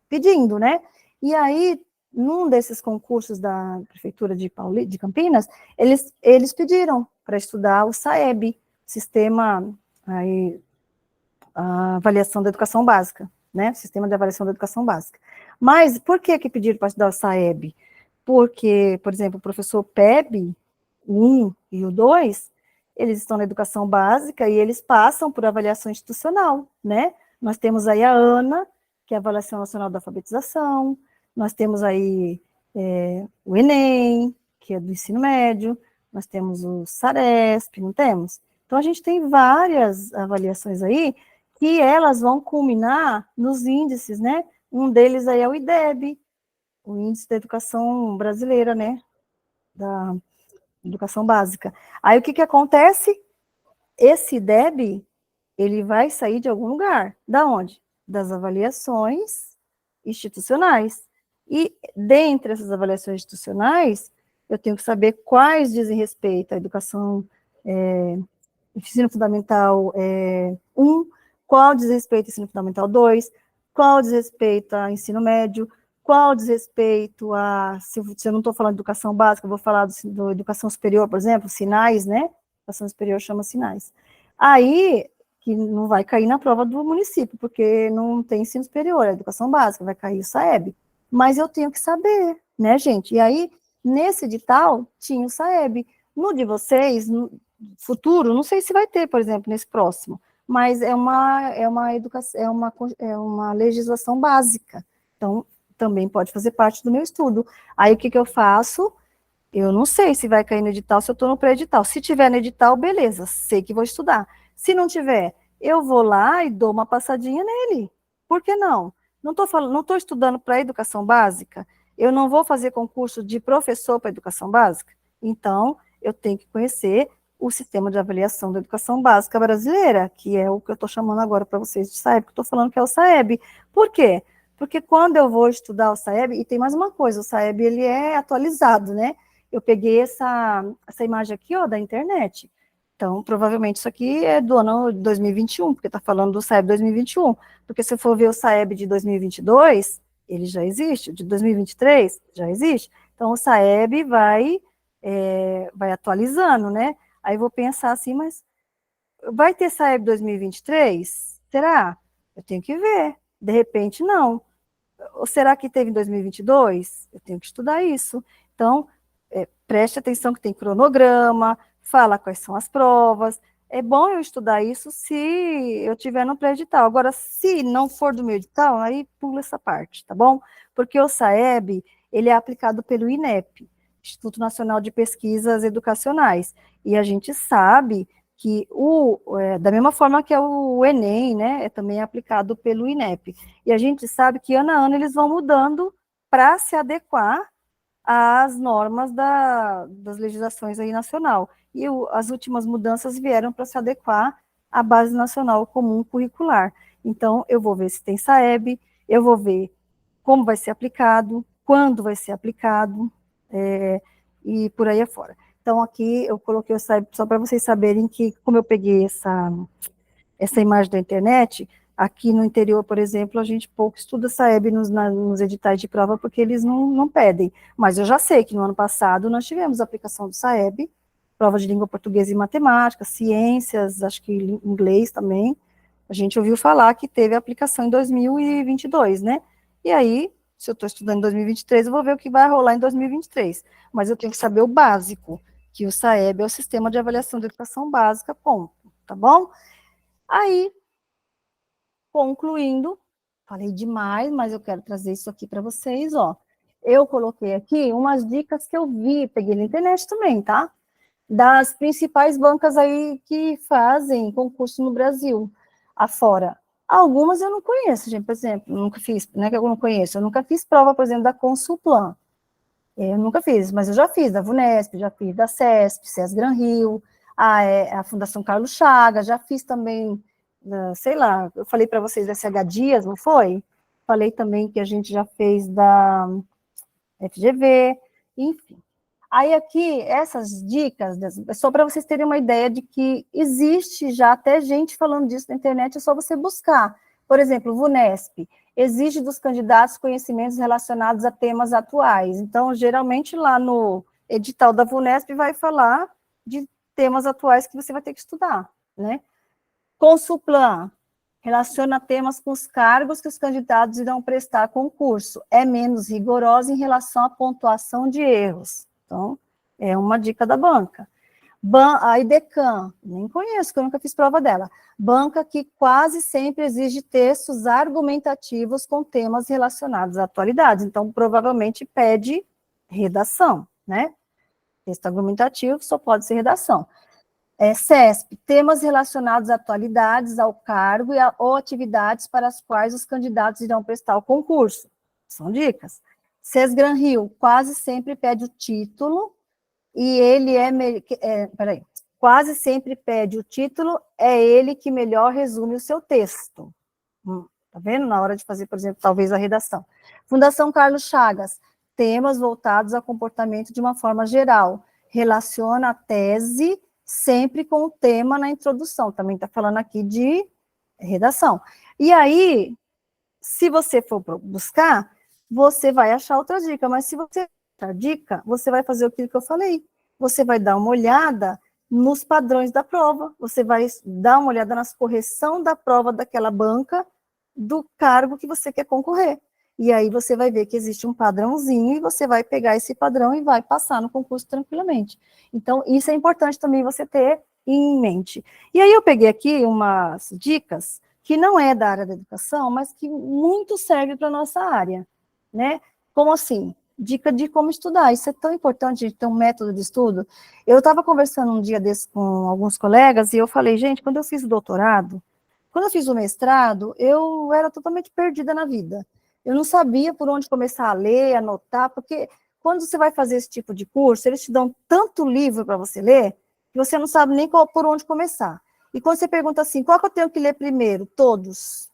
pedindo, né? E aí, num desses concursos da Prefeitura de Campinas, eles pediram para estudar o SAEB, Sistema aí, a Avaliação da Educação Básica, né? Sistema de Avaliação da Educação Básica. Mas por que pediram para estudar o SAEB? Porque, por exemplo, o professor PEB, o 1 e o 2, eles estão na educação básica e eles passam por avaliação institucional, né? Nós temos aí a ANA, que é a Avaliação Nacional da Alfabetização, nós temos aí o Enem, que é do ensino médio, nós temos o SARESP, não temos? Então, a gente tem várias avaliações aí que elas vão culminar nos índices, né? Um deles aí é o IDEB, o Índice da Educação Brasileira, né? Da Educação Básica. Aí, o que acontece? Esse IDEB, ele vai sair de algum lugar. Da onde? Das avaliações institucionais. E, dentre essas avaliações institucionais, eu tenho que saber quais dizem respeito à educação, ensino fundamental 1, qual diz respeito ao ensino fundamental 2, qual diz respeito ao ensino médio, qual diz respeito a, se eu não estou falando de educação básica, eu vou falar do educação superior, por exemplo, sinais, né? Educação superior chama sinais. Aí, que não vai cair na prova do município, porque não tem ensino superior, é educação básica, vai cair o SAEB. Mas eu tenho que saber, né, gente? E aí, nesse edital, tinha o SAEB. No de vocês, no futuro, não sei se vai ter, por exemplo, nesse próximo, mas é uma educação, é uma legislação básica. Então, também pode fazer parte do meu estudo. Aí, o que eu faço? Eu não sei se vai cair no edital, se eu estou no pré-edital. Se tiver no edital, beleza, sei que vou estudar. Se não tiver, eu vou lá e dou uma passadinha nele. Por que não? Não estou estudando para educação básica, eu não vou fazer concurso de professor para educação básica. Então, eu tenho que conhecer o sistema de avaliação da educação básica brasileira, que é o que eu estou chamando agora para vocês de SAEB, que eu estou falando que é o SAEB. Por quê? Porque quando eu vou estudar o SAEB, e tem mais uma coisa, o SAEB ele é atualizado, né? Eu peguei essa imagem aqui, ó, da internet. Então, provavelmente isso aqui é do ano 2021, porque está falando do SAEB 2021. Porque se eu for ver o SAEB de 2022, ele já existe, o de 2023 já existe. Então, o SAEB vai atualizando, né? Aí eu vou pensar assim, mas vai ter SAEB 2023? Será? Eu tenho que ver. De repente, não. Ou será que teve em 2022? Eu tenho que estudar isso. Então, preste atenção que tem cronograma, fala quais são as provas. É bom eu estudar isso se eu tiver no pré-edital. Agora, se não for do meu edital, aí pula essa parte, tá bom? Porque o SAEB, ele é aplicado pelo INEP, Instituto Nacional de Pesquisas Educacionais. E a gente sabe que, da mesma forma que é o Enem, né, é também aplicado pelo INEP. E a gente sabe que ano a ano eles vão mudando para se adequar às normas das legislações aí nacional. E as últimas mudanças vieram para se adequar à Base Nacional Comum Curricular. Então, eu vou ver se tem SAEB, eu vou ver como vai ser aplicado, quando vai ser aplicado, e por aí afora. Então, aqui eu coloquei o SAEB só para vocês saberem que, como eu peguei essa imagem da internet, aqui no interior, por exemplo, a gente pouco estuda SAEB nos editais de prova, porque eles não pedem. Mas eu já sei que no ano passado nós tivemos a aplicação do SAEB, prova de língua portuguesa e matemática, ciências, acho que inglês também. A gente ouviu falar que teve a aplicação em 2022, né? E aí, se eu estou estudando em 2023, eu vou ver o que vai rolar em 2023. Mas eu tenho que saber o básico, que o SAEB é o Sistema de Avaliação de Educação Básica, ponto, tá bom? Aí, concluindo, falei demais, mas eu quero trazer isso aqui para vocês, ó. Eu coloquei aqui umas dicas que eu vi, peguei na internet também, tá? Das principais bancas aí que fazem concurso no Brasil, afora. Algumas eu não conheço, gente, por exemplo, nunca fiz, não é que eu não conheço, eu nunca fiz prova, por exemplo, da Consulplan. Eu nunca fiz, mas eu já fiz da VUNESP, já fiz da CESP, Gran Rio, a Fundação Carlos Chagas, já fiz também, sei lá, eu falei para vocês da SH Dias, não foi? Falei também que a gente já fez da FGV, enfim. Aí aqui, essas dicas, é só para vocês terem uma ideia de que existe já até gente falando disso na internet, é só você buscar. Por exemplo, o VUNESP exige dos candidatos conhecimentos relacionados a temas atuais. Então, geralmente lá no edital da VUNESP vai falar de temas atuais que você vai ter que estudar, né? Consulplan relaciona temas com os cargos que os candidatos irão prestar concurso. É menos rigorosa em relação à pontuação de erros. Então, é uma dica da banca. A IDECAM, nem conheço, que eu nunca fiz prova dela. Banca que quase sempre exige textos argumentativos com temas relacionados à atualidade. Então, provavelmente pede redação, né? Texto argumentativo só pode ser redação. CESP, temas relacionados a atualidades, ao cargo ou atividades para as quais os candidatos irão prestar o concurso. São dicas. Gran Rio, quase sempre pede o título, e ele quase sempre pede o título, é ele que melhor resume o seu texto. Tá vendo? Na hora de fazer, por exemplo, talvez a redação. Fundação Carlos Chagas, temas voltados ao comportamento de uma forma geral. Relaciona a tese sempre com o tema na introdução. Também está falando aqui de redação. E aí, se você for buscar, você vai achar outra dica, mas se você achar dica, você vai fazer aquilo que eu falei. Você vai dar uma olhada nos padrões da prova, você vai dar uma olhada nas correção da prova daquela banca do cargo que você quer concorrer. E aí você vai ver que existe um padrãozinho e você vai pegar esse padrão e vai passar no concurso tranquilamente. Então, isso é importante também você ter em mente. E aí eu peguei aqui umas dicas que não é da área da educação, mas que muito serve para a nossa área, né? Como assim? Dica de como estudar. Isso é tão importante, a gente ter um método de estudo. Eu estava conversando um dia desse com alguns colegas e eu falei, gente, quando eu fiz o doutorado, quando eu fiz o mestrado, eu era totalmente perdida na vida. Eu não sabia por onde começar a ler, anotar, porque quando você vai fazer esse tipo de curso, eles te dão tanto livro para você ler, que você não sabe nem por onde começar. E quando você pergunta assim, qual que eu tenho que ler primeiro? Todos.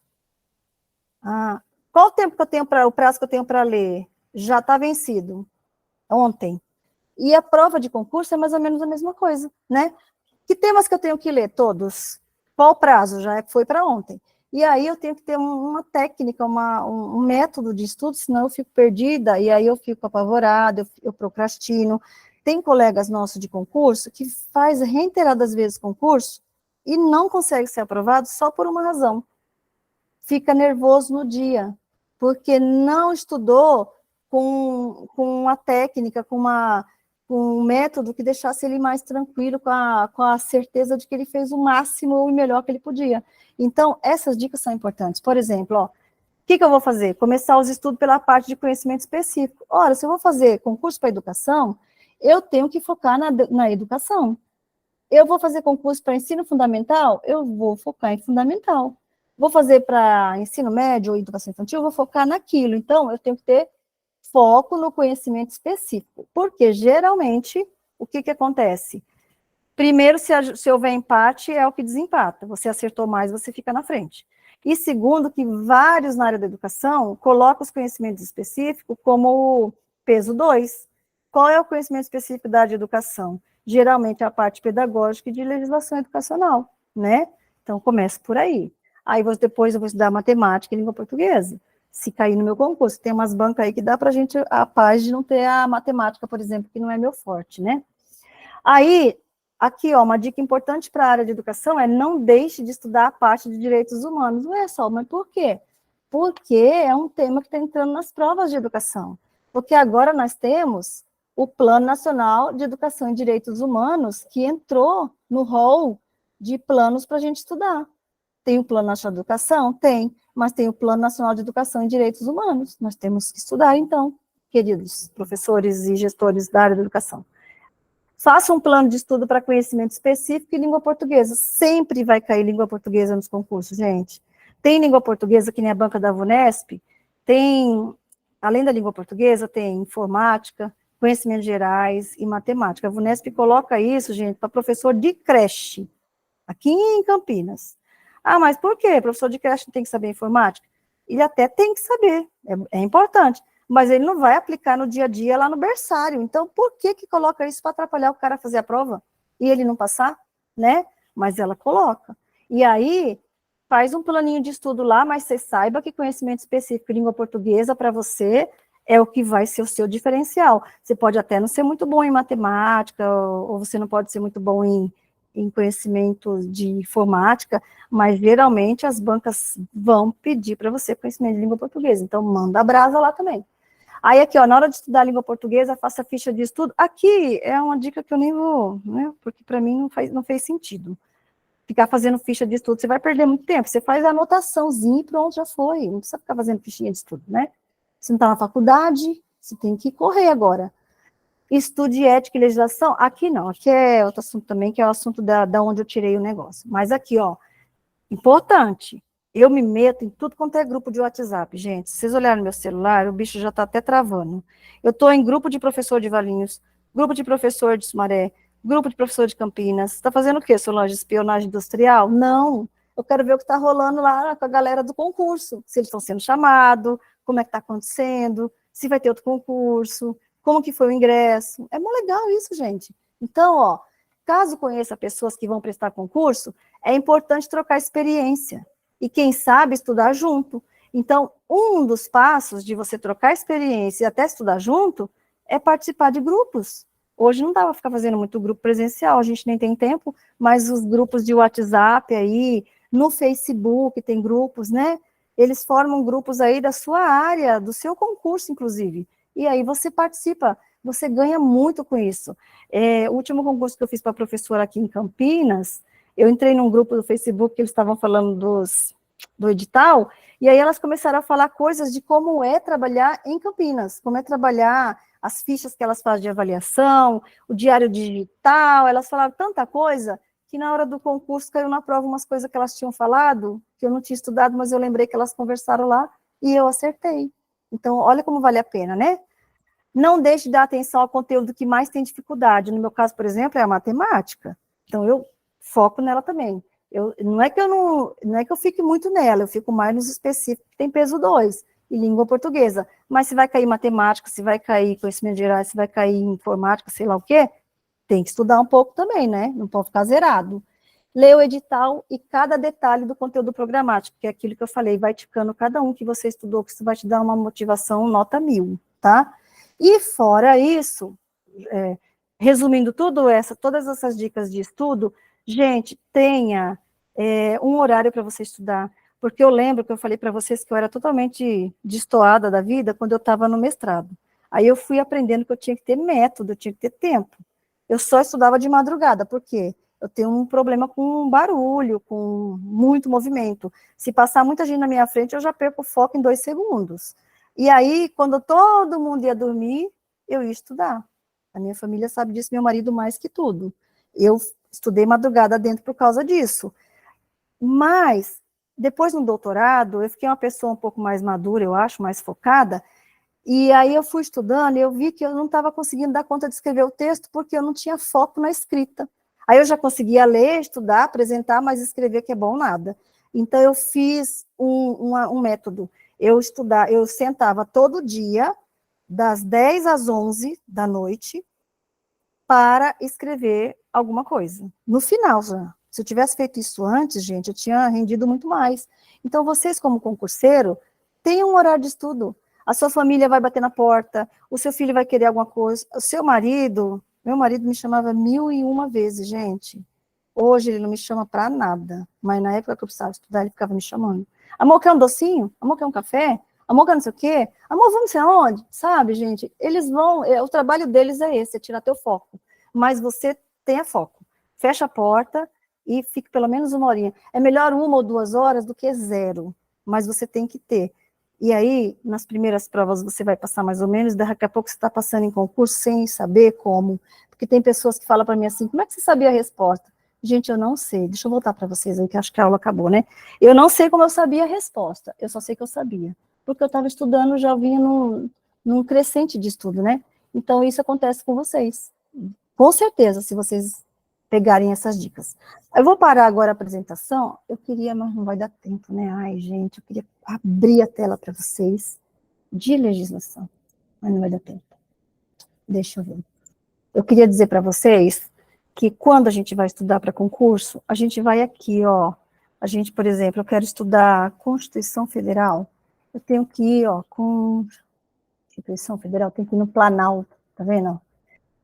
Qual o tempo que eu tenho o prazo que eu tenho para ler? Já está vencido. Ontem. E a prova de concurso é mais ou menos a mesma coisa, né? Que temas que eu tenho que ler? Todos. Qual o prazo? Já foi para ontem. E aí eu tenho que ter uma técnica, um método de estudo, senão eu fico perdida, e aí eu fico apavorada, eu procrastino. Tem colegas nossos de concurso que faz reiteradas vezes concurso e não consegue ser aprovado só por uma razão. Fica nervoso no dia, porque não estudou com a técnica, com um método que deixasse ele mais tranquilo, com a certeza de que ele fez o máximo ou o melhor que ele podia. Então, essas dicas são importantes. Por exemplo, o que eu vou fazer? Começar os estudos pela parte de conhecimento específico. Ora, se eu vou fazer concurso para educação, eu tenho que focar na educação. Eu vou fazer concurso para ensino fundamental, eu vou focar em fundamental. Vou fazer para ensino médio ou educação infantil, eu vou focar naquilo. Então, eu tenho que ter foco no conhecimento específico, porque geralmente, o que acontece? Primeiro, se houver empate, é o que desempata, você acertou mais, você fica na frente. E segundo, que vários na área da educação colocam os conhecimentos específicos como peso 2. Qual é o conhecimento específico da área de educação? Geralmente é a parte pedagógica e de legislação educacional, né? Então, começa por aí. Aí, depois eu vou estudar matemática e língua portuguesa. Se cair no meu concurso, tem umas bancas aí que dá para a gente a paz de não ter a matemática, por exemplo, que não é meu forte, né? Aí, aqui, ó, uma dica importante para a área de educação é não deixe de estudar a parte de direitos humanos. Ué, Sol, mas por quê? Porque é um tema que está entrando nas provas de educação. Porque agora nós temos o Plano Nacional de Educação e Direitos Humanos, que entrou no rol de planos para a gente estudar. Tem o Plano Nacional de Educação? Tem, mas tem o Plano Nacional de Educação e Direitos Humanos. Nós temos que estudar, então, queridos professores e gestores da área da educação. Faça um plano de estudo para conhecimento específico e língua portuguesa. Sempre vai cair língua portuguesa nos concursos, gente. Tem língua portuguesa, que nem a banca da VUNESP, tem, além da língua portuguesa, tem informática, conhecimentos gerais e matemática. A VUNESP coloca isso, gente, para professor de creche, aqui em Campinas. Ah, mas por quê? Professor de creche não tem que saber informática? Ele até tem que saber, é importante, mas ele não vai aplicar no dia a dia lá no berçário. Então, por que que coloca isso para atrapalhar o cara a fazer a prova? E ele não passar, né? Mas ela coloca. E aí, faz um planinho de estudo lá, mas você saiba que conhecimento específico em língua portuguesa para você é o que vai ser o seu diferencial. Você pode até não ser muito bom em matemática, ou você não pode ser muito bom em conhecimento de informática, mas geralmente as bancas vão pedir para você conhecimento de língua portuguesa, então manda a brasa lá também. Aí aqui, ó, na hora de estudar a língua portuguesa, faça ficha de estudo. Aqui é uma dica que eu nem vou, né, porque para mim não fez sentido. Ficar fazendo ficha de estudo, você vai perder muito tempo, você faz a anotaçãozinha e pronto, já foi, não precisa ficar fazendo fichinha de estudo, né? Você não está na faculdade, você tem que correr agora. Estude ética e legislação, aqui não, aqui é outro assunto também, que é o assunto da onde eu tirei o negócio. Mas aqui, ó, importante, eu me meto em tudo quanto é grupo de WhatsApp, gente. Se vocês olharem no meu celular, o bicho já está até travando. Eu estou em grupo de professor de Valinhos, grupo de professor de Sumaré, grupo de professor de Campinas. Está fazendo o quê, Solange? Espionagem industrial? Não. Eu quero ver o que está rolando lá com a galera do concurso. Se eles estão sendo chamados, como é que está acontecendo, se vai ter outro concurso, como que foi o ingresso. É muito legal isso, gente. Então, ó, caso conheça pessoas que vão prestar concurso, é importante trocar experiência. E quem sabe estudar junto. Então, um dos passos de você trocar experiência e até estudar junto é participar de grupos. Hoje não dá para ficar fazendo muito grupo presencial, a gente nem tem tempo, mas os grupos de WhatsApp aí, no Facebook tem grupos, né? Eles formam grupos aí da sua área, do seu concurso, inclusive. E aí você participa, você ganha muito com isso. O último concurso que eu fiz para professora aqui em Campinas, eu entrei num grupo do Facebook que eles estavam falando do edital, e aí elas começaram a falar coisas de como é trabalhar em Campinas, como é trabalhar as fichas que elas fazem de avaliação, o diário digital, elas falaram tanta coisa que na hora do concurso caiu na prova umas coisas que elas tinham falado, que eu não tinha estudado, mas eu lembrei que elas conversaram lá e eu acertei. Então, olha como vale a pena, né? Não deixe de dar atenção ao conteúdo que mais tem dificuldade. No meu caso, por exemplo, é a matemática. Então, eu foco nela também. Não é que eu fique muito nela, eu fico mais nos específicos que tem peso 2, e língua portuguesa. Mas se vai cair matemática, se vai cair conhecimento geral, se vai cair informática, sei lá o quê, tem que estudar um pouco também, né? Não pode ficar zerado. Lê o edital e cada detalhe do conteúdo programático, que é aquilo que eu falei, vai ticando cada um que você estudou, que isso vai te dar uma motivação nota 1000, tá? E fora isso, resumindo todas essas dicas de estudo, gente, tenha um horário para você estudar, porque eu lembro que eu falei para vocês que eu era totalmente destoada da vida quando eu estava no mestrado. Aí eu fui aprendendo que eu tinha que ter método, eu tinha que ter tempo. Eu só estudava de madrugada, por quê? Eu tenho um problema com barulho, com muito movimento. Se passar muita gente na minha frente, eu já perco o foco em 2 segundos. E aí, quando todo mundo ia dormir, eu ia estudar. A minha família sabe disso, meu marido mais que tudo. Eu estudei madrugada dentro por causa disso. Mas, depois no doutorado, eu fiquei uma pessoa um pouco mais madura, eu acho, mais focada, e aí eu fui estudando e eu vi que eu não estava conseguindo dar conta de escrever o texto porque eu não tinha foco na escrita. Aí eu já conseguia ler, estudar, apresentar, mas escrever que é bom nada. Então eu fiz um método. Eu sentava todo dia, das 10 às 11 da noite, para escrever alguma coisa. No final já. Se eu tivesse feito isso antes, gente, eu tinha rendido muito mais. Então, vocês, como concurseiro, tenham um horário de estudo. A sua família vai bater na porta, o seu filho vai querer alguma coisa, o seu marido, meu marido me chamava 1001 vezes, gente. Hoje ele não me chama para nada, mas na época que eu precisava estudar, ele ficava me chamando. Amor, quer um docinho? Amor, quer um café? Amor, quer não sei o quê? Amor, vamos sei aonde? Sabe, gente? Eles vão, o trabalho deles é esse, é tirar teu foco. Mas você tenha foco. Fecha a porta e fique pelo menos uma horinha. É melhor 1 ou 2 horas do que 0, mas você tem que ter. E aí, nas primeiras provas, você vai passar mais ou menos, daqui a pouco você está passando em concurso sem saber como. Porque tem pessoas que falam para mim assim, como é que você sabia a resposta? Gente, eu não sei. Deixa eu voltar para vocês aí, que acho que a aula acabou, né? Eu não sei como eu sabia a resposta. Eu só sei que eu sabia. Porque eu estava estudando, já vinha num crescente de estudo, né? Então, isso acontece com vocês. Com certeza, se vocês pegarem essas dicas. Eu vou parar agora a apresentação. Eu queria, mas não vai dar tempo, né? Ai, gente, eu queria abrir a tela para vocês de legislação. Mas não vai dar tempo. Deixa eu ver. Eu queria dizer para vocês que quando a gente vai estudar para concurso, a gente vai aqui, ó. A gente, por exemplo, eu quero estudar Constituição Federal. Eu tenho que ir, ó, Constituição Federal, tem que ir no Planalto, tá vendo?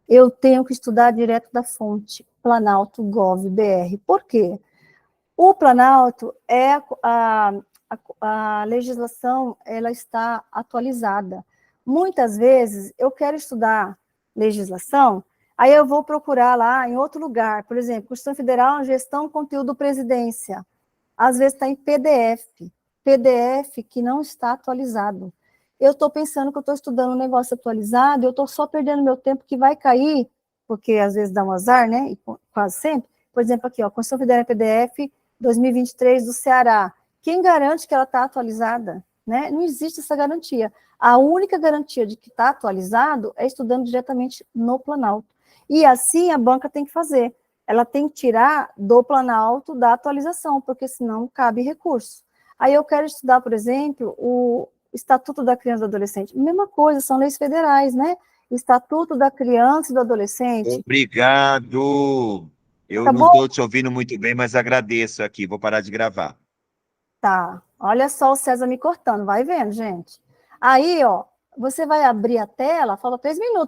Eu tenho que estudar direto da fonte, Planalto Gov BR. Por quê? O Planalto é a legislação, ela está atualizada. Muitas vezes eu quero estudar legislação, aí eu vou procurar lá em outro lugar, por exemplo, Constituição Federal, Gestão, Conteúdo, Presidência. Às vezes está em PDF que não está atualizado. Eu estou pensando que eu estou estudando um negócio atualizado, eu estou só perdendo meu tempo que vai cair, porque às vezes dá um azar, né? E quase sempre. Por exemplo, aqui, ó, Constituição Federal PDF 2023 do Ceará. Quem garante que ela está atualizada? Né? Não existe essa garantia. A única garantia de que está atualizado é estudando diretamente no Planalto. E assim a banca tem que fazer. Ela tem que tirar do Planalto da atualização, porque senão cabe recurso. Aí eu quero estudar, por exemplo, o Estatuto da Criança e do Adolescente. Mesma coisa, são leis federais, né? Estatuto da Criança e do Adolescente. Obrigado. Eu não Acabou? estou te ouvindo muito bem, mas agradeço aqui. Vou parar de gravar. Tá. Olha só o César me cortando, vai vendo, gente. Aí, ó, você vai abrir a tela, falta 3 minutos.